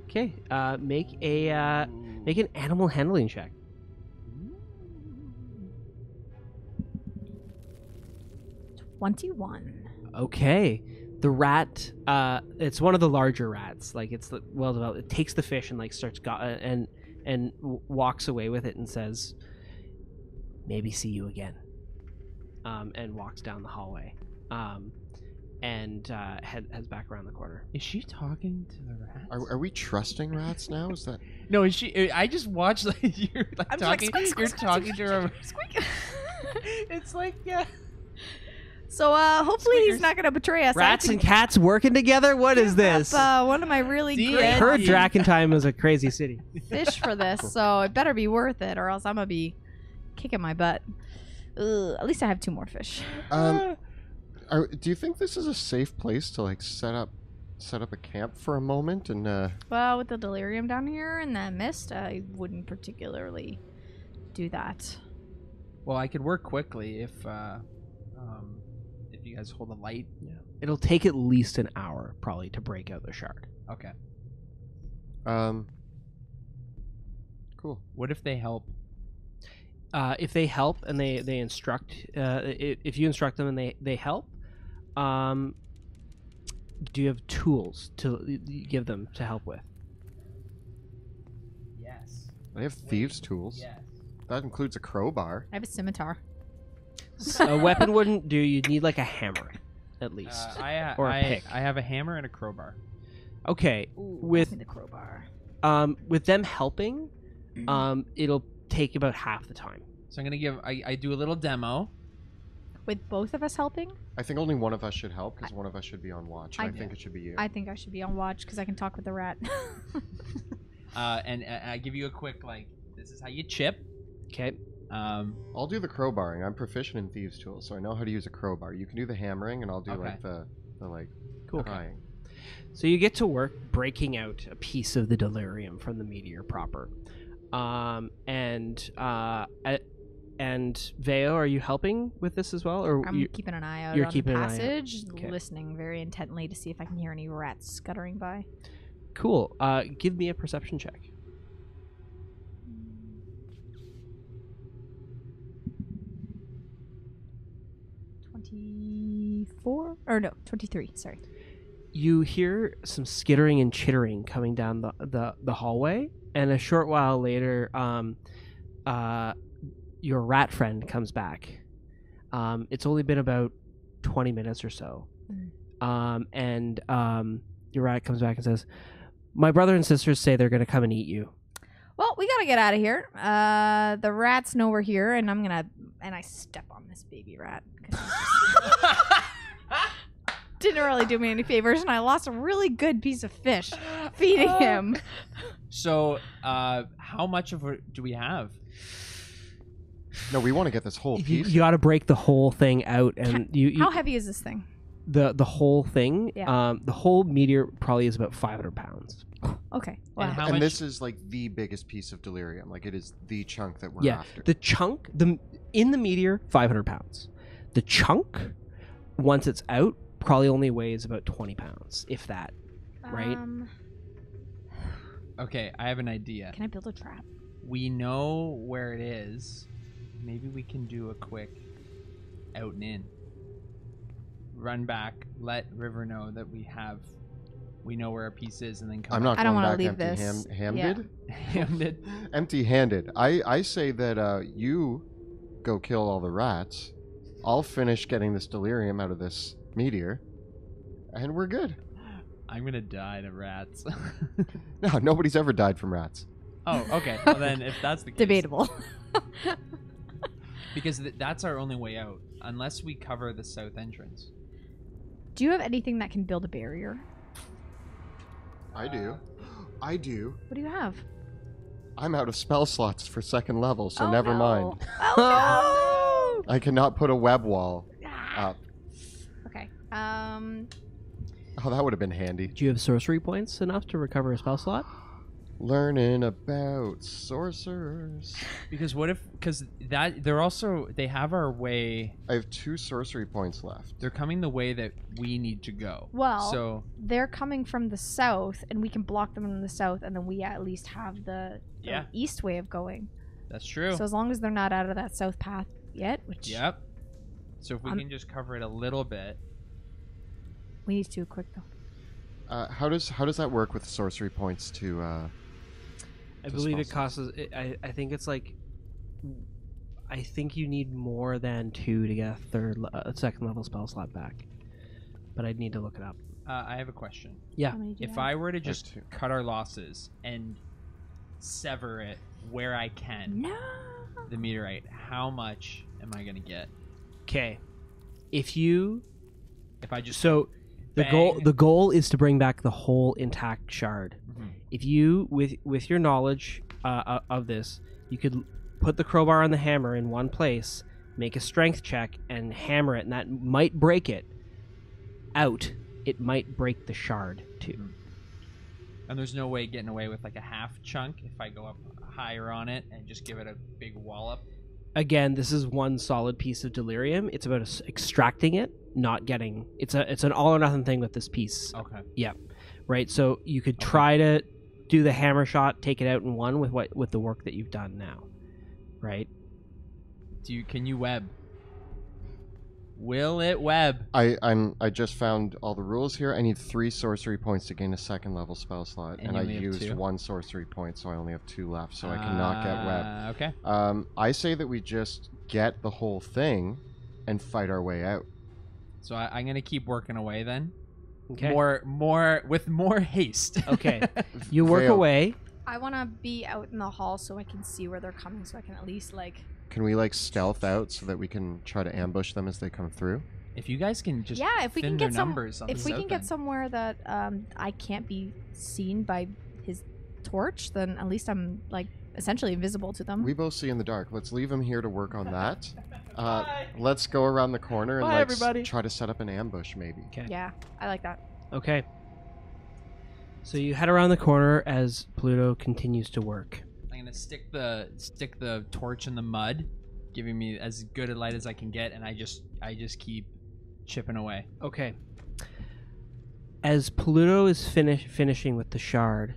Okay, make an animal handling check. 21. Okay. The rat, it's one of the larger rats. Like it's well developed. It takes the fish and like starts and walks away with it and says, "Maybe see you again." And walks down the hallway. and heads back around the corner. Is she talking to the rats? Are we trusting rats now? Is that? No, is she? I just watched like you're like I'm just like, talking. squeak, squeak, You're squeak, talking squeak, to her. squeak. It's like yeah. So hopefully he's not gonna betray us. Rats and cats working together? What is this? One of my really D&D. great I heard Drakkenheim was a crazy city. fish for this, so it better be worth it, or else I'm gonna be kicking my butt. Ugh, at least I have 2 more fish. Do you think this is a safe place to like set up a camp for a moment and Well, with the delirium down here and that mist, I wouldn't particularly do that. Well, I could work quickly if you guys hold a light. Yeah. It'll take at least an hour probably to break out the shard. Okay. cool. What if they help? If they help and they instruct, if you instruct them and they help, do you have tools to give them to help with? Yes. They have thieves' tools. Yes. That includes a crowbar. I have a scimitar. A weapon wouldn't do. You'd need like a hammer, at least, or a pick. I have a hammer and a crowbar. Okay, Ooh, with pass me the crowbar. with them helping, it'll take about half the time. So I'm gonna give. I do a little demo. With both of us helping, I think only one of us should help because one of us should be on watch. I- I think it should be you. I think I should be on watch because I can talk with the rat. And I give you a quick like. This is how you chip. Okay. I'll do the crowbarring. I'm proficient in thieves' tools, so I know how to use a crowbar. You can do the hammering, and I'll do Okay. like the like Cool. prying. So you get to work breaking out a piece of the delirium from the meteor proper. And Veo, are you helping with this as well, or I'm keeping an eye out you're on keeping the an eye out. passage, Okay. listening very intently to see if I can hear any rats scuttering by. cool? Give me a perception check. 24? Or no, 23, sorry. You hear some skittering and chittering coming down the hallway, and a short while later, your rat friend comes back. It's only been about 20 minutes or so, and your rat comes back and says, "My brother and sisters say they're going to come and eat you." Well, we gotta get out of here. The rats know we're here, and I step on this baby rat. 'Cause he's just- didn't really do me any favors, and I lost a really good piece of fish feeding him. So, how much of it do we have? No, we want to get this whole You piece. got to break the whole thing out, and How heavy is this thing? the whole thing. Yeah. The whole meteor probably is about 500 pounds. Okay. Wow. And how and much? this is like the biggest piece of delirium. Like it is the chunk that we're Yeah, after. the chunk, in the meteor, 500 pounds. The chunk, once it's out, probably only weighs about 20 pounds, if that. right? Okay, I have an idea. Can I build a trap? We know where it is. Maybe we can do a quick out and in. Run back, let River know that we know where our piece is, and then come I'm back. not I don't going wanna back leave empty this. handed. Hamded. Empty-handed. I say that you go kill all the rats. I'll finish getting this delirium out of this meteor, and we're good. I'm gonna die to rats. No, nobody's ever died from rats. Oh, okay. Well, then if that's the case, Debatable. because that's our only way out, unless we cover the south entrance. Do you have anything that can build a barrier? I do. I do. What do you have? I'm out of spell slots for second level, so Oh, never no. mind. Oh I cannot put a web wall no! up. Okay. Oh, that would have been handy. Do you have sorcery points enough to recover a spell slot? Learning about sorcerers. Because what if? Because they have our way. I have 2 sorcery points left. They're coming the way that we need to go. Well, so they're coming from the south, and we can block them in the south, and then we at least have the Yeah. east way of going. that's true. So as long as they're not out of that south path yet, which Yep. So if we can just cover it a little bit. we need to do it quick though. How does that work with sorcery points to? I To believe spell it costs. I think it's like. I think you need more than 2 to get a second level spell slot back. but I'd need to look it up. I have a question. Yeah. How many do you If have? I were to just two. cut our losses and sever it where I can, No. the meteorite, how much am I gonna get? Okay. If If I just the bang. goal is to bring back the whole intact shard. Mhm. If you with your knowledge of this, you could put the crowbar on the hammer in one place, make a strength check, and hammer it, and that might break it out. It might break the shard too. And there's no way getting away with like a half chunk if I go up higher on it and just give it a big wallop. Again, this is one solid piece of delirium. It's about extracting it, not getting. It's an all or nothing thing with this piece. Okay. Yeah, right. So you could try to do the hammer shot, take it out in one with the work that you've done now, right? Can you web? Will it web? I just found all the rules here. I need 3 sorcery points to gain a 2nd level spell slot, And and you I only have used 2? 1 sorcery point, so I only have 2 left, so I cannot get web. Okay. I say that we just get the whole thing and fight our way out. So I'm gonna keep working away then. Okay. More with more haste. Okay. You work Vale, away. I want to be out in the hall so I can see where they're coming, so I can at least Can we stealth out so that we can try to ambush them as they come through? If you guys can just if we thin can their get some, numbers on if the we south can get end. somewhere that I can't be seen by his torch, then at least I'm essentially invisible to them. We both see in the dark. Let's leave him here to work on that. Let's go around the corner and Bye, everybody. try to set up an ambush, maybe. Okay. Yeah, I like that. Okay. So you head around the corner as Pluto continues to work. I'm gonna stick the torch in the mud, giving me as good a light as I can get, and I just keep chipping away. Okay. As Pluto is finishing with the shard,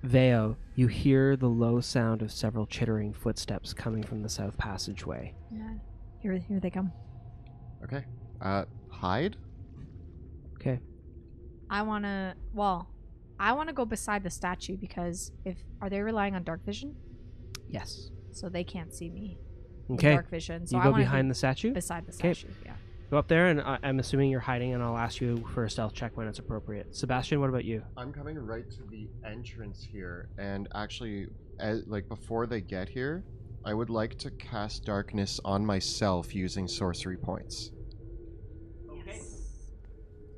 Veo, you hear the low sound of several chittering footsteps coming from the south passageway. Yeah. Here they come. Okay. Hide? Okay. I want to go beside the statue because are they relying on dark vision? Yes. So they can't see me. with Okay. Dark vision. So You I go wanna behind be the statue? beside the 'Kay. statue. Yeah. Go up there, and I'm assuming you're hiding, and I'll ask you for a stealth check when it's appropriate. Sebastian, what about you? I'm coming right to the entrance here, and actually, before they get here, I would like to cast darkness on myself using sorcery points. Okay.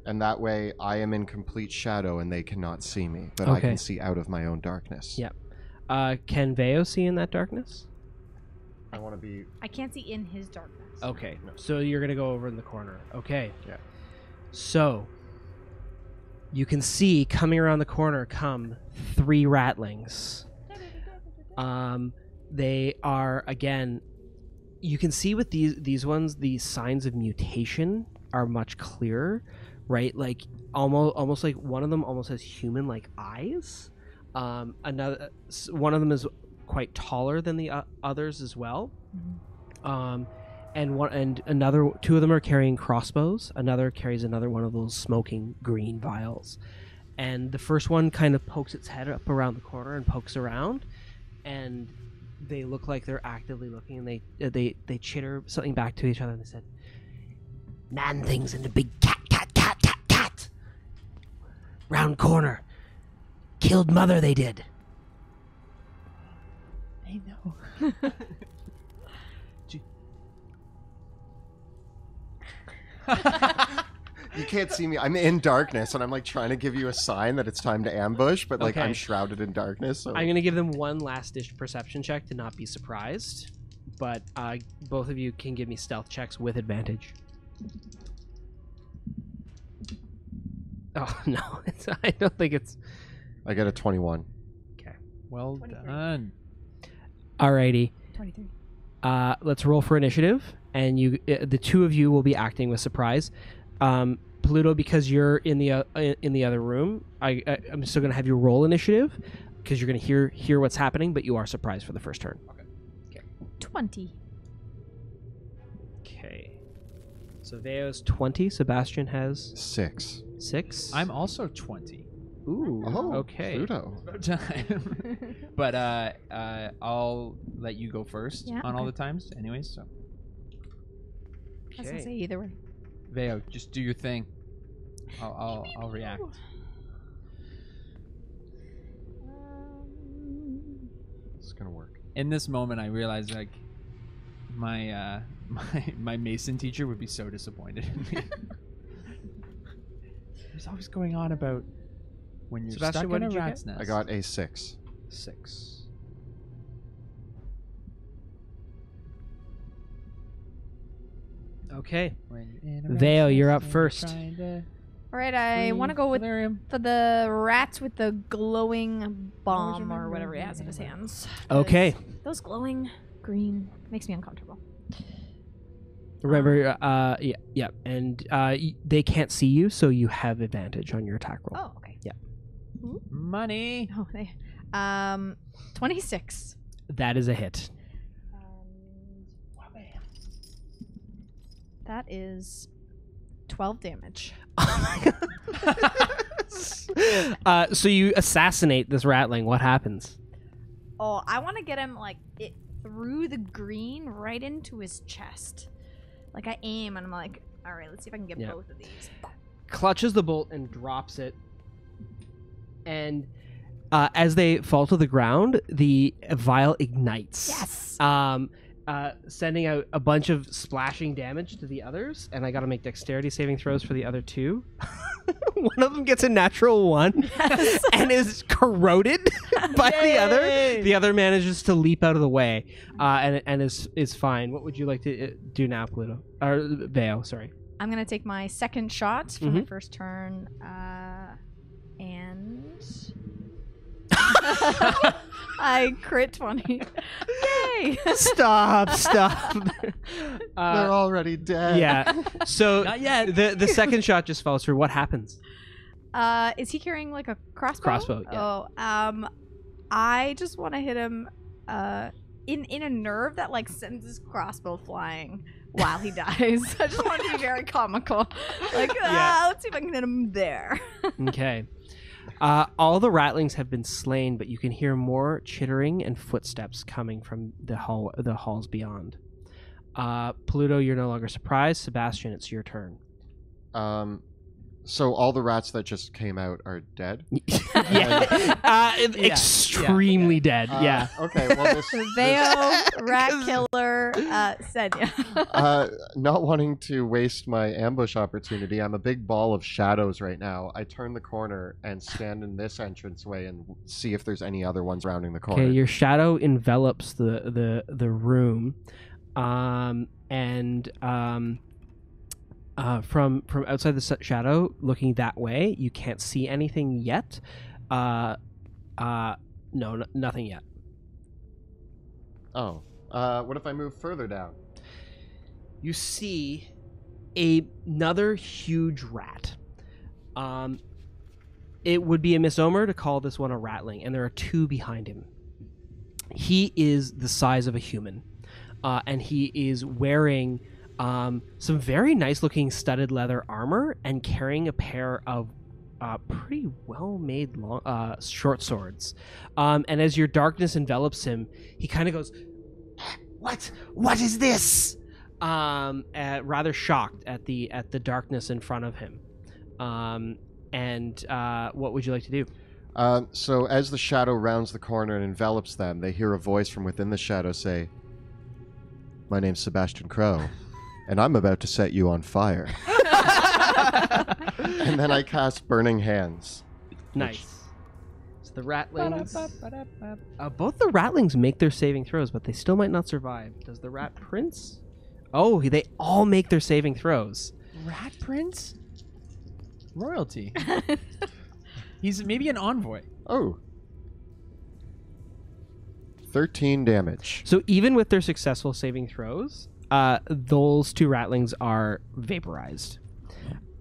And that way, I am in complete shadow and they cannot see me, but I Okay. can see out of my own darkness. Yep. Can Veo see in that darkness? I want to be... I can't see in his darkness. Okay. So you're going to go over in the corner. Okay. Yeah. So you can see coming around the corner come 3 ratlings. They are, again, you can see with these ones, the signs of mutation are much clearer, right? Like almost like one of them almost has human-like eyes. One of them is quite taller than the others as well. And two of them are carrying crossbows. Another carries another one of those smoking green vials. And the first one kind of pokes its head up around the corner and pokes around, and they look like they're actively looking, and they chitter something back to each other, and they said, "Man things in the big cat. Round corner. Killed mother, they did." I know. You can't see me. I'm in darkness, and I'm trying to give you a sign that it's time to ambush, but Okay. I'm shrouded in darkness. So I'm going to give them one last-ditch perception check to not be surprised, but both of you can give me stealth checks with advantage. Oh, no. I don't think it's... I get a 21. Well 23. done. Alrighty. 23. Let's roll for initiative, and the two of you will be acting with surprise. Pluto, because you're in the other room, I'm still going to have you roll initiative, because you're going to hear what's happening, but you are surprised for the first turn. 20. Okay. So Veo's 20. Sebastian has 6. 6. I'm also 20. Ooh. Oh, okay. Pluto. About time. But I'll let you go first Yeah, on all okay. the times, anyways. So I was gonna say either way. Veo, just do your thing. I'll react. It's gonna work. In this moment, I realize like my my Mason teacher would be so disappointed in me. He's always going on about when you're Sebastian, stuck what in a did you rat's get? nest. I got a 6. 6. Okay. When you're in a Vale, rat's you're nest up and first. trying to All right, I free want to go with Valerium. for the rats with the glowing bomb or remember whatever he the has in his name. hands. Okay. Those glowing green makes me uncomfortable. Remember, yeah, and they can't see you, so you have advantage on your attack roll. Oh, okay. Yeah. Money. Oh, they 26. That is a hit. That is 12 damage. Oh my god. So you assassinate this ratling. What happens? Oh, I want to get him like it through the green right into his chest. Like I aim and I'm like, all right, let's see if I can get Yeah. both of these. Clutches the bolt and drops it. And as they fall to the ground, the vial ignites. Yes. Sending out a bunch of splashing damage to the others, and I got to make dexterity saving throws for the other two. One of them gets a natural 1 Yes. and is corroded by the other. Yay! The other manages to leap out of the way, and is fine. What would you like to do now, Pluto? Or Veo, sorry. I'm gonna take my second shot for my first turn, and I crit 20. Yay! Stop. They're already dead. Yeah. So Not yet. the second shot just falls through. What happens? Is he carrying like a crossbow? Crossbow, yeah. Oh, I just want to hit him, in a nerve that like sends his crossbow flying while he dies. I just want it to be very comical. Like, let's see if I can hit him there. Okay. All the ratlings have been slain, but you can hear more chittering and footsteps coming from the halls beyond. Pluto, you're no longer surprised. Sebastian, it's your turn. So all the rats that just came out are dead? Extremely dead. Yeah. Okay, well, this Veo, rat killer, Senya. not wanting to waste my ambush opportunity, I'm a big ball of shadows right now. I turn the corner and stand in this entranceway and see if there's any other ones rounding the corner. Okay, your shadow envelops the room, from outside the shadow, looking that way, you can't see anything yet. No, nothing yet. Oh. What if I move further down? You see another huge rat. It would be a misnomer to call this one a ratling, and there are two behind him. He is the size of a human, and he is wearing some very nice looking studded leather armor and carrying a pair of pretty well made short swords. And as your darkness envelops him, he kind of goes, What is this? Rather shocked at the darkness in front of him. What would you like to do? So as the shadow rounds the corner and envelops them, they hear a voice from within the shadow say, "My name's Sebastian Crowe, and I'm about to set you on fire." And then I cast Burning Hands. Nice. So the ratlings. Both the ratlings make their saving throws, but they still might not survive. Does the rat prince? Oh, they all make their saving throws. Rat Prince? Royalty. He's maybe an envoy. Oh. 13 damage. So even with their successful saving throws, those two ratlings are vaporized.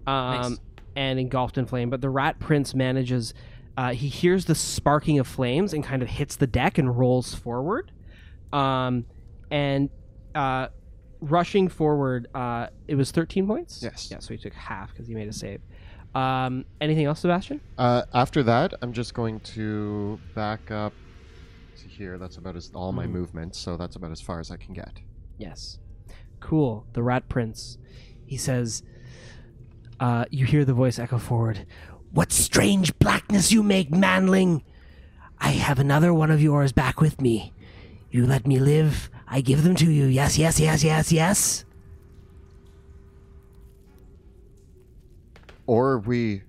Nice. And engulfed in flame. But the rat prince manages, he hears the sparking of flames and kind of hits the deck and rolls forward. Rushing forward, it was 13 points? Yes. Yeah, so he took half because he made a save. Anything else, Sebastian? After that, I'm just going to back up to here. That's about all my movements, so that's about as far as I can get. Yes. Cool. The rat prince. He says, You hear the voice echo forward. What strange blackness you make, manling! I have another one of yours back with me. You let me live, I give them to you. Yes, yes, yes, yes, yes. Or we...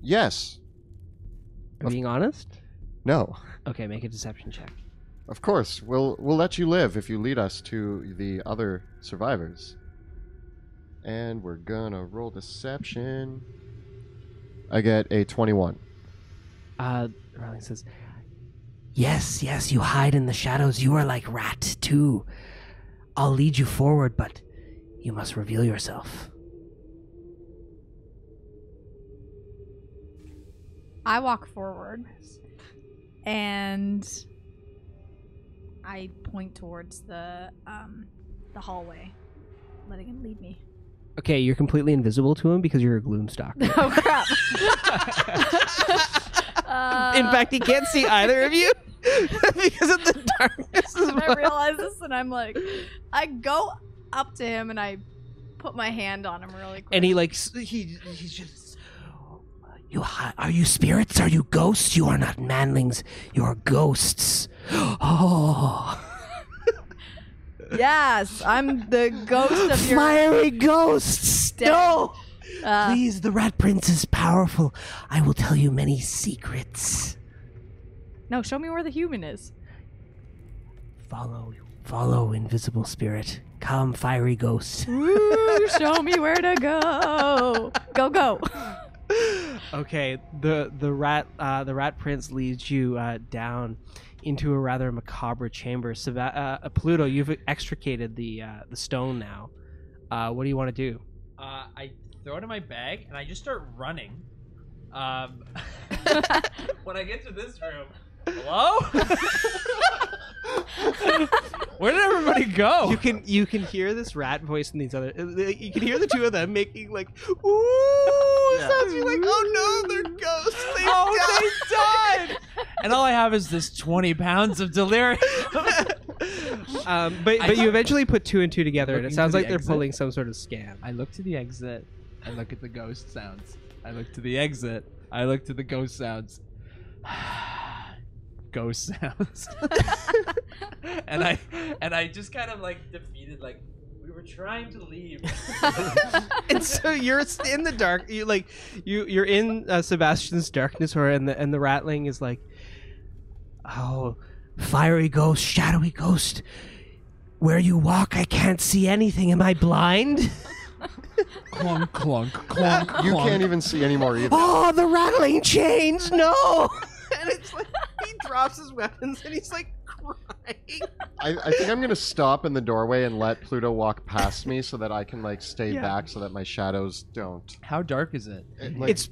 yes. Are you being honest? No. Okay, make a deception check. Of course. We'll let you live if you lead us to the other survivors. And we're gonna roll deception. I get a 21. Riley says, yes, yes, you hide in the shadows. You are like rat, too. I'll lead you forward, but you must reveal yourself. I walk forward and I point towards the hallway, letting him lead me. Okay, you're completely invisible to him because you're a gloomstalker. Oh crap! In fact, he can't see either of you because of the darkness. And I realize this, and I'm like, I go up to him and I put my hand on him really quick. And he like he's just. Are you spirits? Are you ghosts? You are not manlings. You are ghosts. Oh. Yes, I'm the ghost of your fiery ghosts. dead. No. Please, the Rat Prince is powerful. I will tell you many secrets. No, show me where the human is. Follow, invisible spirit. Come, fiery ghost. Ooh, show me where to go. Go. Okay, the rat prince leads you down into a rather macabre chamber. Pluto, you've extricated the stone now. What do you want to do? I throw it in my bag and I just start running. When I get to this room, hello? Where did everybody go? You can hear this rat voice and these other. You can hear the two of them making like ooh sounds. You're like, oh no, they're ghosts. They died. And all I have is this 20 pounds of delirium. But you eventually put two and two together, and it sounds like they're exit. pulling some sort of scam. I look to the exit. I look at the ghost sounds. I look to the exit. I look to the ghost sounds. Ghost sounds. and I just kind of like defeated, like, we were trying to leave. And so you're in the dark. You're in Sebastian's darkness, and the ratling is like, oh, fiery ghost, shadowy ghost. Where you walk, I can't see anything. Am I blind? Clunk, clunk, clunk, You clunk. can't even see anymore either. Oh, the rattling chains! No! And it's like he drops his weapons and he's like crying. I think I'm going to stop in the doorway and let Pluto walk past me so that I can like stay back so that my shadows don't. How dark is it? It's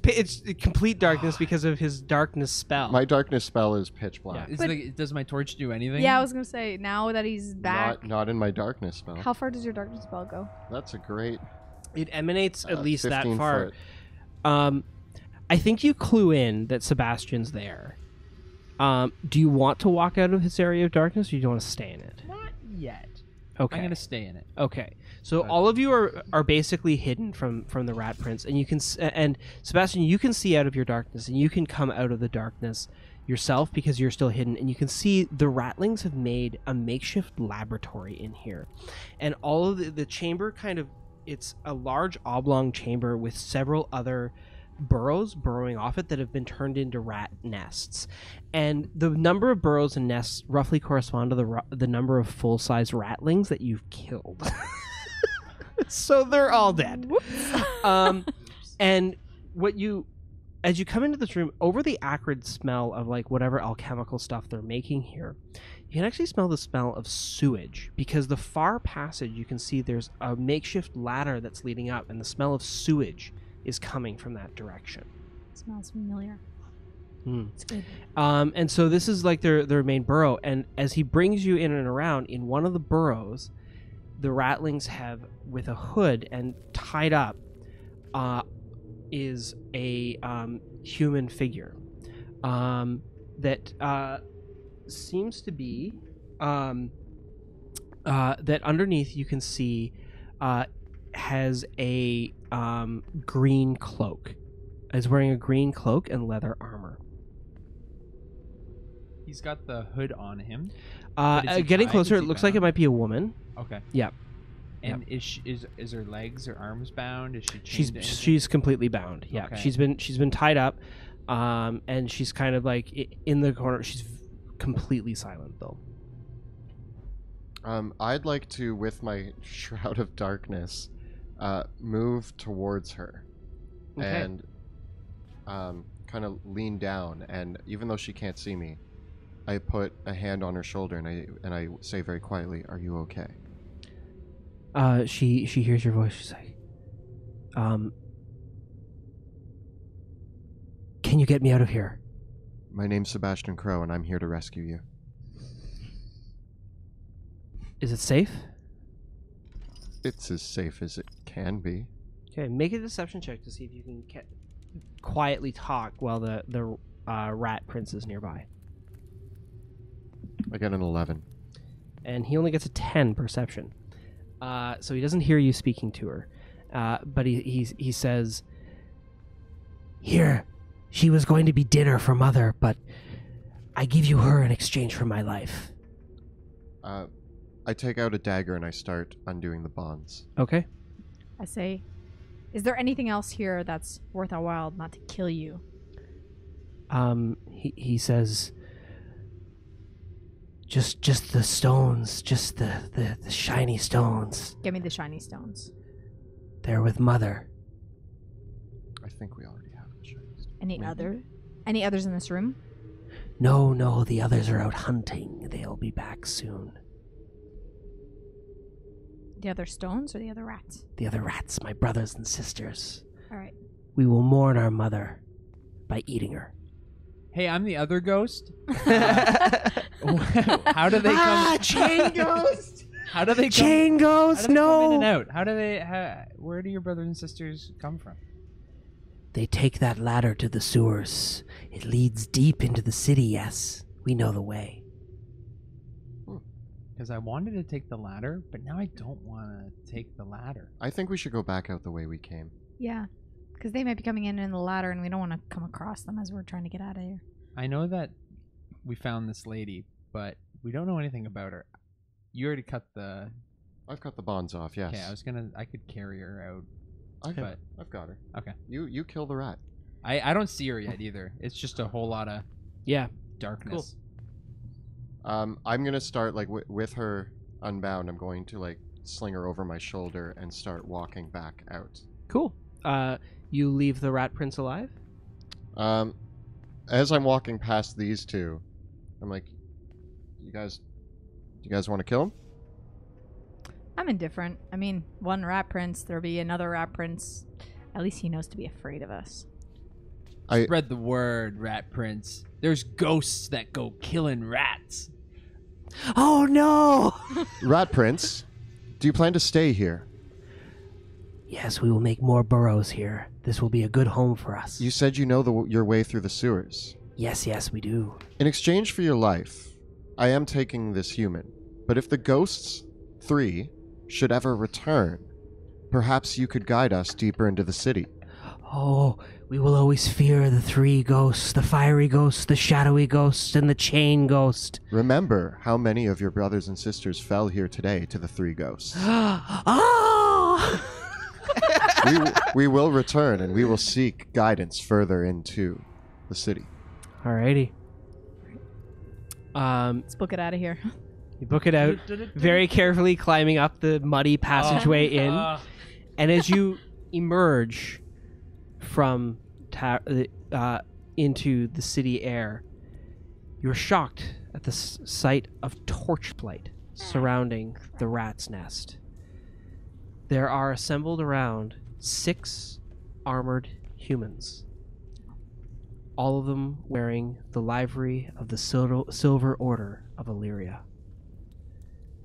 complete darkness because of his darkness spell. My darkness spell is pitch black. Does my torch do anything? Yeah, I was gonna say, now that he's back, Not in my darkness spell. how far does your darkness spell go? That's a great. It emanates at least that 15 far. foot. I think you clue in that Sebastian's there. Do you want to walk out of his area of darkness, or do you want to stay in it? Not yet. Okay. I'm gonna stay in it. Okay. So all of you are basically hidden from the Rat Prince, and you can and Sebastian, you can see out of your darkness, and you can come out of the darkness yourself because you're still hidden, and you can see the ratlings have made a makeshift laboratory in here, and all of the chamber it's a large oblong chamber with several other burrows burrowing off it that have been turned into rat nests, and the number of burrows and nests roughly correspond to the number of full-size ratlings that you've killed. So they're all dead. And as you come into this room, over the acrid smell of like whatever alchemical stuff they're making here, you can actually smell the smell of sewage, because the far passage, you can see there's a makeshift ladder that's leading up, and the smell of sewage is coming from that direction. It smells familiar. It's good. And so this is like their main burrow, and as he brings you in and around, in one of the burrows, the ratlings have, with a hood and tied up, is a human figure that seems to be that underneath you can see has a green cloak. Is wearing a green cloak and leather armor. He's got the hood on him. But is he Getting tied? closer, Is it he looks like it bound? might be a woman. Okay. Yeah. And is her legs or arms bound? Is she chained She's to anything? she's completely bound. Yeah, Okay. she's been tied up, and she's kind of like in the corner. She's completely silent though. I'd like to, with my Shroud of Darkness, move towards her, Okay. and kind of lean down. And even though she can't see me, I put a hand on her shoulder and I say very quietly, "Are you okay?" She hears your voice. She's like, can you get me out of here? My name's Sebastian Crowe, and I'm here to rescue you. Is it safe? It's as safe as it can be. Okay, make a deception check to see if you can quietly talk while the rat prince is nearby. I get an 11. And he only gets a 10 perception. So he doesn't hear you speaking to her. But he says, "Here, she was going to be dinner for Mother, but I give you her in exchange for my life." I take out a dagger and I start undoing the bonds. Okay. I say, is there anything else here that's worth our while not to kill you? He says, just the stones, just the shiny stones. Give me the shiny stones. They're with Mother. I think we already have the shinies. Any others in this room? No, the others are out hunting. They'll be back soon. The other stones or the other rats? The other rats, my brothers and sisters. All right. We will mourn our mother by eating her. Hey, I'm the other ghost. How do they come? Chain ghost! How do they come? Chain How ghost, do they come in and no! out? Where do your brothers and sisters come from? They take that ladder to the sewers. It leads deep into the city, yes. We know the way. Because I wanted to take the ladder, but now I don't want to take the ladder. I think we should go back out the way we came. Yeah. Because they might be coming in the ladder and we don't want to come across them as we're trying to get out of here. I know that we found this lady, but we don't know anything about her. You already cut the... I've cut the bonds off, yes. Okay, I could carry her out. I've got her. Okay. You kill the rat. I don't see her yet either. It's just a whole lot of darkness. I'm gonna start with her unbound. I'm going to sling her over my shoulder and start walking back out. Cool. You leave the rat prince alive? As I'm walking past these two, I'm like, do you guys want to kill him? I'm indifferent. I mean, one rat prince, there'll be another rat prince. At least he knows to be afraid of us. Spread the word, Rat Prince. There's ghosts that go killing rats. Oh no! Rat Prince, do you plan to stay here? Yes, we will make more burrows here. This will be a good home for us. You said you know your way through the sewers. Yes, we do. In exchange for your life, I am taking this human. But if the ghosts 3 should ever return, perhaps you could guide us deeper into the city. Oh, we will always fear the 3 ghosts, the fiery ghost, the shadowy ghost, and the chain ghost. Remember how many of your brothers and sisters fell here today to the 3 ghosts. Oh! we will return, and we will seek guidance further into the city. Alrighty. Let's book it out of here. You book it out, very carefully climbing up the muddy passageway in. And as you emerge from into the city air, you're shocked at the sight of torchlight surrounding the rat's nest. There are assembled around 6 armored humans, all of them wearing the livery of the Silver Order of Illyria.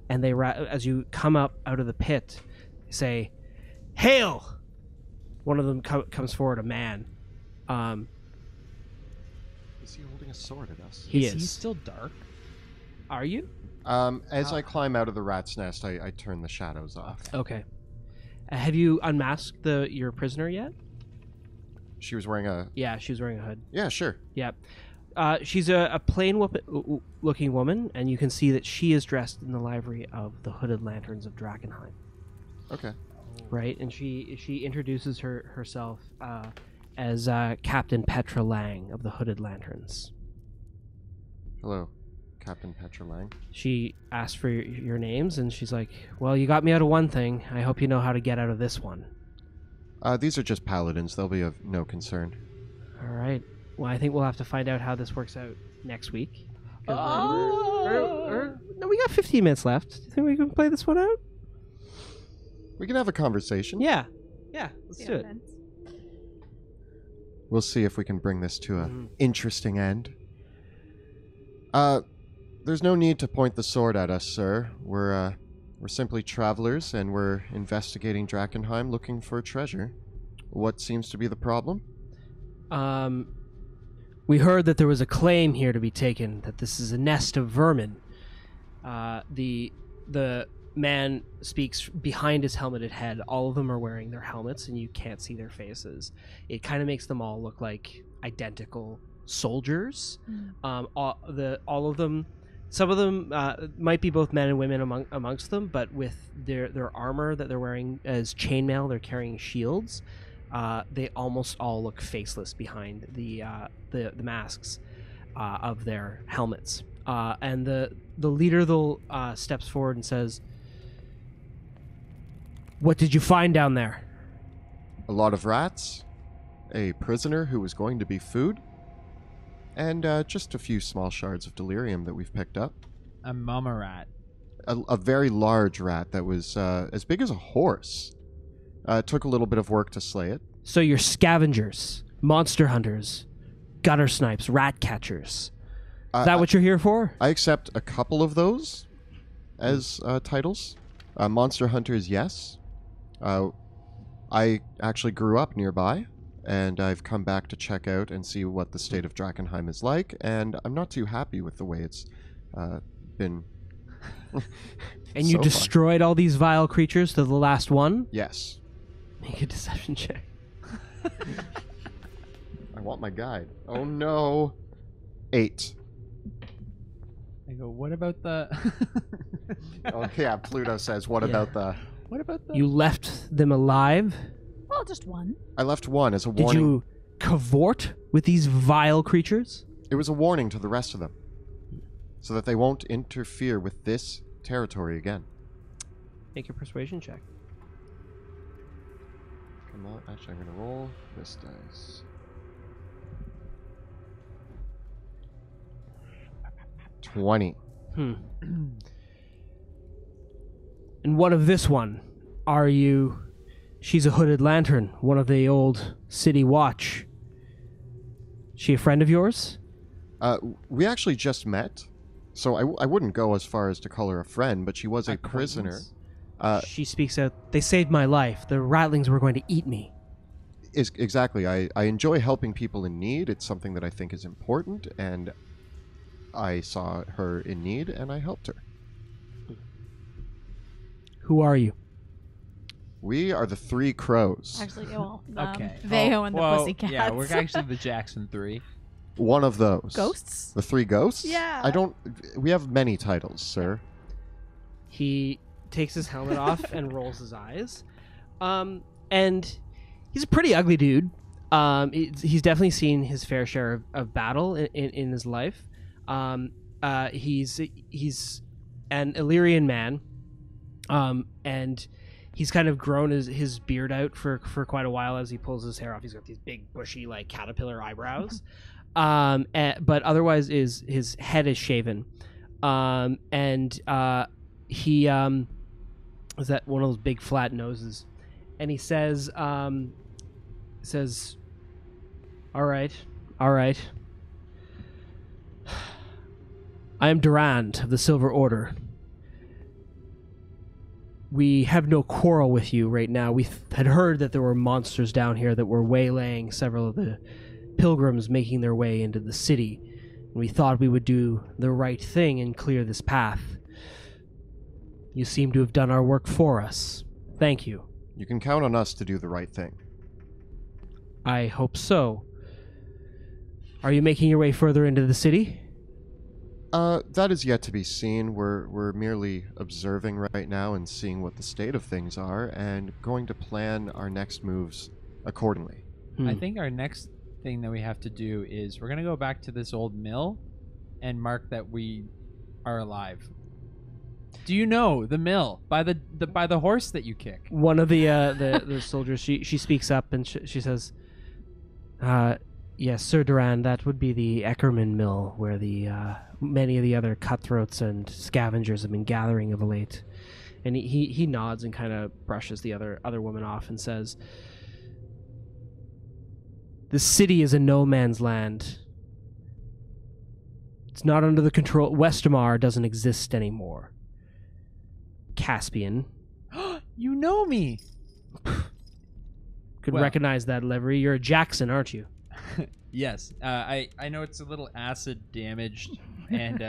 And they, as you come up out of the pit, they say, "Hail!" One of them comes forward, a man. Is he holding a sword at us? He Is he is. still dark? Are you? As I climb out of the rat's nest, I turn the shadows off. Okay. Have you unmasked your prisoner yet? She was wearing a... Yeah, she was wearing a hood. Yeah, sure. Yeah. She's a plain-looking woman, and you can see that she is dressed in the livery of the Hooded Lanterns of Drakkenheim. Okay. Right, and she introduces herself as Captain Petra Lang of the Hooded Lanterns. Hello, Captain Petra Lang. She asks for your names, and she's like, well, you got me out of one thing. I hope you know how to get out of this one. These are just paladins. They'll be of no concern. All right. Well, I think we'll have to find out how this works out next week. No, we got 15 minutes left. Do you think we can play this one out? We can have a conversation. Yeah. Let's do it. We'll see if we can bring this to an interesting end. There's no need to point the sword at us, sir. We're simply travelers, and we're investigating Drakkenheim looking for treasure. What seems to be the problem? We heard that there was a claim here to be taken, that this is a nest of vermin. The man speaks behind his helmeted head. All of them are wearing their helmets, and you can't see their faces. It kind of makes them all look like identical soldiers. All of them, some of them might be both men and women amongst them, but with their armor that they're wearing as chainmail, they're carrying shields. They almost all look faceless behind the masks of their helmets. And the leader steps forward and says, "What did you find down there?" A lot of rats, a prisoner who was going to be food, and just a few small shards of delirium that we've picked up. A mama rat. A very large rat that was as big as a horse. It took a little bit of work to slay it. So you're scavengers, monster hunters, gutter snipes, rat catchers. Is that what you're here for? I accept a couple of those as titles. Monster hunters, yes. I actually grew up nearby, and I've come back to check out and see what the state of Drakkenheim is like, and I'm not too happy with the way it's been. And you destroyed all these vile creatures to the last one? Yes. Make a deception check. I want my guide. Oh no. 8. I go, what about the... Oh yeah, Pluto says, what about the... What about the... You left them alive? Well, just one. I left one as a Did warning. you cavort with these vile creatures? It was a warning to the rest of them, so that they won't interfere with this territory again. Make your persuasion check. Come on, actually I'm going to roll this dice. 20. And what of this one? Are you... She's a hooded lantern, one of the old city watch. She a friend of yours? We actually just met, so I wouldn't go as far as to call her a friend, but she was a prisoner. She speaks out, they saved my life. The ratlings were going to eat me. Exactly. I enjoy helping people in need. It's something that I think is important, and I saw her in need, and I helped her. Who are you? We are the Three Crows. Actually, well, Okay. Veo and the Pussycats. Yeah, we're actually the Jackson 3. One of those. Ghosts? The Three Ghosts? Yeah. We have many titles, sir. He takes his helmet off and rolls his eyes. And he's a pretty ugly dude. He's definitely seen his fair share of battle in his life. He's an Illyrian man. And he's kind of grown his beard out for quite a while as he pulls his hair off. He's got these big, bushy, like caterpillar eyebrows. But otherwise, his head is shaven. He is that one of those big flat noses, and he says, "All right. I am Durand of the Silver Order. We have no quarrel with you right now. We had heard that there were monsters down here that were waylaying several of the pilgrims making their way into the city. And we thought we would do the right thing and clear this path. You seem to have done our work for us. Thank you." You can count on us to do the right thing. I hope so. Are you making your way further into the city? That is yet to be seen. We're merely observing right now and seeing what the state of things are, and going to plan our next moves accordingly. I think our next thing that we have to do is we're gonna go back to this old mill and mark that we are alive. Do you know the mill by the horse that you kick? One of the soldiers, she speaks up and she says, "Yes, Sir Duran, that would be the Eckerman Mill, where the many of the other cutthroats and scavengers have been gathering of late." And he nods and kind of brushes the other woman off and says, "The city is a no man's land. It's not under the control. Westamar doesn't exist anymore. Caspian." You know me. Could Well. recognize that livery. You're a Jackson, aren't you? Yes. I know it's a little acid damaged, and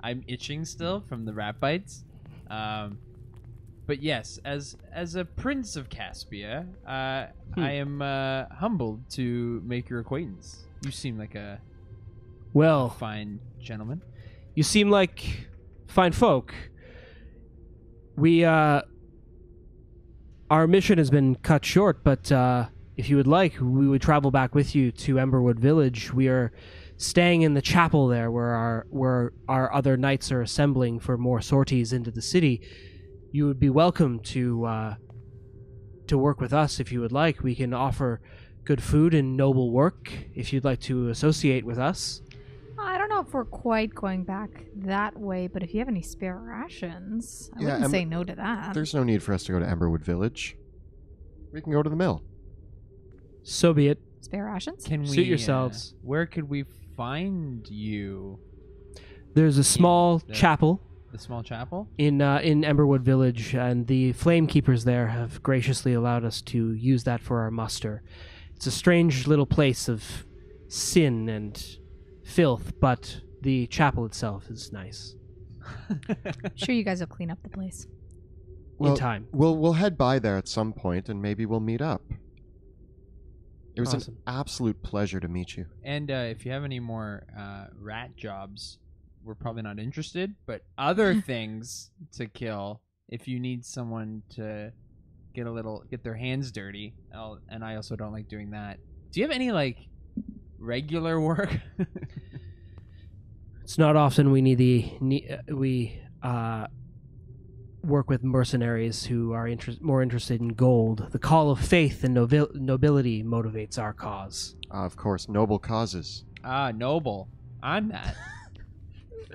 I'm itching still from the rat bites. But yes, as a prince of Caspia, I am humbled to make your acquaintance. You seem like a Well, fine gentleman. you seem like fine folk. We, our mission has been cut short, but if you would like, we would travel back with you to Emberwood Village. We are staying in the chapel there, where our other knights are assembling for more sorties into the city. You would be welcome to work with us if you would like. We can offer good food and noble work if you'd like to associate with us. I don't know if we're quite going back that way, but if you have any spare rations, I Yeah, wouldn't say no to that. There's no need for us to go to Emberwood Village. We can go to the mill. So be it. Spare rations? Can we Suit yourselves. Where could we find you? There's a small the- chapel The small chapel? in Emberwood Village, and the flame keepers there have graciously allowed us to use that for our muster. It's a strange little place of sin and filth, but the chapel itself is nice. Sure, you guys will clean up the place. Well, in time. We'll head by there at some point, and maybe we'll meet up. It was Awesome. an absolute pleasure to meet you. And if you have any more rat jobs, we're probably not interested, but other things to kill, if you need someone to get their hands dirty, and I also don't like doing that. Do you have any regular work? It's not often we we work with mercenaries who are more interested in gold. The call of faith and nobility motivates our cause. Of course, noble causes. Noble. I'm that.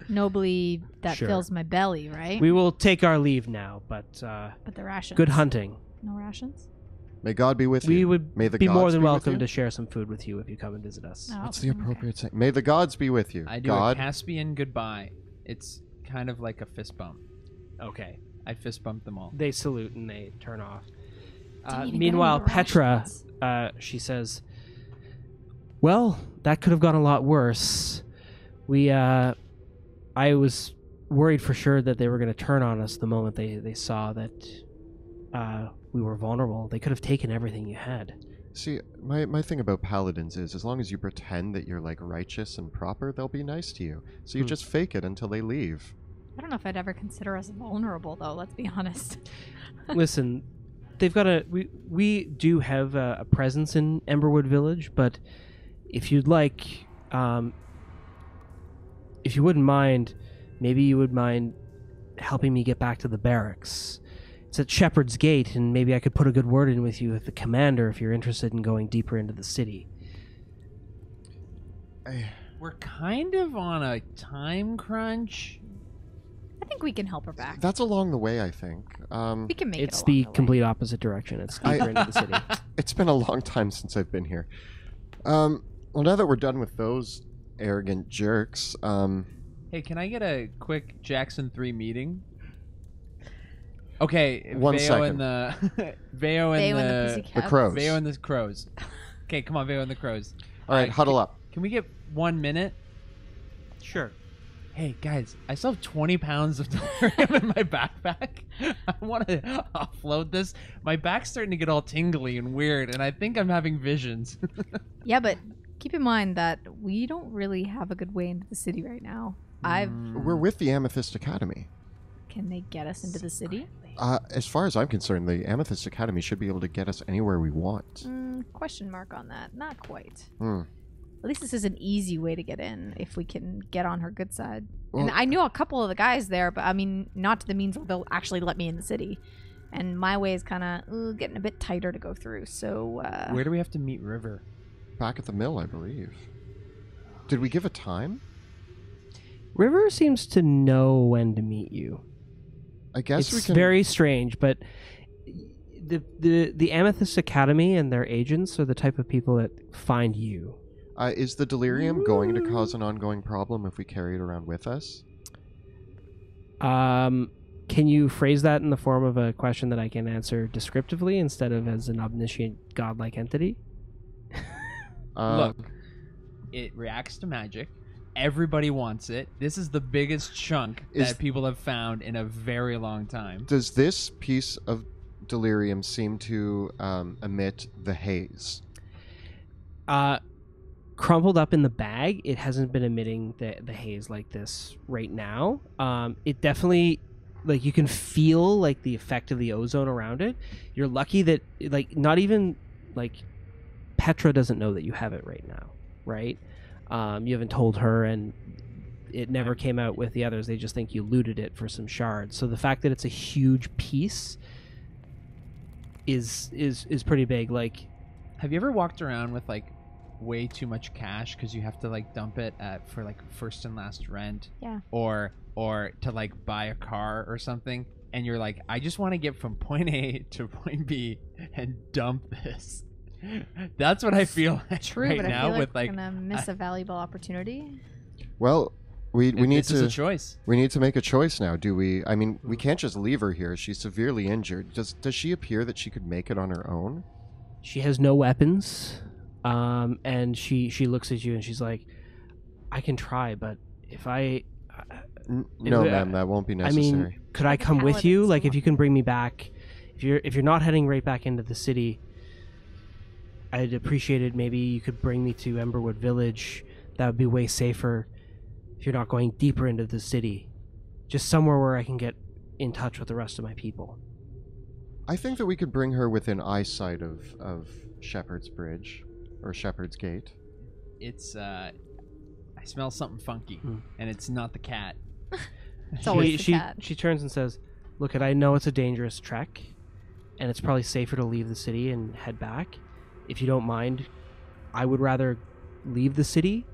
Nobly, that Sure. fills my belly, right? We will take our leave now, but But the rations. good hunting. No rations? May God be with you. We would May the be more gods than be with welcome you. to share some food with you if you come and visit us. Oh, What's the okay. appropriate saying? May the gods be with you. I do God. a Caspian goodbye. It's kind of like a fist bump. Okay. I fist bump them all. They salute and they turn off. Didn't even Meanwhile, get any Petra, rations. she says, "Well, that could have gone a lot worse. I was worried for sure that they were going to turn on us the moment they saw that we were vulnerable. They could have taken everything you had." See, my thing about paladins is, as long as you pretend that you're righteous and proper, they'll be nice to you. So you just fake it until they leave. I don't know if I'd ever consider us vulnerable, though, let's be honest. Listen, they've got we do have a presence in Emberwood Village, but if you'd like, if you wouldn't mind, maybe you would mind helping me get back to the barracks. It's at Shepherd's Gate, and maybe I could put a good word in with you with the commander if you're interested in going deeper into the city. We're kind of on a time crunch. I think we can help her back. That's along the way, I think. We can make It's it the along way. complete opposite direction. It's deeper into the city. It's been a long time since I've been here. Well, now that we're done with those arrogant jerks, Hey, can I get a quick Jackson 3 meeting? Okay, One Veo second. and the Veo and the the Pussycats. crows. Veo and the crows. Okay, come on, Veo and the crows. All right, huddle up. Can we get 1 minute? Sure. hey guys, I still have 20 pounds of delirium in my backpack. I want to offload this. My back's starting to get all tingly and weird, and I think I'm having visions. Yeah, but keep in mind that we don't really have a good way into the city right now. We're with the Amethyst Academy. Can they get us into the city? As far as I'm concerned, the Amethyst Academy should be able to get us anywhere we want. Question mark on that. Not quite. Hmm. At least this is an easy way to get in if we can get on her good side. Well, and I knew a couple of the guys there, but I mean, not to the means that they'll actually let me in the city. And my way is kind of getting a bit tighter to go through. So where do we have to meet River? Back at the mill, I believe. Did we give a time? River seems to know when to meet you. I guess we It's can. very strange, but the Amethyst Academy and their agents are the type of people that find you. Is the delirium going to cause an ongoing problem if we carry it around with us? Can you phrase that in the form of a question that I can answer descriptively instead of as an omniscient godlike entity? Look, it reacts to magic. Everybody wants it. This is the biggest chunk that people have found in a very long time. Does this piece of delirium seem to emit the haze? Crumpled up in the bag, it hasn't been emitting the haze like this right now. It definitely, like, you can feel like the effect of the ozone around it. You're lucky that, like, not even like Petra doesn't know that you have it right now, right? You haven't told her, and it never came out with the others. They just think you looted it for some shards. So the fact that it's a huge piece is pretty big. Like, have you ever walked around with like way too much cash because you have to like dump it for like first and last rent? Yeah. Or to like buy a car or something, and you're like, I just want to get from point A to point B and dump this. That's what I feel like True, right but now I feel like with we're like gonna miss a valuable opportunity. Well, we need this is a to choice. we need to make a choice now. Do we? I mean, we can't just leave her here. She's severely injured. Does she appear that she could make it on her own? she has no weapons, and she looks at you and she's like, I can try, but if I No, ma'am, that won't be I necessary. mean, could I come with you? Like, if you can bring me back, if you're not heading right back into the city, I'd appreciate it. Maybe you could bring me to Emberwood Village. That would be way safer. If you're not going deeper into the city, just somewhere where I can get in touch with the rest of my people. I think that we could bring her within eyesight of Shepherd's Bridge or Shepherd's Gate. It's I smell something funky, and it's not the cat. It's always the cat. She turns and says, "Look, I know it's a dangerous trek, and it's probably safer to leave the city and head back. If you don't mind, I would rather leave the city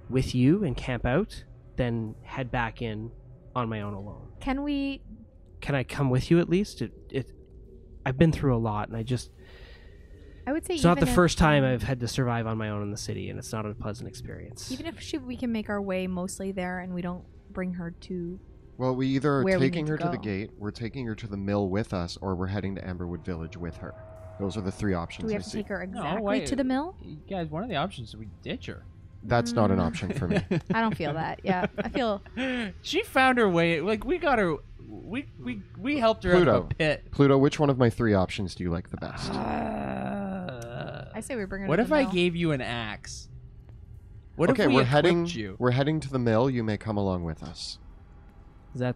with you and camp out than head back in on my own alone. Can I come with you at least? I've been through a lot, and I would say it's not the even if, first time I've had to survive on my own in the city, and it's not a pleasant experience. Even if we can make our way mostly there and we don't bring her to... Well, we either are where we taking need her to to the go. gate, we're taking her to the mill with us, or we're heading to Emberwood Village with her. Those are the three options Do we I have to see. take her No, exactly wait. to the mill? Guys, one of the options is we ditch her. That's not an option for me. I don't feel that. Yeah, I feel... She found her way. Like, we got her. We helped her out of a pit. Pluto, which one of my three options do you like the best? I say we bring her What to if the I mill. gave you an axe? What Okay, if we we're equipped heading. you? We're heading to the mill. You may come along with us. Is that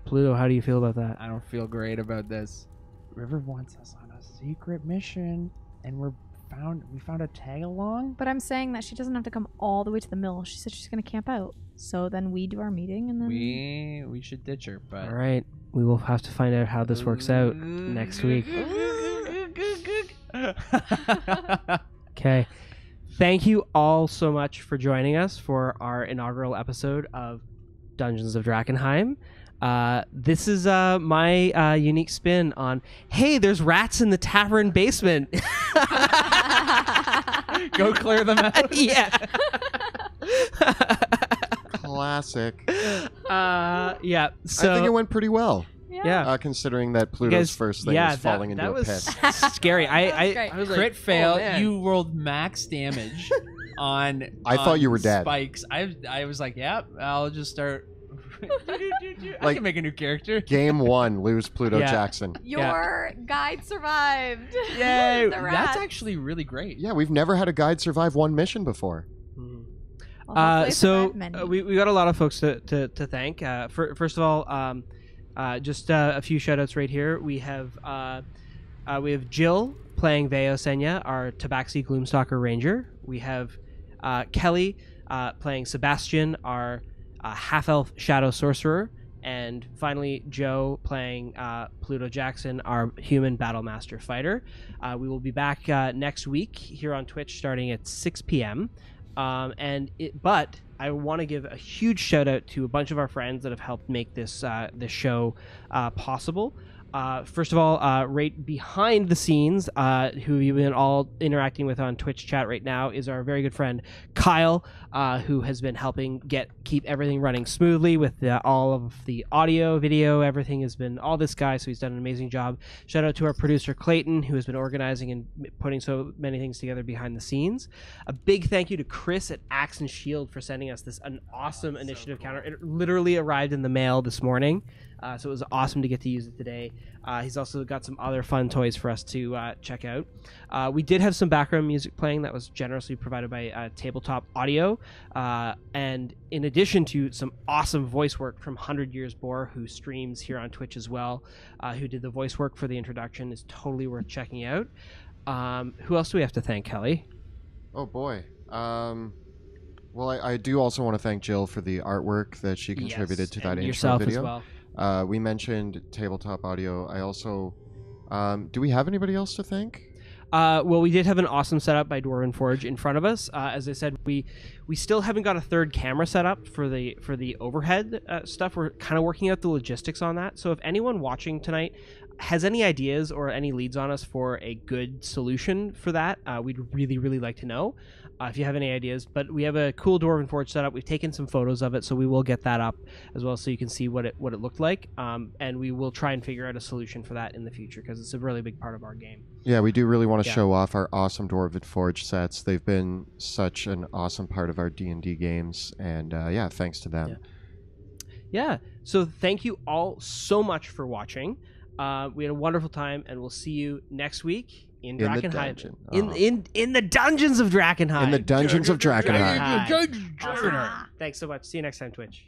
Pluto? How do you feel about that? I don't feel great about this. River wants us on a secret mission, and we found a tag along. But I'm saying that she doesn't have to come all the way to the mill. She said she's going to camp out. So then we do our meeting and then... We should ditch her, but All right, we will have to find out how this works out next week. Okay. Thank you all so much for joining us for our inaugural episode of Dungeons of Drakkenheim. This is my unique spin on, hey, there's rats in the tavern basement. Go clear them out. Yeah. Classic. Yeah. So I think it went pretty well, yeah. considering that Pluto's Guys, first thing yeah, was falling that into a was pit. scary. That was great. I was like, Crit fail. oh, man. You rolled max damage. on. I thought you were dead. Spikes. I was like, yeah, I'll just start. I Like- can make a new character. Game 1, lose Pluto Yeah. Jackson. Your guide survived. Yay! The That's rats. actually really great. Yeah, we've never had a guide survive one mission before. Mhm. Well, hopefully So survive many. we got a lot of folks to thank. First of all, just a few shout outs right here. We have Jill playing Veo Senya, our Tabaxi Gloomstalker Ranger. We have Kelly playing Sebastian, our half-elf Shadow Sorcerer. And finally, Joe playing Pluto Jackson, our human Battlemaster Fighter. We will be back next week here on Twitch starting at 6 p.m. But I want to give a huge shout out to a bunch of our friends that have helped make this show possible. First of all, right behind the scenes, who you've been all interacting with on Twitch chat right now, is our very good friend Kyle, who has been helping keep everything running smoothly with all of the audio, video, everything has been all this guy. So he's done an amazing job. Shout out to our producer Clayton, who has been organizing and putting so many things together behind the scenes. A big thank you to Chris at Axe and Shield for sending us an awesome initiative counter. It literally arrived in the mail this morning. So it was awesome to get to use it today. He's also got some other fun toys for us to check out. We did have some background music playing that was generously provided by Tabletop Audio. And in addition to some awesome voice work from 100 Years Bore, who streams here on Twitch as well, who did the voice work for the introduction, is totally worth checking out. Who else do we have to thank, Kelly? Oh, boy. Well, I do also want to thank Jill for the artwork that she contributed to that and intro yourself video. as well. We mentioned Tabletop Audio. I also... do we have anybody else to thank? Well, we did have an awesome setup by Dwarven Forge in front of us. As I said, we still haven't got a third camera set up for the overhead stuff. We're kind of working out the logistics on that. So if anyone watching tonight has any ideas or any leads on us for a good solution for that, we'd really, really like to know. If you have any ideas. But we have a cool Dwarven Forge setup. We've taken some photos of it, so we will get that up as well, so you can see what it looked like. And we will try and figure out a solution for that in the future, because it's a really big part of our game. Yeah, we do really want to Yeah. show off our awesome Dwarven Forge sets. They've been such an awesome part of our D&D games, and yeah, thanks to them. Yeah. So thank you all so much for watching. We had a wonderful time, and we'll see you next week in the Drakkenheim. dungeon. In the dungeons of Drakkenheim. In the dungeons of Drakkenheim. Awesome. Thanks so much. See you next time, Twitch.